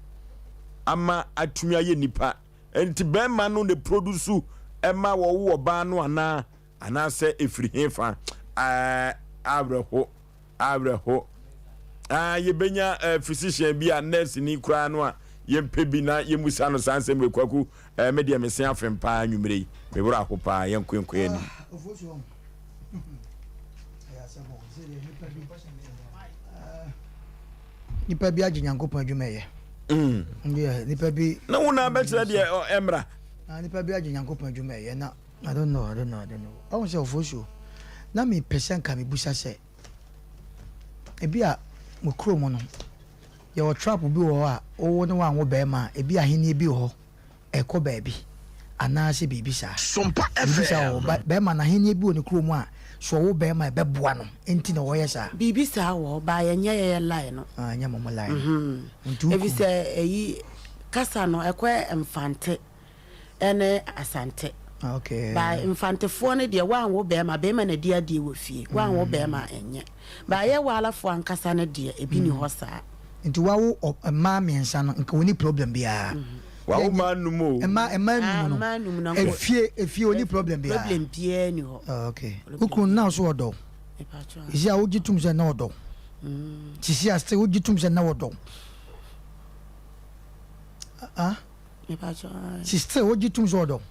ama atumi aye nipa enti bema no ne produce Emma wo ba no ana se efiri hefa abreho ye benya physician bi a nurse ni kura no a ye mpebi na ye musa no sanse mekwaku media mesen afem pa anwumre me bura akopa ye nkwenkwe ni nipa bi agye nyankopɔn adwuma yɛ yeah nipa bi na wona bɛkyerɛ deɛ emra nipa bi agye nyankopɔn adwuma yɛ na I don't know I won't say Oforisuo na me person ka me busa sɛ ebi a mo kromo no yɛ wɔ trap bi wɔ hɔ a owo ne wan wo bɛɛma ebi ahene bi wɔ hɔ ɛkɔ baabi anaasɛ biribi saa Sompa FM bɛɛma na ahene bi wɔ ne kromo a so wo bɛɛma ɛbɛboa no enti na wɔyɛ saa biribi saa wɔ ba yɛ lie no nyɛ mɔmɔ lie ebi sɛ eyi kasa no ɛkɔ mfante ɛne asante okay ba mfantefoɔ no deɛ wan wo bɛɛma na di adeɛ wɔ fie wan wo bɛɛma ɛnyɛ ba yɛ walafoɔ ankasa no deɛ ebi ni hɔ saa nti wawo mmaa mmiɛnsa no nka woni problem biara wawo ma numu mmaa numu no efie woni problem biara ni hɔ okay ukun na so odo isi a wogi tum sɛ na odo tisi a sɛ wogi tum sɛ na odo sister wogi tum sɛ odo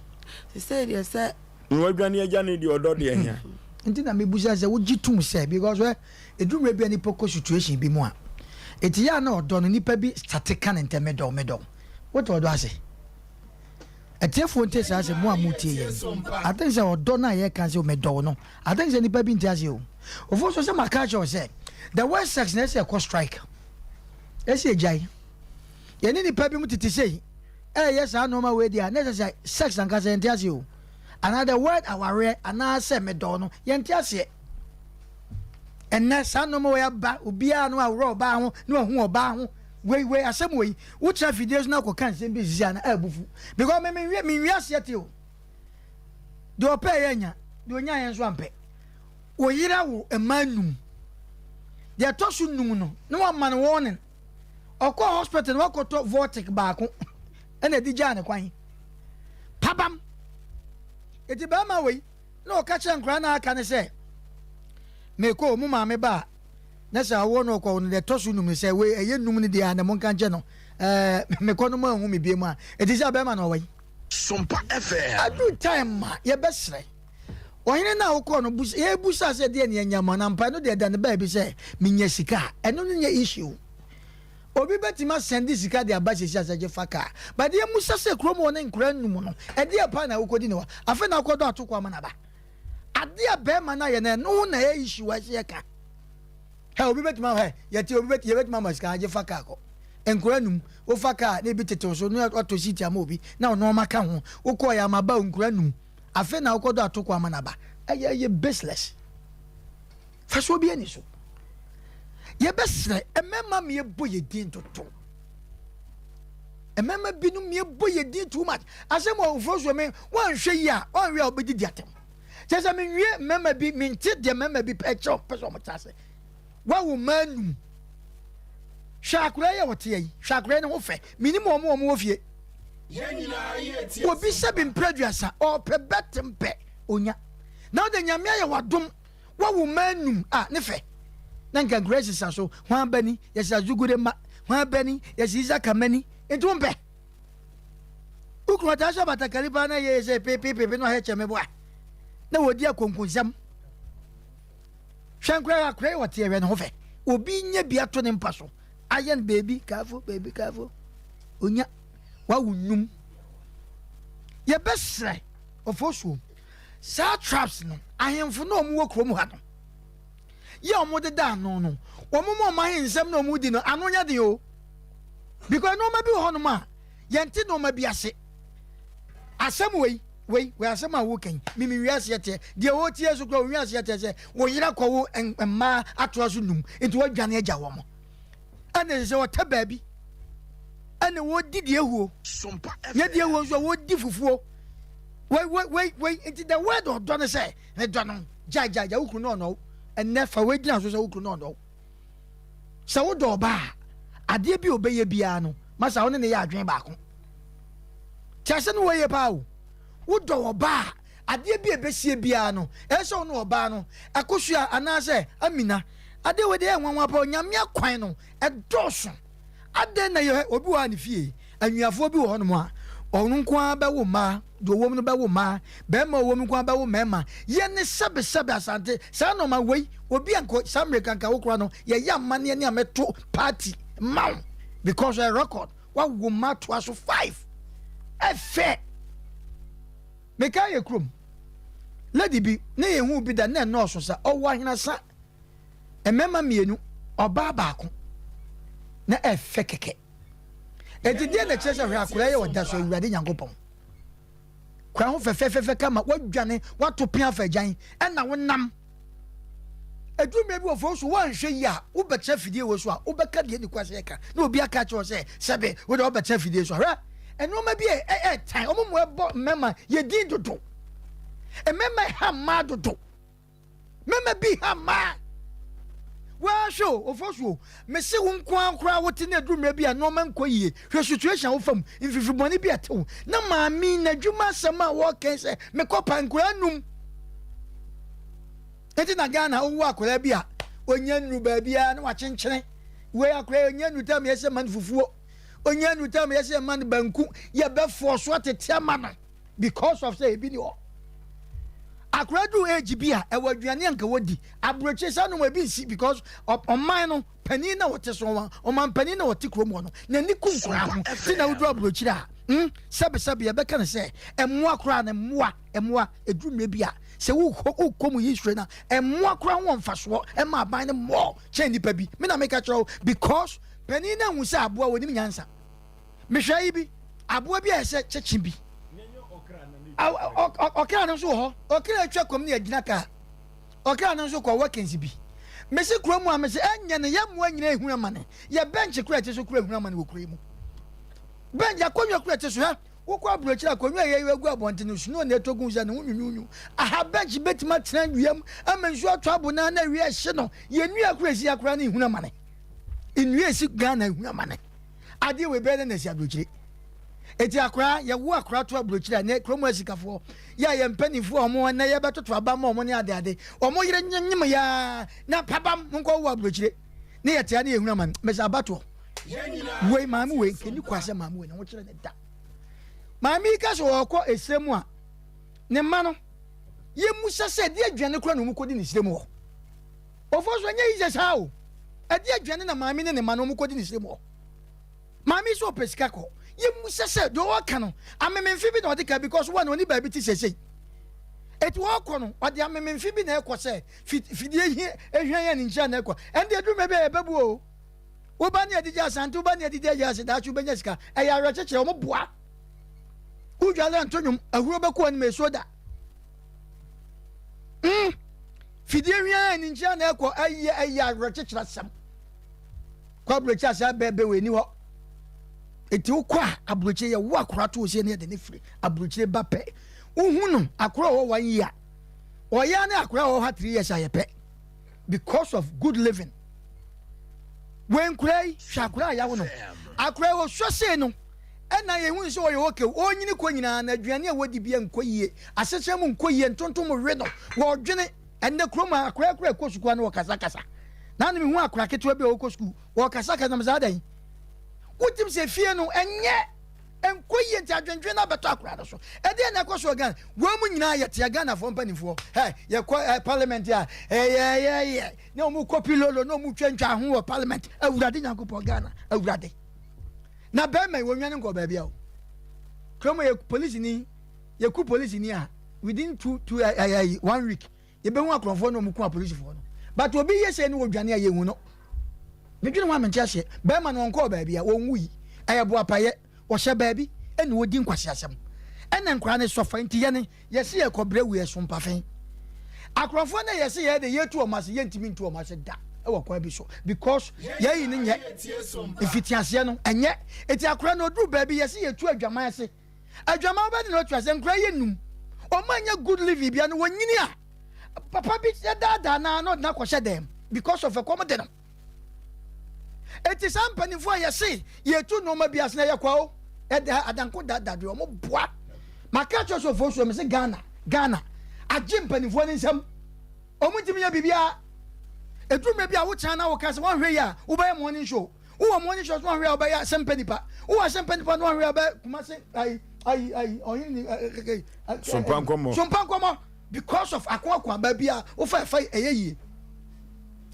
sister deɛ sɛ nwadwane agya ne di odo de ehia nti na me busa sɛ wogi tum sɛ because we edumre bi ani poko situation bi mu a eti ya na odo no nipa bi statika ne ntemedo what odo ase etiefo nte sa ase mo amutie ye I think say odo na ye kan say o medo no I think say nipa bi nte ase o Oforisuo say makacho say the worst sex na say e strike ese ejai ye ni nipa bi mutiti say yes I know my way there na say sex and kase nte ase o another word aware ana say medo no ye nte ase enne sa no mo ya ba obia no awro ba ho no hu oba ho wei asem wei wo tra videos na ko kan sem bi zia na abufu because me wi asiete o de opa yenya de onya yen so ampe wo yira wo emanum de tosu num no na wa man warning okọ hospital wa ko to vortic baako ena di ja ne kwan pabam eti ba ma wei na o ka che nkra na aka ne se me ko mu ma me ba na sa wo no ko ne tosu num se we eye num ne dia na mon kan je no me ko no ma hu me bie mu a eti sa be ma no wai Sompa FM adu time ma ye besre ohine na wo ko no busa ye busa se de ne nyama na mpa no de da ne ba bi se minya sika eno no nya issue obi betima sendi sika de aba sesi asaje faka ba de musa se kromo ne nkra num no e de pa na wo kodi ne wa afa na kodo atoko ama na ba ade a be ma na ye na no na ye issue wa se ka ha obi betima ha ye ti obi betima masika aje faka ko enkura num o faka na bi tete so no auto city ama obi na ono maka ho wo ko ya maba enkura num afa na kodo atoko ama na ba ye baseless fa so bi ani so ye besre emema me boye din toto emema binu me boye din too much asem Oforisuo me wan hwe yi a wan hwe a obedi diatem chese me hwe mema bi me nti de mema bi pecho peso mo tase wa wo manum shakura ye wote yi shakura ne ho fe minimum omo wo fie Yenyina yeti obi se bi mpreduasa o pe betempe onya na de nyame ye wadom wa wo manum ne fe nanka grace so hwan bani yesa zugure ma hwan bani yesa izaka mani entumpe ukrota sha batakari ba na ye pepe no heche mebo na wodi akonkunsam hwankra akra wote ye no fe obi nya bia to ne mpa so ayen baby kafo onya wa wunum ye besre Oforisuo sa traps no ahemfo no omu wo krom ha no ye omo de da no omo mo ma hensem no omu di no ano nya de o because no ma bi ho no ma ye nti no ma bi ase asem we asem a wo kan mi wiase yete de wo tie so ko wiase yete se wo yira ko wo emma ato so num nti wo dwane agya wo mo ane se wo ta baabi ane wo didi ehuo Sompa ye di ehuo so wo di fufuo we nti the word of don say e don ja ukru no and never we gina so say ukru no se wo do ba ade bi obeye bia no masa wo ne ya adwen ba ko chase no we ye pa wo do ba ade bi ebesie bia no e so no oba no akosua anase amina ade we de enwanwa pa nyame akwan no e doso ade na ye obi wa ne fie anwiafo bi wo no mo a onu nko aba wo ma do wo no ba wo ma be ma wo nko aba wo mema ye ne sebe asante sa no ma wei obi anko samre kanka wo kura no ye ya mane ne ameto party ma because a record wa wo ma to aso 5 efe meka ye krom lady bi na ye hu bi da na no so sa owo ahena sa emema mienu oba baako na efe keke etidie na chese hwe akura ye oda so awurade nyankopon kwa ho fefefefe kama wadwane watopia afagyan na wonam edume bi ofo so wanhwe yi a wobɛkyɛ fidie wo so a wobɛka de ni kwase ka na obi aka kyerɛ sɛ sɛbe wo de wobɛkyɛ fidie so hwɛ enoma bi tan omo mo ɛbɔ mema ye din dodo mema ha ma dodo mema bi ha ma wa show ofo so me se wo nko ankora wote na edume bi a no man kɔ yie hwɛ situation wo fam mfifi bɔne bi atew na maami na dwuma sama wo kan sɛ me kɔpa nkora num enti na Ghana owu akora bi a onya nru ba bia na wakyenkyene we akora onya nru tam yese man fufuo onya nru tam yese man banku ye be force atete ama no because of say ebi ni ho akora du age bi a ewaduane anka wodi abroche sa no ebi nsi because oman no pani na wote so oman pani na wote kromo no na ni kunkura ho ti na wodu abroche a sabe ye be kan say emmoa akora na emmoa edumre bi a se wo komu history na emmoa kora ho mfaso ema aban ne mo che nipa bi me na make a because pani na hu se aboa woni nyansa me hwa yi bi aboa bi a se chechi bi okra no so ho okra atwa kom ne agina ka okra no so kwa workings bi me se kura mu a me se enya ne yam anyina ehuna mane ye bench kura te so kura ehuna mane wo kura mu bench akonwa kura te so ha wokɔ abrochira konwa ye egu abonte no suno na etogun ja no nwunwunwu aha bench betima tena wiam amansu ato abona na wi ahye no ye nua kura si akura na ehuna mane enua si Ghana ehuna mane ade we be na si abrochire eti akura ye wo akura to abrochira na kromo asikafo ya ye mpanifo omo na ye betoto aba ma omo ne ade omo yire nyim ya na pabam nko wo abrochire ne ye tia na ehuna mane me sa bato we mamu we keni kwase mamu we na wo kire ne da Mami ka so okọ esremu a ne ma no ye musa se de adwane kura no mu kodi ne sremu ho ofo so nya yi sa o ade adwane na mami ne ma no mu kodi ne sremu ho mami so pesika ko ye musa se do waka no amememfi bi na ode ka because one oni ba bi ti sesei etu okọ no ode amememfi bi na ekọ se fidie ehwan ya ni ncha na ekọ ende edu me be ebebu o wo ba ne adije asante wo ba ne adije ya se da chu benya sika eya rechechire o mo boa ujala antonyum ahuro beko ani mesoda fidie hwia ni ngia na ekọ ayi arechechira sam kwa brocha sa bebe we ni ho eti ukwa abroche ye wo akora to ose ne de ne firi abroche ba pe uhunu akora wo 1 year oya na akora wo ha 3 years ayepe because of good living when krai shakura ya wo no akora wo hwose no ena ye hu so yo okay onyini ko nyina na aduane a wodi bia nkoyie asese mu nkoyie ntontom we no wo dwene enne kroma akora ko sukua na wo kasa na ne hu akora ketewa bi wo ko sukuu wo kasa na mzadan wotim se fie no enye enkoyie nti adwendwe na beto akora no so ede na ko so gan wo mu nyina ye tia Ghana fo mpanifo ye ko parliament ya na mu kopi lolo na mu twentwa ho wo parliament awurade nyankopɔ Ghana awurade na be me wonwane ngo ba bia o kromo ye police ni ye ku police ni a within 1 week ye be hu akrofo no mu ku police fo no but obi ye se ni wodwane a ye hu no medwene wa mentia se be ma no ngo ba bia wonwui ayebo apaye wo hye ba bi ene wodi nkwase asem ene nkra ne sofa nti ye ne ye se ye kobre wu ye Sompa fen akrofo na ye se ye de ye tu o mase ye ntimi ntu o mase da ewa kwa bi so because ye yi ne nye ifitiase no enye eti akora no dru ba bi ye se ye tu adwaman ase adwaman ba de no tu ase nkra ye num o manya good living bia no wonyini a papa bi da na no na kwhye dem because of a common no eti sampani fo ye se ye tu no ma bia se na ye kwa o adanko da do o mo boa maka cho so fo so me se Ghana ajimpani fo ni nsam o mu timi ya bibia edume bia wo chana wo kase won hwe ya wo ba morning show wo morning show won hwe ya wo ba ya Asem Mpe Nipa wo Asem Mpe Nipa no hwe ya ba kuma se ai oyin Sompa nkomo because of akwa ba bia wo fa eyeyi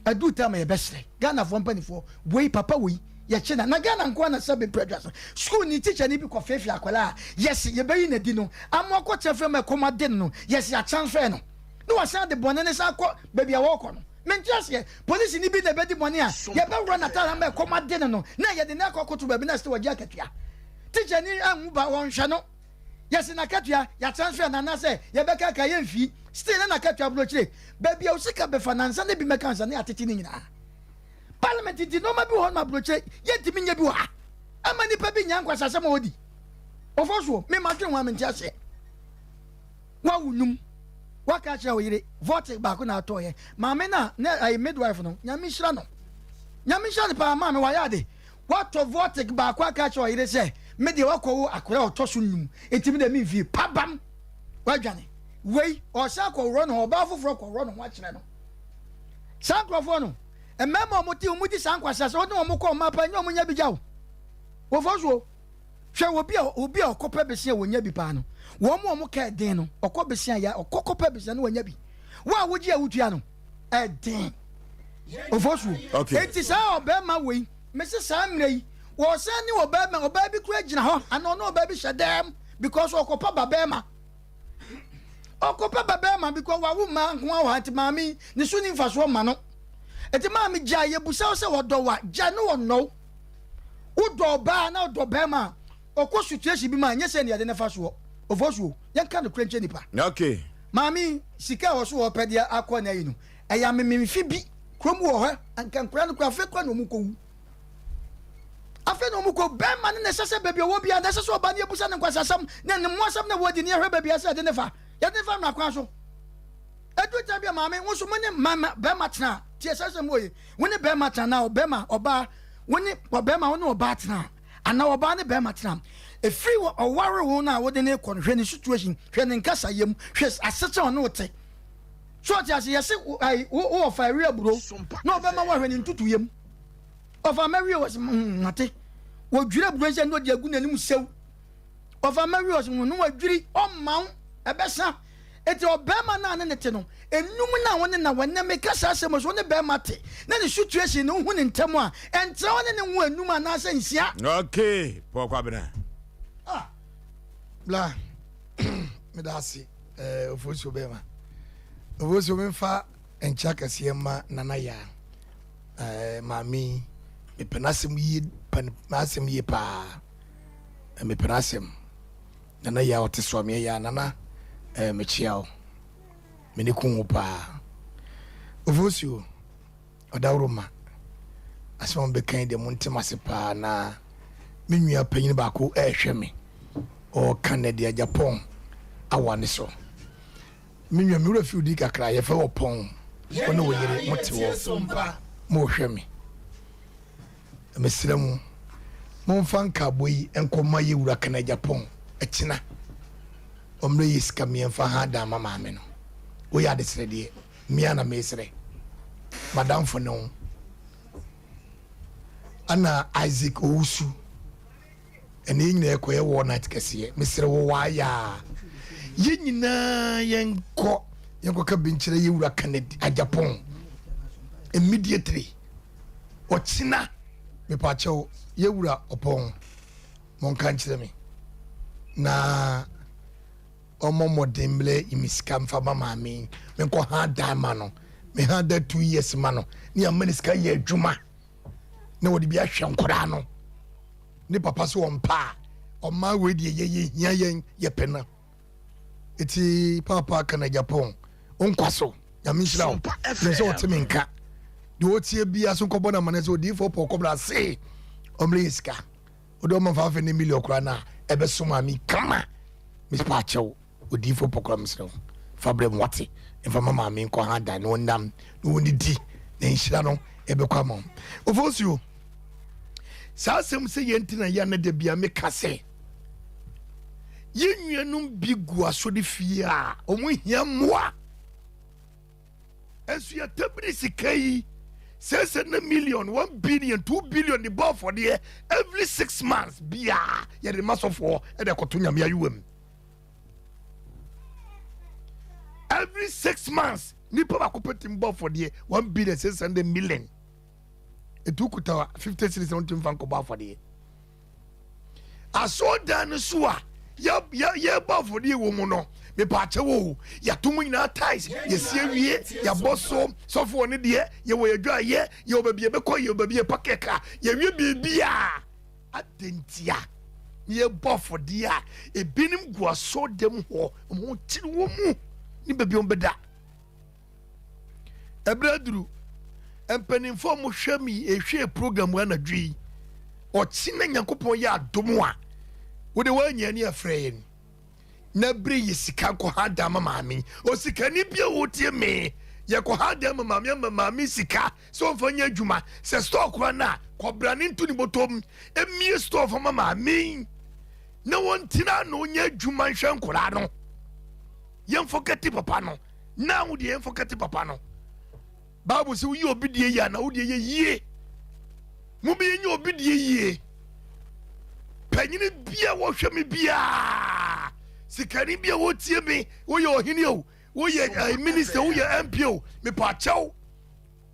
adu time ye besre Ghana for mpanifo boy papa we ye che na Ghana nko na sabe prejudice school ni teacher ni bi ko fefi akwala yes ye bayi na di no amo ko chefe me komade no yes ya transfer no no wasan de bonene sa ko baby a woko no menjas ye police ni bi na be di bone a ye be run atara me komade no na ye de na ko to baby na ste waji akatua teacher ni anwu ba won hwe no yes na katua ya transfer na na say ye be ka ye mfi still na katua blochire baby a usika be finance na bi mekansa na atete ni nyina parliament di no ma bi ho ma bloche yenti minya bi wa amani pa bi nyan kwasa sama odi ofoso me ma twen wa me ntiase wa wunum wa ka cha oyire vote ba ko na to ye ma me na ai midwife no nyame hira no pa ma me wa yade wa to vote ba ko ka cha oyire se me de wa ko akora otoso num enti me de me mfi pabam wa dwane wei o sa ko ro no ba foforo ko ro no wa kire no sa krofo no emema omudi sankwasa so no omukọ mapa nya omunya bi jawo wo foso hwe obi a okopa besia wonya bi pa no wo mu omuka den no okọ besia ya okokopa besia no wonya bi wa woji awutua no den wo foso enti sa obema wei mesi sa mrei wo se ni obema oba bi kura gina ho ana no oba bi hyedem because okopa babema because wa wo ma ho wa hatimami ni so ni mfaso ma no eti ma mi ja ye busa se wodo wa ja no no wodo ba na wodo ba ma okọ situation bi ma nye se ne de nefa so ofosuo yan ka no krenche nipa okay mami sika wo so wo pedia akọ na yi no eya memfi bi krom wo ho ankan kra no kwa fe kwa no mu ko afe no mu ko ba ma ne sese baby wo bia na sese oba ne busa ne kwasasam na ne mo asam na wodi ne hwe baby asa de nefa ya de fa mra kwa so edu ta bia mami wo so mo ne mama ba ma tena tie sese moye woni be ma tena obema oba woni obema woni oba tena ana oba ne be ma tena e free oware wo na wo de ne ko hwe ne situation hwe ne nkasa yem hwe asete on wote so ti ase yesi wo fa area buro na obema wo hwe ne ntutu yem ofa mary was nate wo dwire buro se no de agu nanim sew ofa mary was no wadwiri o maw ebesa eti obema na ne te no enum na woni na wona me kasa asem so ne be mate na ne situation no hu ne ntem a entra woni ne hu enum na asa nsia okay pokwa bena bla me da si ofosu bema ofosu me fa encha kase ma nana ya mami me penasem yi penasem yi pa me penasem nana ya oteso me ya nana me chiao meni kunwo pa ofosu odawroma asem be kan de montima se pa na menua panyin ba ko ehwe me o Canada Japan awane so menua me refi odi kakra ye fa opon ono wo yire motewo Sompa mo hwe me mesiramu mo fanka boyi enkoma ye wura Canada Japan akina omre yiska me fa ha da mama me no wo ya de srede mia na mesre madam for no ana Isaac Owusu ene nyina ekoye wo night kese mesre wo wa ya ye nyina yenko ka binchire ye wura Canada Japan immediately ochina me pa chew ye wura opon mon kan chire me na omomo demble imiska mfa mama me ko ha dama no me ha da 2 years ma no ni amaniska ye adwuma na wodi bia hwe nkora no ni papa so ompa oma we die ye hia ye pena eti papa kana Japan onkwaso ya mishira o so otiminka de otie bia so kobo na manese odi fo pokobla se omle iska odo ma fa fe ni million kra na ebe so ma mi kama mi pa chew odi fo pokobla misro fabre mwati enfa mama mi nko ha da no ndam no ni di na nhira no ebe kwa mom ofosuo sa sem se yentina ya na de bia me kase yennuanum bi gu asode fie a omo hia moa esu ya tabri sikai 600 million 1 billion 2 billion the ball for the every 6 months bia ya the mass of war e de koto nyame ayuwam every 6 months nipa ba ko petim bɔ afɔdeɛ 1,600,000,000 etu kuta 50 cities on tim fan ko bɔ afɔdeɛ aso dan so a ya bɔ afɔdeɛ wɔ mu no me pa akyɛ wo ya to mu nyina ties ya sie wie ya bɔ so fo ne deɛ ya wɔ adwa ye ya obabi be kɔ ya obabi pakeka ya wie bibia adentia ye bɔ afɔdeɛ a ebinim gu aso dem ho mo tiri wo mu ni babi on beda ebraduru empanimfo mo hwɛ mi ehwe program wa na dwi ɔkyi na Nyankopɔn yɛ adom a wode wanya ni afrɛ na bere yi sika ko ha da ma maame o sika ni bia wo tie me ye ko ha da ma maame sika so mfa nya adwuma se store kora na kɔbra ne ntu ni botom emie store fa ma maame na wontina no nya adwuma nhwɛ nkora no yɛmfo kati papa no na wo de yɛmfo kati papa no Bible say we obi die ya na wo de yie mu bi nya obi die yie panyini bia wo hwɛ me bia sikani bia wo tie me wo ye ohini o wo ye minister wo ye MP o me pa chaw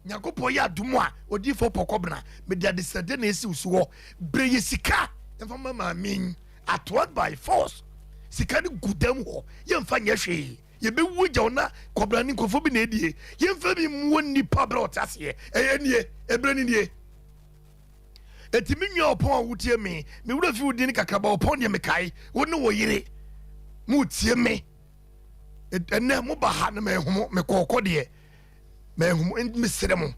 Nyankopɔ ya adumo a odi fo pokobna me de adesade na esi usu ho bre ye sika emfa mama min atward by force sikani gudam ho ye mfa nya hwe ye be wu jawna kobra ni nkofo bi na edie ye mfa bi mu nipa bra otase nie ebre ni nie etimi nwa opon wutie me wura fi wudi ni kakaba opon de me kai wo ne wo yire mu tie me enne mo ba ha na me homo me kokko de me homo me sere mo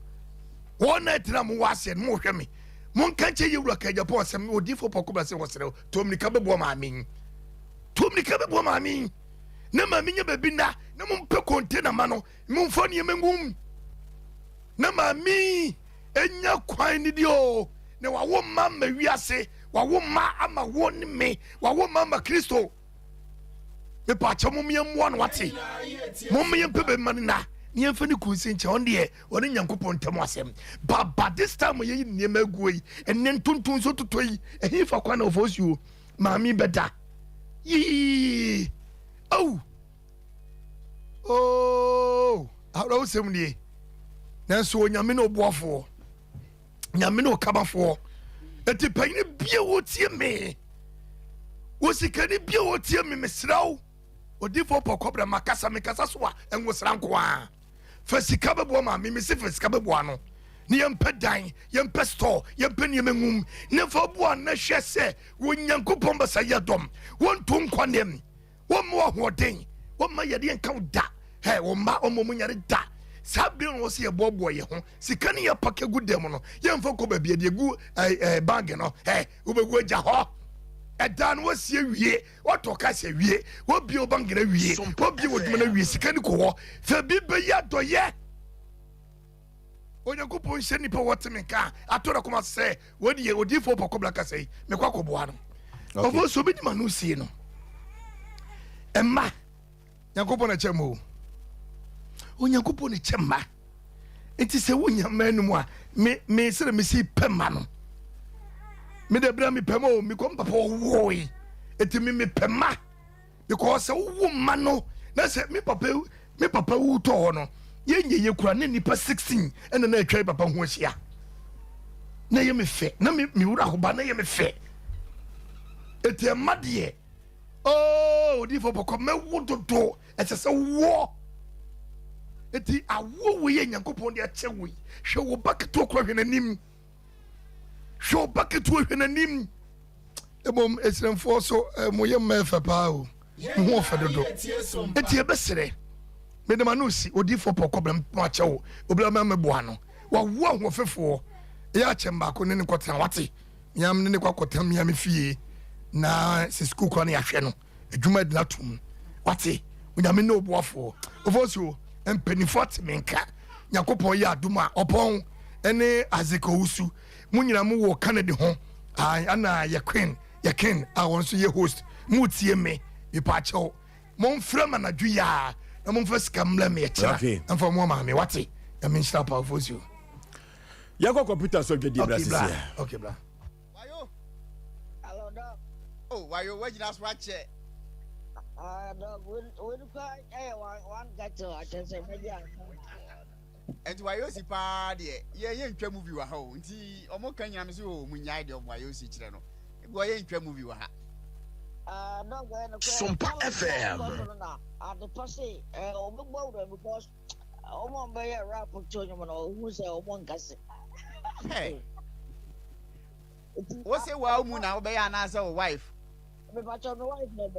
wo na etina mo wase mo hwe me mo nka che ye wura ka Japan sem odi fo poko ba se wo sere to me ka bebo ma amin na ma minya babi na mo mpe container ma no mo mfo ne mengum na ma mi enya kwan ni dio na wawo mama wiase wawo ma ama woni me wawo mama Kristo me pa cha mo miammo no wate mo miampe be manina ni emfa ni kunsi nche on de oni Nyankopɔn ntam asem baba this time ye ni ma guoi enen tuntun so totoi ehi fa kwa na ofosuo maami beda yi oh awra usem ni nanso onyame no boafo nyame no kabafo eti panyine bia wo tie me wo sikani bia wo tie me mesraw odifo pokobra makasa mekasa so a enwo sranko a fa sika bebo ma me se fa sika bebo ano ne yempa dan yempa store yempa ne mengum ne fa bo an na hwe se wo Nyankopɔn basa yadom won to nkwanem wo mo hoden wo ma yede enka da he wo ma omo nyare da sabin wo se yebobo ye ho sika ne yapake gudem no yemfa ko ba bia de gu bag no wo begu agya ho edan wo se wie wo to ka se wie wo bi obangena wie wo bi wodum na wie sika ne ko ho fa bi be ya doye Onyankopɔn hye nipa wote me ka atora koma se wodi odifo pokobla ka sei me kwa koboa no ofo so bi di manu sie no emma Nyankopɔn na chemo Onyankopɔn ni chema enti se wonya manu a me sere me si pema no me de bra me pema o me kom papa woi enti me pema because wo ma no na se me papa wu to no yenye ye kura ne nipa 16 ena na atwa papa ho ahia na ye me fe na me wura ho ba na ye me fe enti amade odi fo poko me wododo etese wo enti awo wo ye Nyankopɔn de ache wo hwe wo baketo kura hwe nanim hwe wo baketo hwe nanim ebom esremfo so mo ye mefa pa o ho fa dodo enti ebesere me de manusi odi fo pokobla mpa wo obla ma meboa no wa wo ho fefo ya chemba ko ne ne kotena wate nyam ne kwakota mia me fie na se school ko na ya hwe no adwuma de natum wate onyame no oboafo ofosu empanifo temenka Nyankopɔn ya aduma opon ene azeka usu munyina mu wo Canada ho ana ya queen a won so ye host mu tie me pa chew mon frama na dwu ya na mon fa sika mla me chira emfa mo ma me wate ya me nshira pa ofosu ya ko computer so gedi brasisi okay bra wayo hello da oh wayo wajina so ache Dog, when cry, one got to attend some media. And why you see party? Yeah, you ain't movie wa home. See, almost can you so when you idea why you see channel. Why ain't movie wa? Dog, Sompa FM. At the posse, because almost by a rap of Tony, who's a one cassette. Hey, what's it? Well, Moon, I'll be an answer wife. But your wife, no,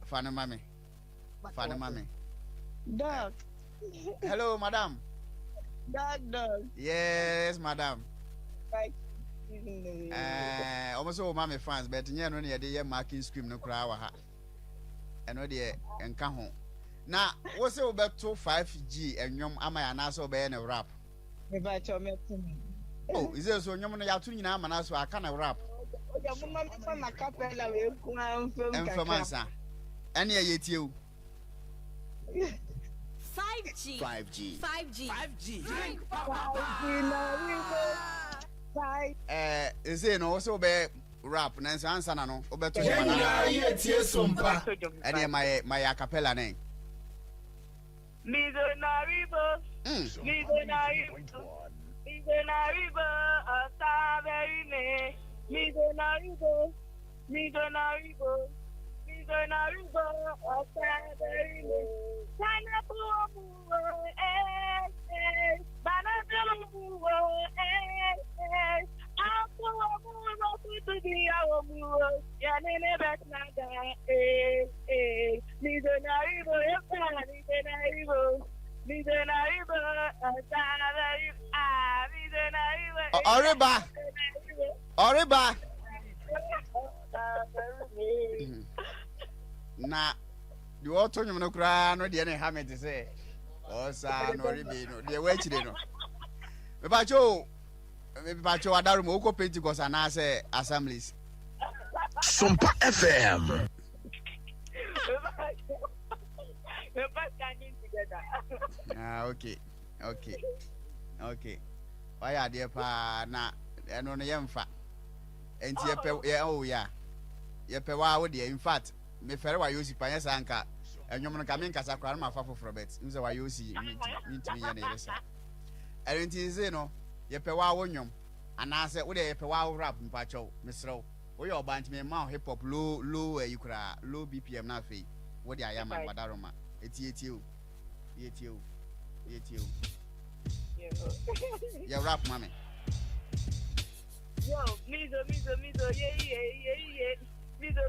Funny mommy. Funny mommy. Dog. Hello, madam. Dog. Yes, madam. Right. Almost all mommy fans, but you know, the marking scream no crowd. And no dear, and come home. Now, what's it about 5G and young am I an answer by any rap? Oh, is there so young you are tuning am and also I can't rap. And for Mansa. And yet you. 5G. 5G. 5G. 5G. Is it also be rap? Nancy answer no. Obeto. Sompa. And my acapella name. Midonaribo. Midonaribo. Asaverine. Midonaribo. Asaverine. Oriba. Na you all told you no cry no dey have me to say. Oh sa no ribe no. Dey wait chire no. Me pacho adaru mo ko Pentecost na say assemblies. Sompa FM. Okay. Why are there pa na eno no yemfa. Enti yepe wa wo de in fact me fere wa yosi pa yesa anka enwom no ka me nkasa kra ma fa foforo bet nse wa yosi mintimi ye na yeresa enti ze no yepe wa wo nwom anase wo de yepe wa wo rap mpa chow mesrew wo ye oba ntimi ma hip hop low yikura low bpm na fe wo de ayama wadaroma eti o ya rap mame Yo, mizo, yeah. Mizo, yeah. Mizo,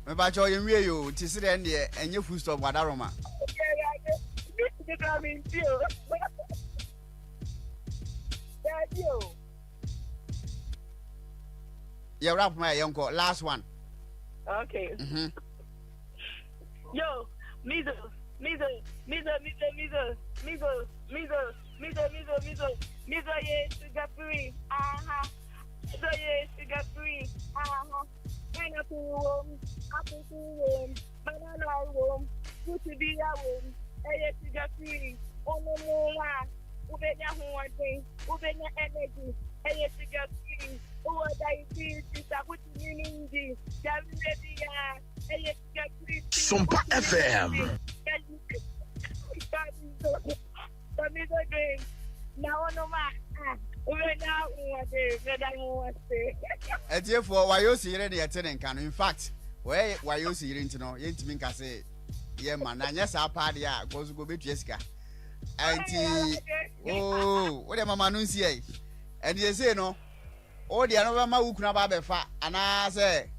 me ba cho yenwie yo ti sire ndie enye full stop wadaroma yeah rap my yonko last one okay yo mizo yeah sugar free so yeah sugar free pineapple apple room, banana room, fruit be a room, sugar free, no ubenya huwate, ubenya energy, sugar free, uwa diabetes, akuti nini, sugar free. Sompa FM. Now no ma. Therefore, why you see any attending can in fact, why you see it no, you to think I say, yeah, man, and yes, our party goes to go with Jessica. And what am I nun say? And you say no, all the other man who can have fat, and I say,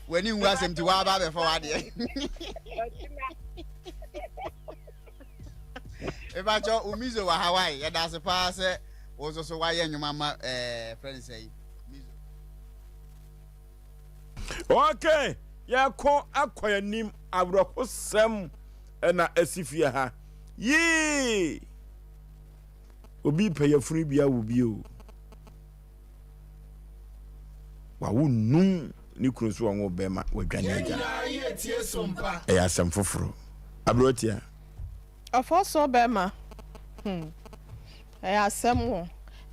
when you was him to have before I did. If I told Umizo wa Hawaii, and that's a pass. Was also why your mama friend say okay ya ko akoya nim abroko sem na asifia ha Yee. Obi pay a free bia will be o. Wa wo num ni kunu so won obema wadwaneja. Eh asem foforo. Abrotia. Ofoso obema. Asem wo.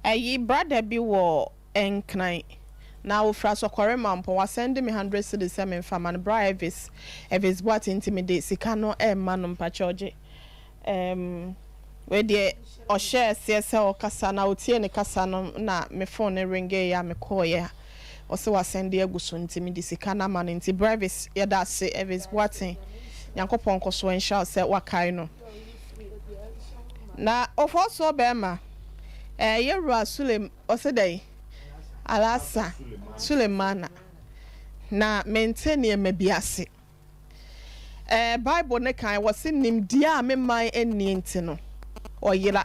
Ayi brother bi wo enkran. Na wo fra so kware mampo wa send me 100 cedis em fa man bra Evis what intimidate sika no e ma no mpa choge. We de o share CSL o kasa na otie ne kasa no na me phone ringe ya me call ya. O se wa send e guso intimidate sika na man inti Brevis ya da se Evis what Yankopon ko so ensure se wakai no. Na ofo so be ma Yewra Sulem Osedai Alasa Sulemana na maintain ye mebiase. Bible ne kan wose nim dia me man eni enti no oyira.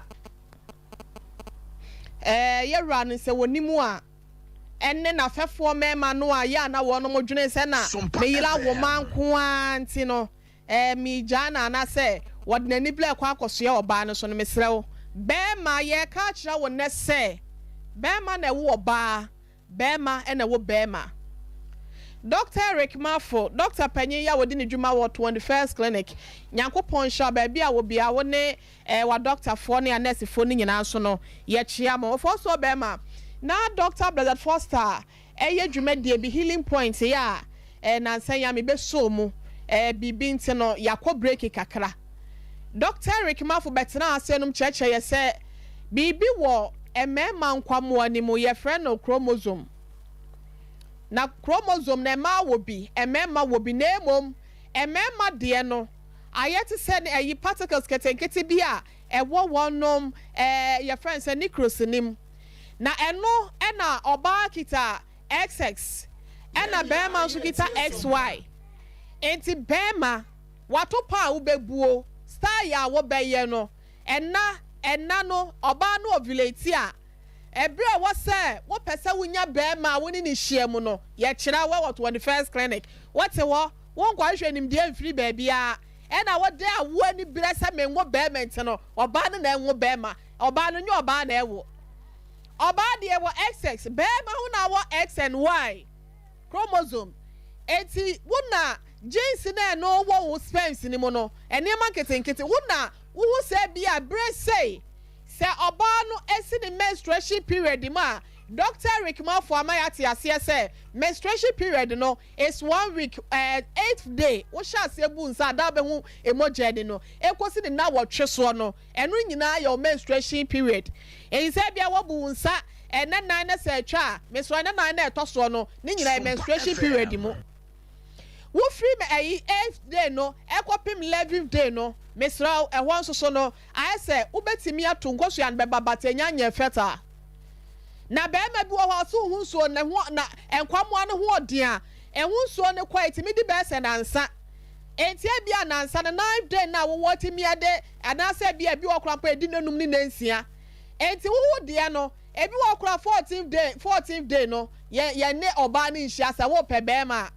Yewra no se wonimu a enne na fefo mema no a ya na wo no modwene se na meyira wo man ko anti no mi jana na se wodne ni ble kwa akoso ye oba no so no mesrewo bema ye ka kira wo ne se bema na wo oba bema na wo bema. Dr. Eric Mafo, Dr. Penny ya wodi ni dwuma wo 21st clinic Nyankopon sha ba bia wo bia wo ne wa doctor fo ne nurse fo ni nyina so no ye chia ma fo so bema na Dr. Blessed Foster ye dwuma die bi healing point ya na nsan ya me be so mu bibi nti no yakọ break kakra. Dr. Eric Mafo betena asenum cheche ye se bibi wo emema nkwamo ani mu ye friend no chromosome. Na chromosome na ma wo bi emema wo bi na emom emema de no ayete se na ayi particles ketenkete bi a ewo wonom ye friend se nicrosinim na eno na oba kita XX ena bema nso kita XY enti bema wato pa ubebuo star ya wo beye no enna no oba no ovulate a ebre wo se wo pese wunya bema woni ni hyiam no ye kira wo 21st clinic what wo won kwa hwe nim de mfiri ba bia ena wo de awo ani bire se menwo bema enti no oba no na enwo bema oba no nyo oba na ewo oba de ewo XX bema hu na wo X and Y chromosome enti wona genes na no wo sperms ni mo no ene ma ketenkete wona wo se bia bre say se oba no esi the menstruation period ma Dr. Rick Mafo amayati ase say menstruation period no is 1 week 8th day wo sha se bu nsa da be hu emoje de no ekosi de na wo tweso no enu nyina your menstruation period e se bia wo bu nsa ene nan na se twa meso ene nan na etoso no ni nyina menstruation period mu wo free me 8th day no ekopim 11th day no mesra ehon so no I say ubetimi atonkoso an beba batenya nya feta na be ma bi wo ho so hu so na enkwamo no ho odin a ehun so ne kwa etimi di be se na nsa enti bia na nsa na 9th day na wo wotimi ade ana se bia bi wo krampa edi nanum ni nansia enti wo dia no ebi wo kra 14th day no ye ne oba ni nhia sa wo pe be ma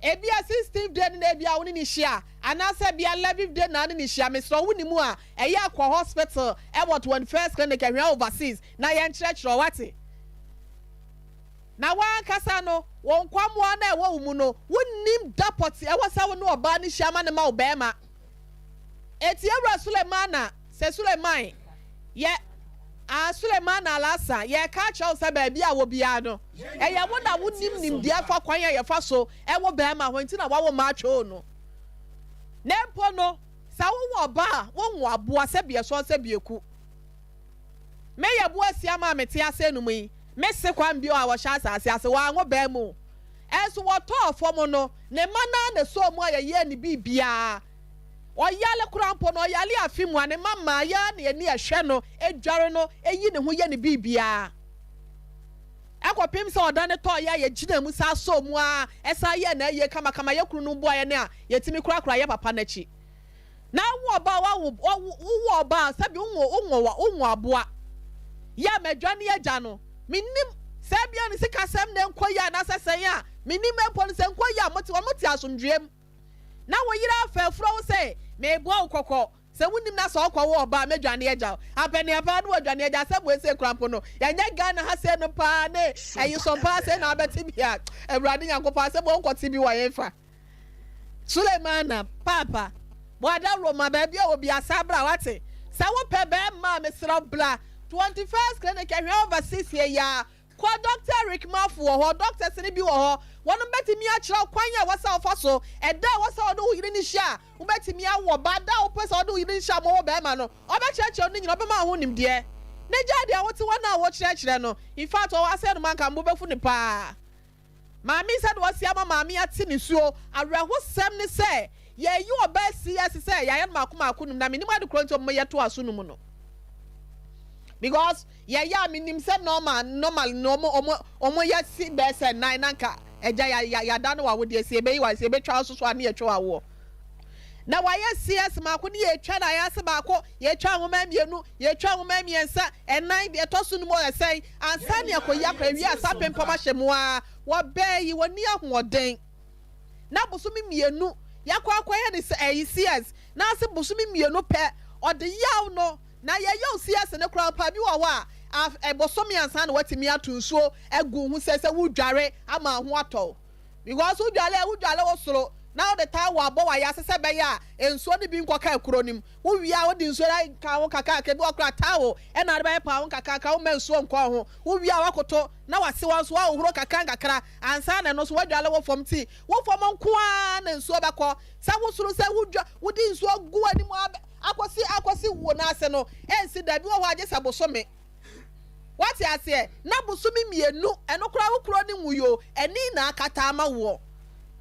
ebi 16th day na bia woni ni hia anase bia 11th day na ni hia me so woni mu a eya akwa hospital e what 21st clinic ahwe overseas na ye nkyerechero wate na wan kasa no won kwamo na e wo mu no wonnim dapoti e wo sa wo no oba ni hia ma ne ma obema eti Ewra Sulemana se Suleman ye Suleiman Alasa ye ka chaw se ba bia wo bia no e ye wo na wonim nim dia fa kwan ye fa so e wo ba ma ho ntina wa wo ma atwo no nempo no sa wo wo ba wo wo aboa se bia so se bia ku me ye bo asia ma mete ase no mu me se kwan bio a wo sha ase wa ngo ba mu enso wo to fom no ne mana na so mu ye ni bibia oyale kurampo no oyale afimu ane mama ya ne ni ehwe no edware no eyi ne ho ye ne bibia akopim se odane to ya ye gina mu sa so mu a esa ye na ye kama ye kuru no bo ye ne a yetimi kura ye papa na chi na wo ba wo ba sabi unwo aboa ya medwane ye gya no minim sabia ne sika sem ne nkoya na sesen ya minim empo ne se nkoya moti asomdwem na wo yira afafro wo se me bo ukoko se wunim na so okwa wo ba medwane agya apene aba no wadwane agya se bo ese krampo no yanya Ghana ha se no pa ne ayi Sompa se na abeti bia Awurade Nyankopɔn se bo nkɔte bi wa yefa Sulemana papa boada Roma ba bia obi asabra wate se wo pe be ma mesra bla 21st clinic ahwe overseas here ya kwa Dr. Rick Mafu ho doctor se ne bi wo ho wono betimi a kira kwan ya wasa ofa so eda wasa odo yiri ni hia wo betimi awo bada wo pese odo yiri ni hia mo wo be ma no obe kire no nyina obe ma ho nim de ne jade a wote wana wo kire no in fact o wasa no man kan mo befu ni pa maami said wasi ama maami ati ni suo areho sem ne se ye yi oba CS se ya yan makoma akunum na minim ade kronto mo ye to aso no mu no because ya minim se normal no omo ya si be se nine nanka eja ya da no wa wo de se be yi wa se be twa so ane ye twa wo na wa ye CS mako ne ye twa na ya se mako ye twa nwoma mienu ye twa nwoma miensa enan de to so no mo esen ansa ne akoya kwa wi asapem poma hyemu a wo be yi woni ahoden na bosumi mienu yakwa ye ne CS na se bosumi mienu pe ode yaw no na ye Yaw CS ne kura pa bi wo a ebosomi ansa na watimi atunsuo egu hu se wudware ama ho atɔ because wudwale wo soro now the time wa bo wa ya sese be ya ensuo ne bi nkoka ekronim wo wia wo di nsuo ka wo kaka ke bi okra tawo e na be pa wo kaka ka wo mensuo nko ho wo wia wakoto na wase wo so wo huro kaka ngakra ansa na no so wadwale wo fom ti wo fom nko a na nsuo be ko sa wo soro se wudwa wo di nsuo gu ani mu akosi wo na ase no ensi da bi wo agye sabosome what ya say na busumi mienu eno kura wo kuro ni nwuyo eni na akata ama wo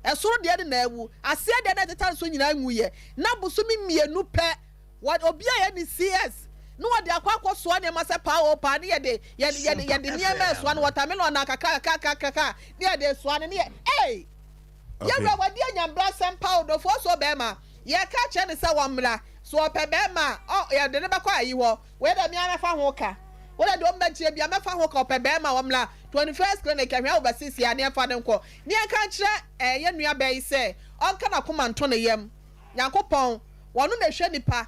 esoro de na ewu ase de na teta so nyina nwuye na busumi mienu pe what obi aye ni CS no wo de akwakoso ne mase pa o pa ne ye de niema so na watermelon na kaka ne de so ne eh ye bra wadi anyambra sempa o do fo so be ma ye ka che ne se wo mra so pe be ma o ye de ne be kwa ayi wo we da mi amefa ho ka wala do mbachie bia mefa ho ka opebe ma womla 21st clinic ahwe overseas ya ne fa ne nko ne ka kire ye nua ba yi se onka na koma nto ne yam Nyankopɔn wono na hwe nipa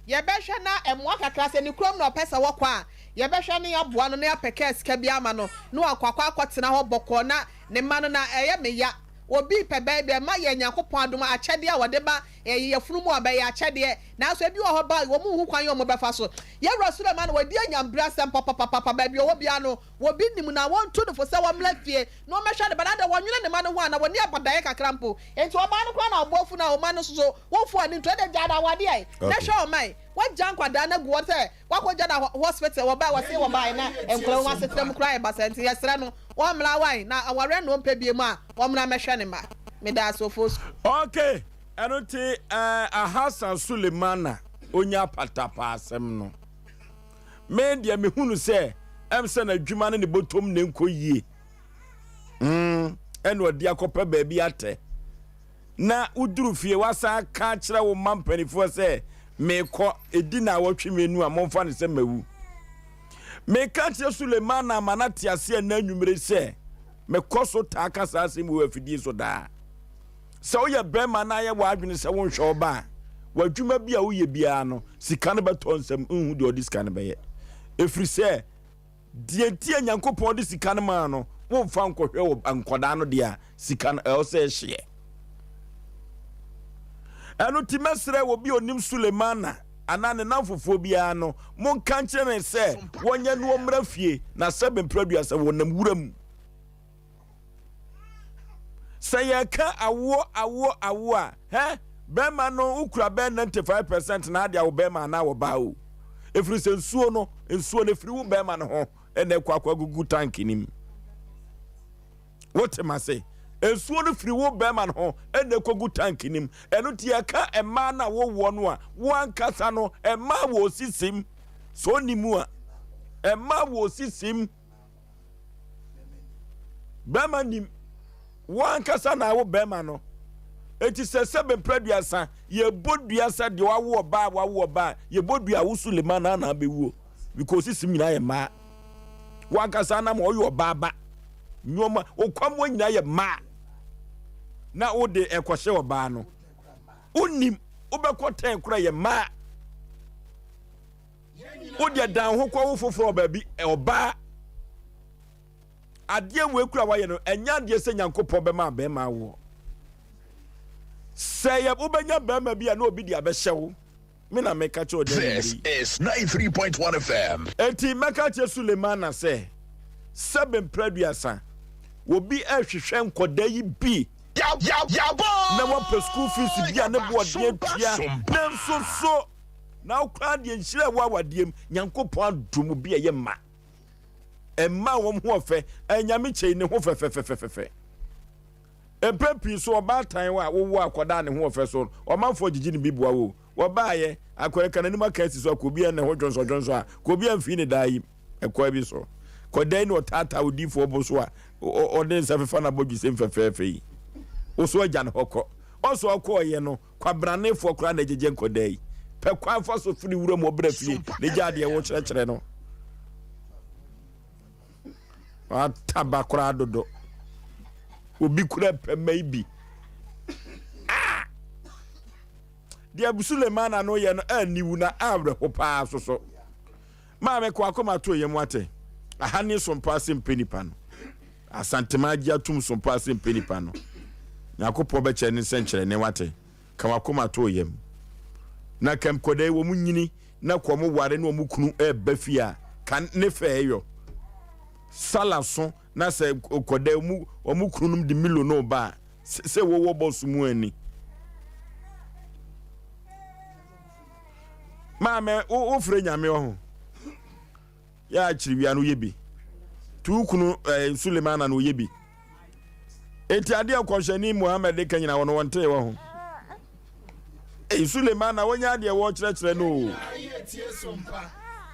ye be hwe na emwa kakra se ne krom na opesa wokɔ a ye be hwe ne aboa no na ya peke sika bia ma no na akwakwa akɔtena ho bɔkɔ na ne ma no na eye me ya obi pebe be ma ye Nyankopɔn adom akyɛde a wode ba ye funu mu abaye akyɛde na so ebi wo ho ba wo mu hu kwan yo mo befa so ye Rasulullah na wadi anyambra sem papa ba bi wo bia no wo bi nim na won to no fo se wo mlafie no mehwa de banada wonwene ne ma no ho ana woni abadaye kakrampo enti o ba no kwa na obofu na o ma no so wo fu ani to de jada wade ai na hwa o mai wajan kwada na guo se wakɔgya na hospital wo ba wo se wo ba na enkro wa setrem kra e basenti yesra no wo mla wan na aware no mpa bie mu a wo mra mehwe ne ma me da so fo okay anoti Hassan Sulemana onya patapa asem no me dia me hunu se emse na adwuma ne botom ne nkoyie eno odi akopa ba bi ate na uduru fie wasa ka kire wo mampanifo se me ko edi na wotwe menu a momfa ne se mawu me ka kire Sulemana manate ase na anwumre se me koso ta akasa asem wo afidie so da so ye bema na ye wadwene se won hwe oba wadwuma bi a wo ye bia no sika ne beto nsem nhu de odi sika ne beye efri se die tie Nyankopɔn de sika ne ma no won fa nkɔhwe wo ankoda no de a sika no e se hye eno ti mesre wo bi onim Sulemana anane namfofo bia no mon kan kire ne se wonye no mra fie na sebe mpradua se wonam wuram sayaka awo a bema no ukura be 95% na dia wo bema na wo ba o efiri se nsuo no efiri wo bema no ho ene kwakwa gugu tank nim wote mase nsuo no firi wo bema no ho ene kogu tank nim eno tie ka ema na wo no a wo ankasa no ema wo sisim so nimu a ema wo sisim bema nim wan kasa na wo bema no eti sebe praduasa ye boduasa de wawo ba ye bodua wo Sulemana na bewu because simina ye ma wan kasa na mo yo baba nyoma okwam nyina ye ma na wo de ekɔhye oba no unim obekɔ ten kura ye ma Odia dan ho kwa wo foforo baabi oba ade we kura wa ye no enya de se Nyankopon be ma be ma wo say ya obenya be ma bia na obi dia be hyew me na meka che ode. This is 93.1 FM. Enti meka che Sulemana say sebe mpraduasa obi ahwehwe nkoda yi bi na wa pe school fees bia na bo de tia na nso so na ukra de nhire wa wadiem Nyankopon adom bi ye ma emma wo ho ofe anyame chei ne ho fefefefefe epepi so oba tan wa wo akoda ne ho ofe so o manfo gigi ne bibua wo wo baaye akore kana ni maka si so ko bia ne ho dwonso a ko bia mfi ne dai ekwa bi so ko dai no tata odifo bo so a o den sefefa na bogi sem fefefe yi o so agya ne hokọ o so okọ ye no kwabranefo kra na jeje nkodai pe kwa fo so firi wura mo bra fie ne jade wo kyerɛkyerɛ no atabakora dodo obi kura pemai bi dia Sulemana no ye no aniwu na awre hopa so ma me kwa akoma to ye mwate ahane Sompa Asem Mpe Nipa no asantema agya tum Sompa Asem Mpe Nipa no Yakopɔ be che ne senkyere ne wate ka wakoma to ye na kam kodai wo munyini na komo ware na omu kunu ba fia kan ne feyo salaso na se kodai omu kunum di milo no ba se wo boss mu ani maame o fre nyame ho ya chiriwia no yebi tu kunu Sulemana no yebi eti ade akwhwani Muhammad kanyina wono wonte wo ho Sulemana wonya ade wo kyerɛkyerɛ no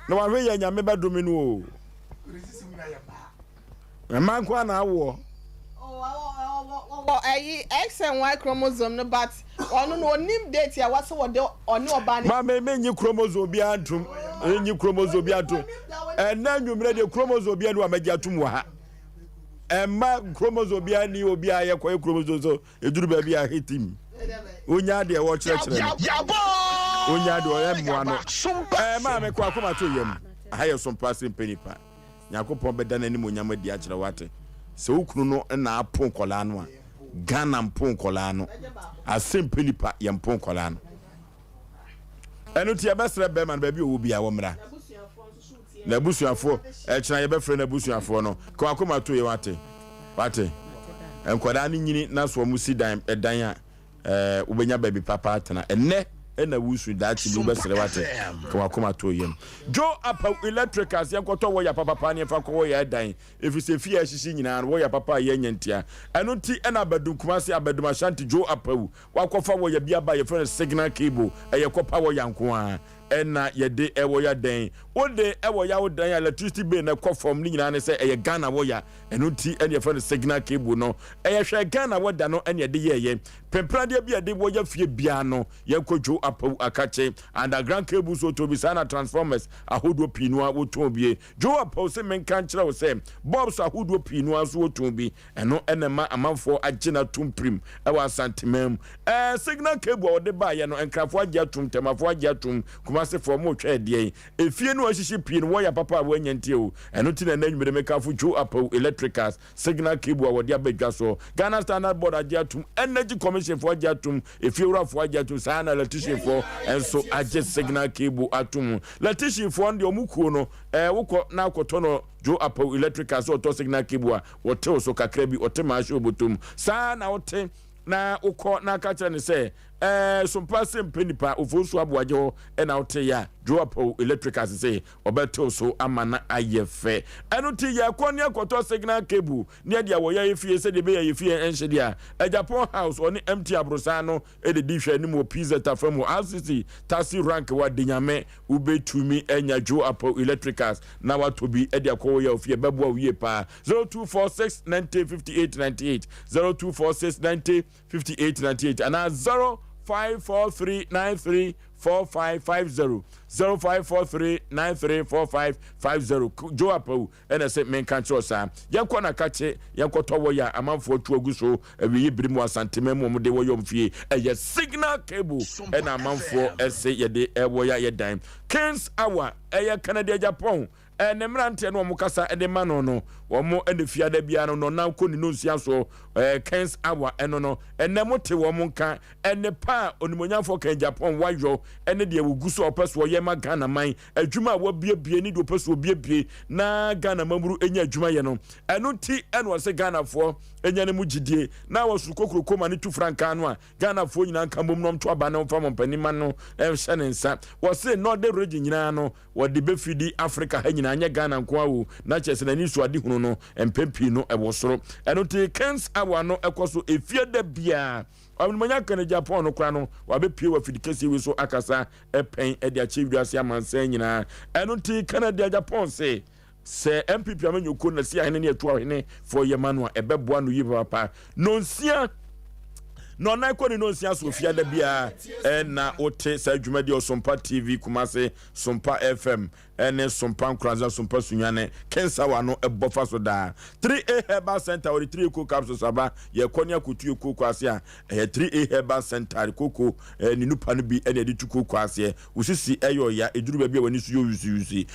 na wa hwe ya nyame badome no o manko na awo X and Y chromosome no but ono no nim date ya wase wo de oni oba ne ma me nyi chromosome bi antum nyi chromosome bi atum na nwumre de chromosome bi anu amagi atum wa ha emma chromosome bi ani obi aye koy chromosome so eduru ba bi a hitim onya de wo kyerɛkyerɛ onya de o emwa no ma me kwa akoma to yam aye Sompa Asem Mpe Nipa Yakopon beda na nim onyama di akyerɛ wate se ukunu no na apon kola no a Ghana mpon kola no Asem Mpe Nipa ye mpon kola no enu ti ebesre be man ba bi owo bia wo mra na busuafo kyena ye befre na busuafo no ko akoma to ye wate enkoda ni nyini na so mu si dan edan a ubenya baby papa tena enne na wusu dachi bi besre wate ko akoma to ye jo apa electricals ye koto wo ya papa ne fa ko wo ya dan efise fie ahyishi nyina wo ya papa ye nyantia enu ti na abadun kumase abadum ashanti jo apa wakofa wo ya bia ba ye friend signal cable ye kopa wo yanko a ena yede ewo ya den ode ewo ya wo dan electricity bill na kofom ni nyina ne se eye Ghana wo ya enu ti ene friend signal cable no eye hwe Ghana wo da no ene yede ye pemprade bia de wo ya fie bia no ye kodwo apawu akache underground cables so to be sana transformers ahodo pinua wo to bie jo apawu se menka nkyere wo se bulbs ahodo pinua so wo to bi eno enema amanfo agina tumprim ewa santimam signal cable wo de ba ye no enkrafo agya tum temafo agya tum kumase for mo twa de efie no ahyishi pin wo ya papa wo nyantie o eno ti na nanwumere mekafo jo apawu electricals signal cable wo de abadwa so Ghana Standard Board agya tum energy commission for agya tum efie wura for agya tum sana electrician for enso agye signal cable atum electrician for ndi omukuo no wokọ na akoto no jo apawu electricals so to signal cable a wote so kakra bi ote ma hye obotum sana wote na ukọ na aka kyerɛ ne sɛ Sompa Asem Mpe Nipa Oforisuo Aboagye ho na wote ya drop electricals say obeto so amana ayefe eno ti ye kwoni akoto signal cable ne dia wo ye fie se de be ye fie enhye dia Japan house oni MT abrosa no e de di hwe ni mo pizza tafamu RCC taxi rank wa denyame ubetumi enya jo apo electricals na watobi e dia ko ye fie bebo wie pa 0246905898 0246905898 ana 0 0543934550 0543934550 Joe Apo and say men can't show sa yanko na kache yanko towo ya amanfo tu oguso ewi birimu asanteme mo de wo yom fie eye signal cable and amanfo ese ye de ewo ya ye dan Kings Hour eye Canada Japan ne mrante no mukasa de mano no wo mo ene fiada bia no na ko ni no nsia so Kings Hour eno no ene mote wo mo nka ene pa onimonyafo kan Japan wayo ene de wuguso opeso ye ma Ghana man adwuma wo biebie ni do opeso biebie na Ghana mamuru enya adwuma ye no eno ti eno wose Ghana fo enya ne mugidie na wo su kokroko ma ne tu franka no a Ghana fo nyina nka bom no mto aba na mfa mpanima no hye ne nsa wose no de region nyina no wo de befidi Africa ha nyina anya Ghana nko awo na chese na ni so ade hunu no empempi no ewo soro eno ti Kens Hour no ekoso efie da bia Amanya kan Japan no kra no wa be pie wa fidikasi we so akasa epen e de achievdu ase amansan nyina eno ti Canada Japan se MPP amanyoko na sia hene ne etu ahene for Yemanu ebeboa no yiba papa nonsia no na ko ni nonsia so fia da bia na ote sa dwumadi Sompa TV Kumase Sompa FM ene Sompa Nkranza Sompa Sunyane Kens Hour no ebofa so da 3A Herbal Center or 3 Eco Capsules aba ye konya kutu Eco kwase a 3A Herbal Center koko ni nupa no bi ene de tuko kwase usisi eyo ya eduru ba bia wani so yusi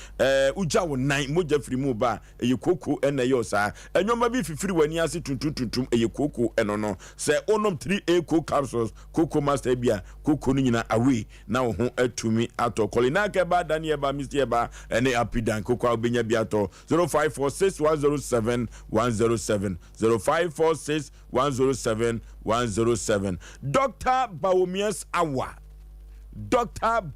uja wo nan moja firi mu ba eye koko ene yo sa enwoma bi fifiri wani ase tuntuntuntum eye koko eno no se onom 3A Eco Capsules koko master bia koko no nyina away na wo ho atumi atokole na ke ba daniel ba mister ba ene apidan koko obenya biato 0546107107 0546107107 Dr.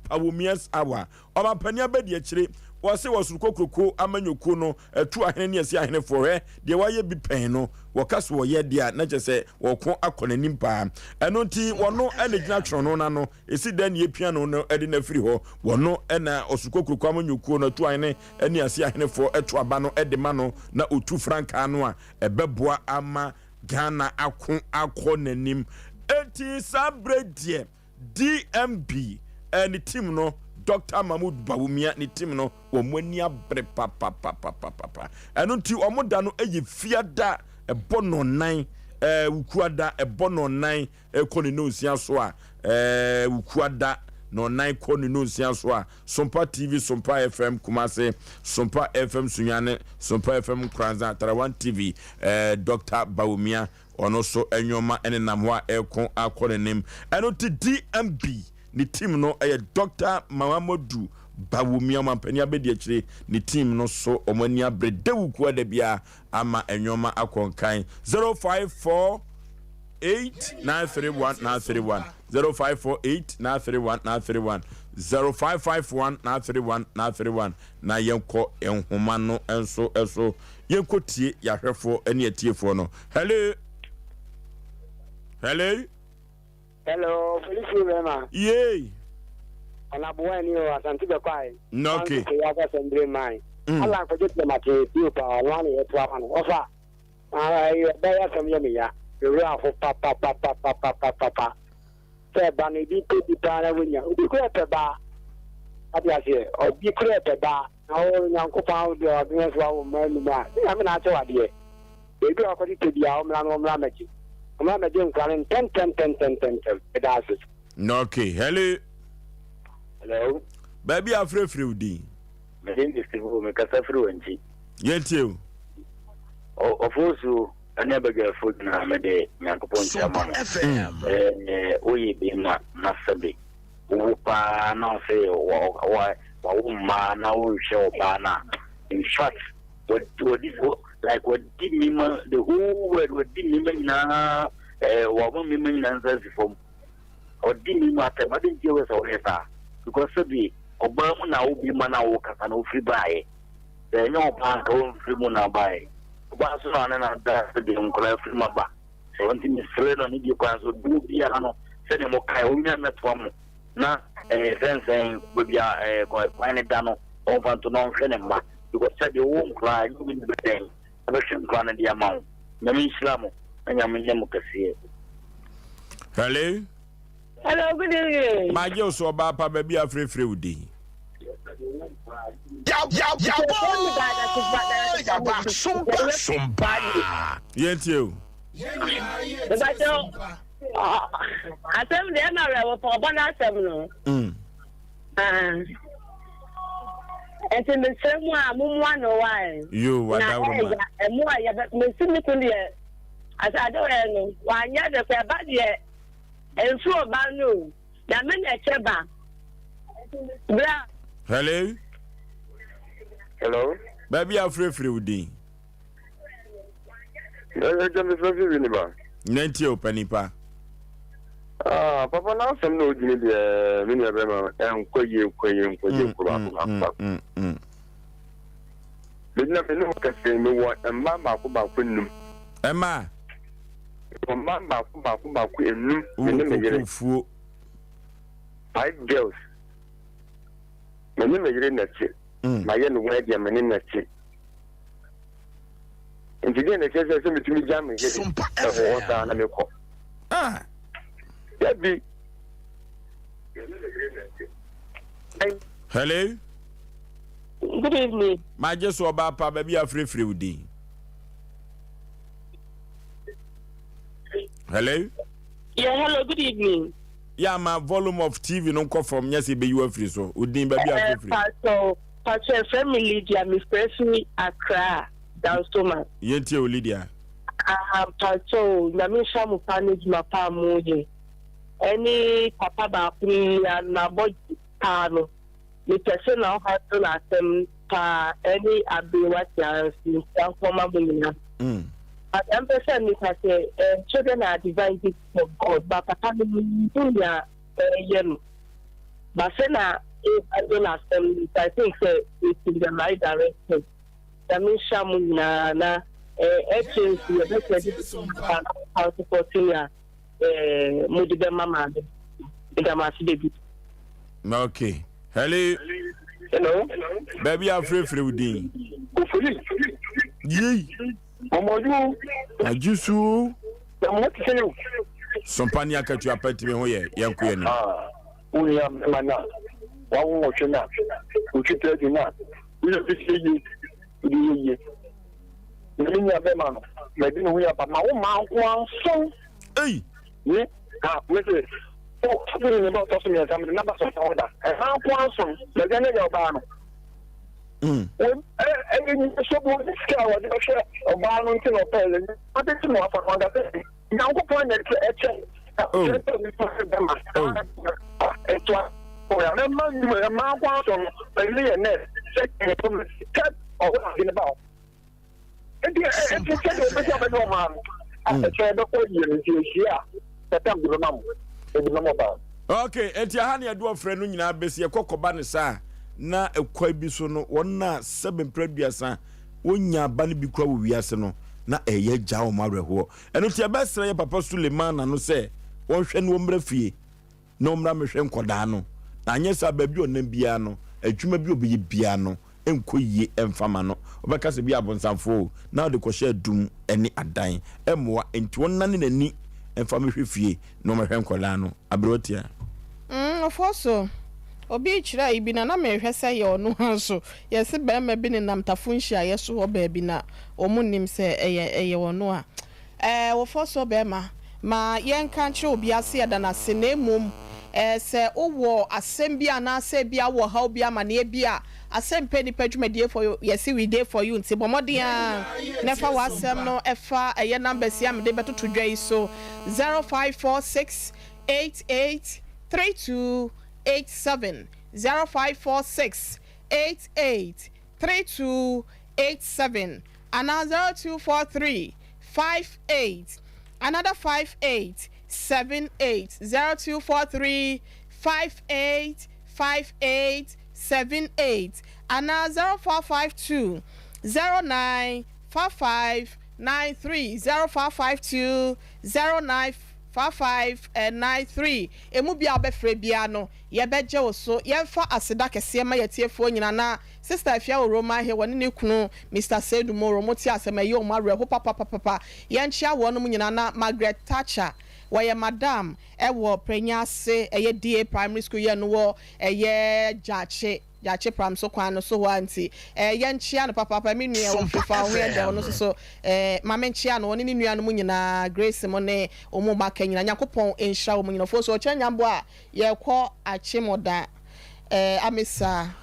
Bawomias Hour omapania bedi akire wose wosukokroko amanyoko no etu ahene ne esi ahene forhe de waye bi pen no wokaso wo ye dia na chese woko akonanim pa eno nti wono ene gina tro no na no esi da ne epia no ede na firi ho wono ena osukokroko amanyoko no etu ahene ene esi ahene for etu aba no ede ma no na otu franka no a ebeboa ama Ghana akonanim enti sabredie DMB and team no Dr. Mahmoud Bawumia ni team no omwani abre papa eno nti omoda no eye fiada ebono nan ukuada ebono nan ekoni no nsia so a ukuada no nan koni no nsia so a Sompa TV Sompa FM Kumase Sompa FM Sunyane Sompa FM Kranza Tarawan TV Dr. Bawumia ono so enyoma ene namwa ekon akonenim eno ti DMB ni team no Dr. Mamadou Bawumia mampani abedi akire ni team no so omani abre dewuku adabia ama enyoma akonkan 0548931931 0548931931 0551931931 na yenko enhoma no enso yenko tie yahwefo ene atiefo no hello Felicity Mema. Yay. Anabuani o asanti be kwai. No okay. Ya ga sendre mai. Ala ko jete mate ti pa wani e to ama no. Ofa. Ai be ya sam ye ya. Ere afo pa. Te ba ni bi te di pa na wenya. Obi ko te ba. Abi ase. Obi ko te ba. Na o nyanko pa o de odun so awo manu ma. Ya me na ache wade. Ebi ko ti te bia o mra no mra mechi. I'm not doing 10. That's it. No, okay. Hello. Baby, I'm free. My name is Tibu, my casa fluency. Yet you. Of course, I never get food now. My day, Sompa FM. We be not Sabi. Upa now say, why, man, now show Bana. In fact, what did me, the whole word what did me now, woman me answers from or did me matter, but didn't you as because Sabi, Obama now be mana walk and no free buy. There no park home free mona buy. Barcelona and that's the uncle free maba. So one thing is straight on you can so do be a no, send him okay, only met one. Na, then saying, would be a quite it down over to non cinema. Because said you won't cry, you will be paying. I shouldn't run the amount. Nami Islamo, and Yamin Democracy. Hello? Hello, good evening. My girl so about pa baby afre udi. Sompa. Yet you. Asem de na rewo for bona asem no. Enti me semu a mumu ano wa. You what that woman. Emu a ye me simi kun de asade we no wa nya de pe ba de enfu oba no. Na me na cheba. Bra. Hello. Hello. Baby afre udi. James Nipa. Nenti Mpe Nipa. Papa, now some no Jimmy, many of them, and Koye. Did not know cafe, no one, and Mamma Kuba. Emma. Mamma Kuba, and 5 girls. My name is Renati. My young lady, my name is Renati. And today, the case is to me, jamming, getting water and a milk. That be. Hello. Good evening. My just so about pa baby afre udi. Hello. Yeah, hello, good evening. Yeah, my volume of TV no come from yes be you free so udi baby afre. Pastor family dia me freshly Accra down stomach. Yenti o Lydia. Pastor na me shamu manage my family. Any papa ba pri na boy no. The person now has to ask them pa any abiwa chance in some form of But person is say children are divine gifts of God, but papa do ya but say na I don't ask them. I think it's in the right direction. That means shamu na agency how to continue Mudibe mama baby. Okay. Hello. Hello. Baby afre udi. Yee. Omoju. Ajusu. What say you? Sompa ni akatu apati me ho ye yanko ye ni. Uya mana. Wa wo chena. Uchite dina. Uya bisi yi. Ni ya be mama. Me dinu uya pa ma wo ma kwa so. Hey. Ni wait. Oh, I'm going to talk to me. I'm going to talk to me. And how come the Ghana Yobano? And you should go to scale of the share of Barlington or Pellet. What is more for one of them? Now, go find a check. It's what I'm a man was on a millionaire. Second from the cut or what I'm about. And you said, I said, the year. That's a mom. Okay, enti ahani adu ofre no nyina besi ekokoba ne sa na ekwa bi so no wona 7 praduasa wonya ba ne bi kwa wo wiase no na eye gya wo mareho eno ti abesere ye papa Suleiman na no se wonhwe no mra fie na omra mehwe nkoda no na anye sa ba bi onam bia no adwuma bi obi bia no enkoyie emfama no obeka se bi abonsanfo na de kohye adum eni adan emwa enti wonna ne nani enfami hwefie no mehwe nkola no abrotia ofoso obi chira ibi na mehwe se ye onu hanso yesi be ma bi ne namtafo nhia yeso ho ba bi na omunim se eye wonu a ofoso be ma yenka nche obi ase ya da na se na emum se owo asem bia na ase bia wo ha obi ama na bia Asem Mpe Nipa dwumadie for you yes we dey for you nti bomodia nefa wasem no efa eye number sia me de betoto dwai so 0546883287 0546883287 another 024358 another 5878 0243585878 and 0452 095593 0552 095593 emu bia obefre bia no ye beje wo so ye fa aseda kese ma yetiefo nyina na sister afia wo Roma he woni ne kunu Mr. Sedumoro moti asema ye o ma reho papa ye nchia wo no nyina na Margaret Thatcher wɔyɛ madam ɛwɔ prenya se ɛyɛ DA primary school yɛ no wɔ ɛyɛ Jache pram so kwan no so ho anti yɛnkyia no papa me nua wɔ fifa ho yɛ dɛ no so ma me nkyia no ne nua no mu nyina Grace mo ne omo ba kanyina Yakopɔn enhira wo mu nyina fo so ɔkyɛ nyambo a yɛkɔ Achimoda amisa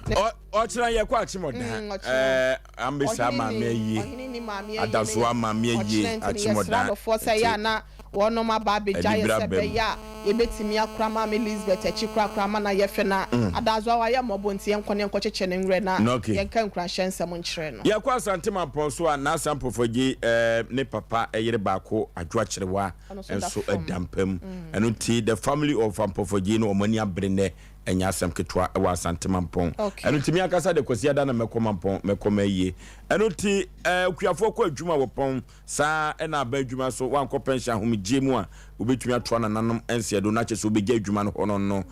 Ochira yɛkɔ Achimoda amisa ma me yi adaso ma me yi Achimoda fo sɛ ya na wono ma ba be jaye se be ya yebetimi akra ma Elizabeth achikra ma na yefe na adazo wa ya mobonti yenkone nkɔkyeche ne nwre na yenka nkra hyensem nkyere no yɛkɔ Asante Mapɔ so a na sampofogye ne papa eyere baako adwo akyerewa enso adampam eno ti the family of Ampofogye no omani abrene enya asem ketwa e wa Asante Mapɔ eno ti mi akasa de kwasi ada na mekoma yie eno ti kuafo kɔ adwuma wɔ pɔn saa na aba adwuma so wankɔ pension homigye mu a obetumi atwa na nanom ense do na kyese obegya adwuma no hono no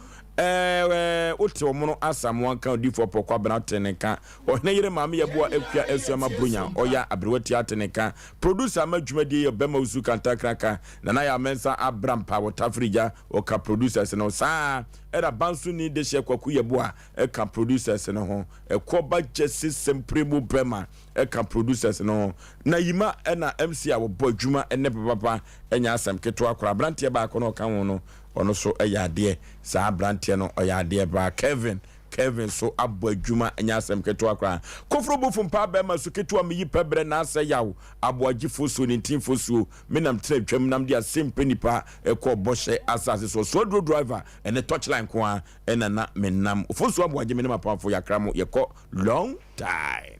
wote omono asam wanka odifo pokwa bana teneka ohne yire maame yebo akua asuama bronya oya abrewati ateneka producer amadwumadi ye bema usu kanta kraka na ya mensa abrampa wotafrija oka producers no saa era bansu ni de hye kwaku yebo a eka producers no ho ekoba jesi sempremu brema eka producers no na yima na MC a wo adwuma ene papa enya asem keto akora brante ba akono kan wo no ono so ayade sa brante no oyade ba Kevin so Aboadwuma enya asem keto akora kofro bofum pa ba ma so keto am yi pebre na asa Yaw Aboagye Oforisuo ni tin Oforisuo menam tra twam nam de Asem Mpe Nipa ekɔ bɔhye asase so driver ene touchline ko a ena na menam Oforisuo Aboagye menam apamfo yakra mo yekɔ long time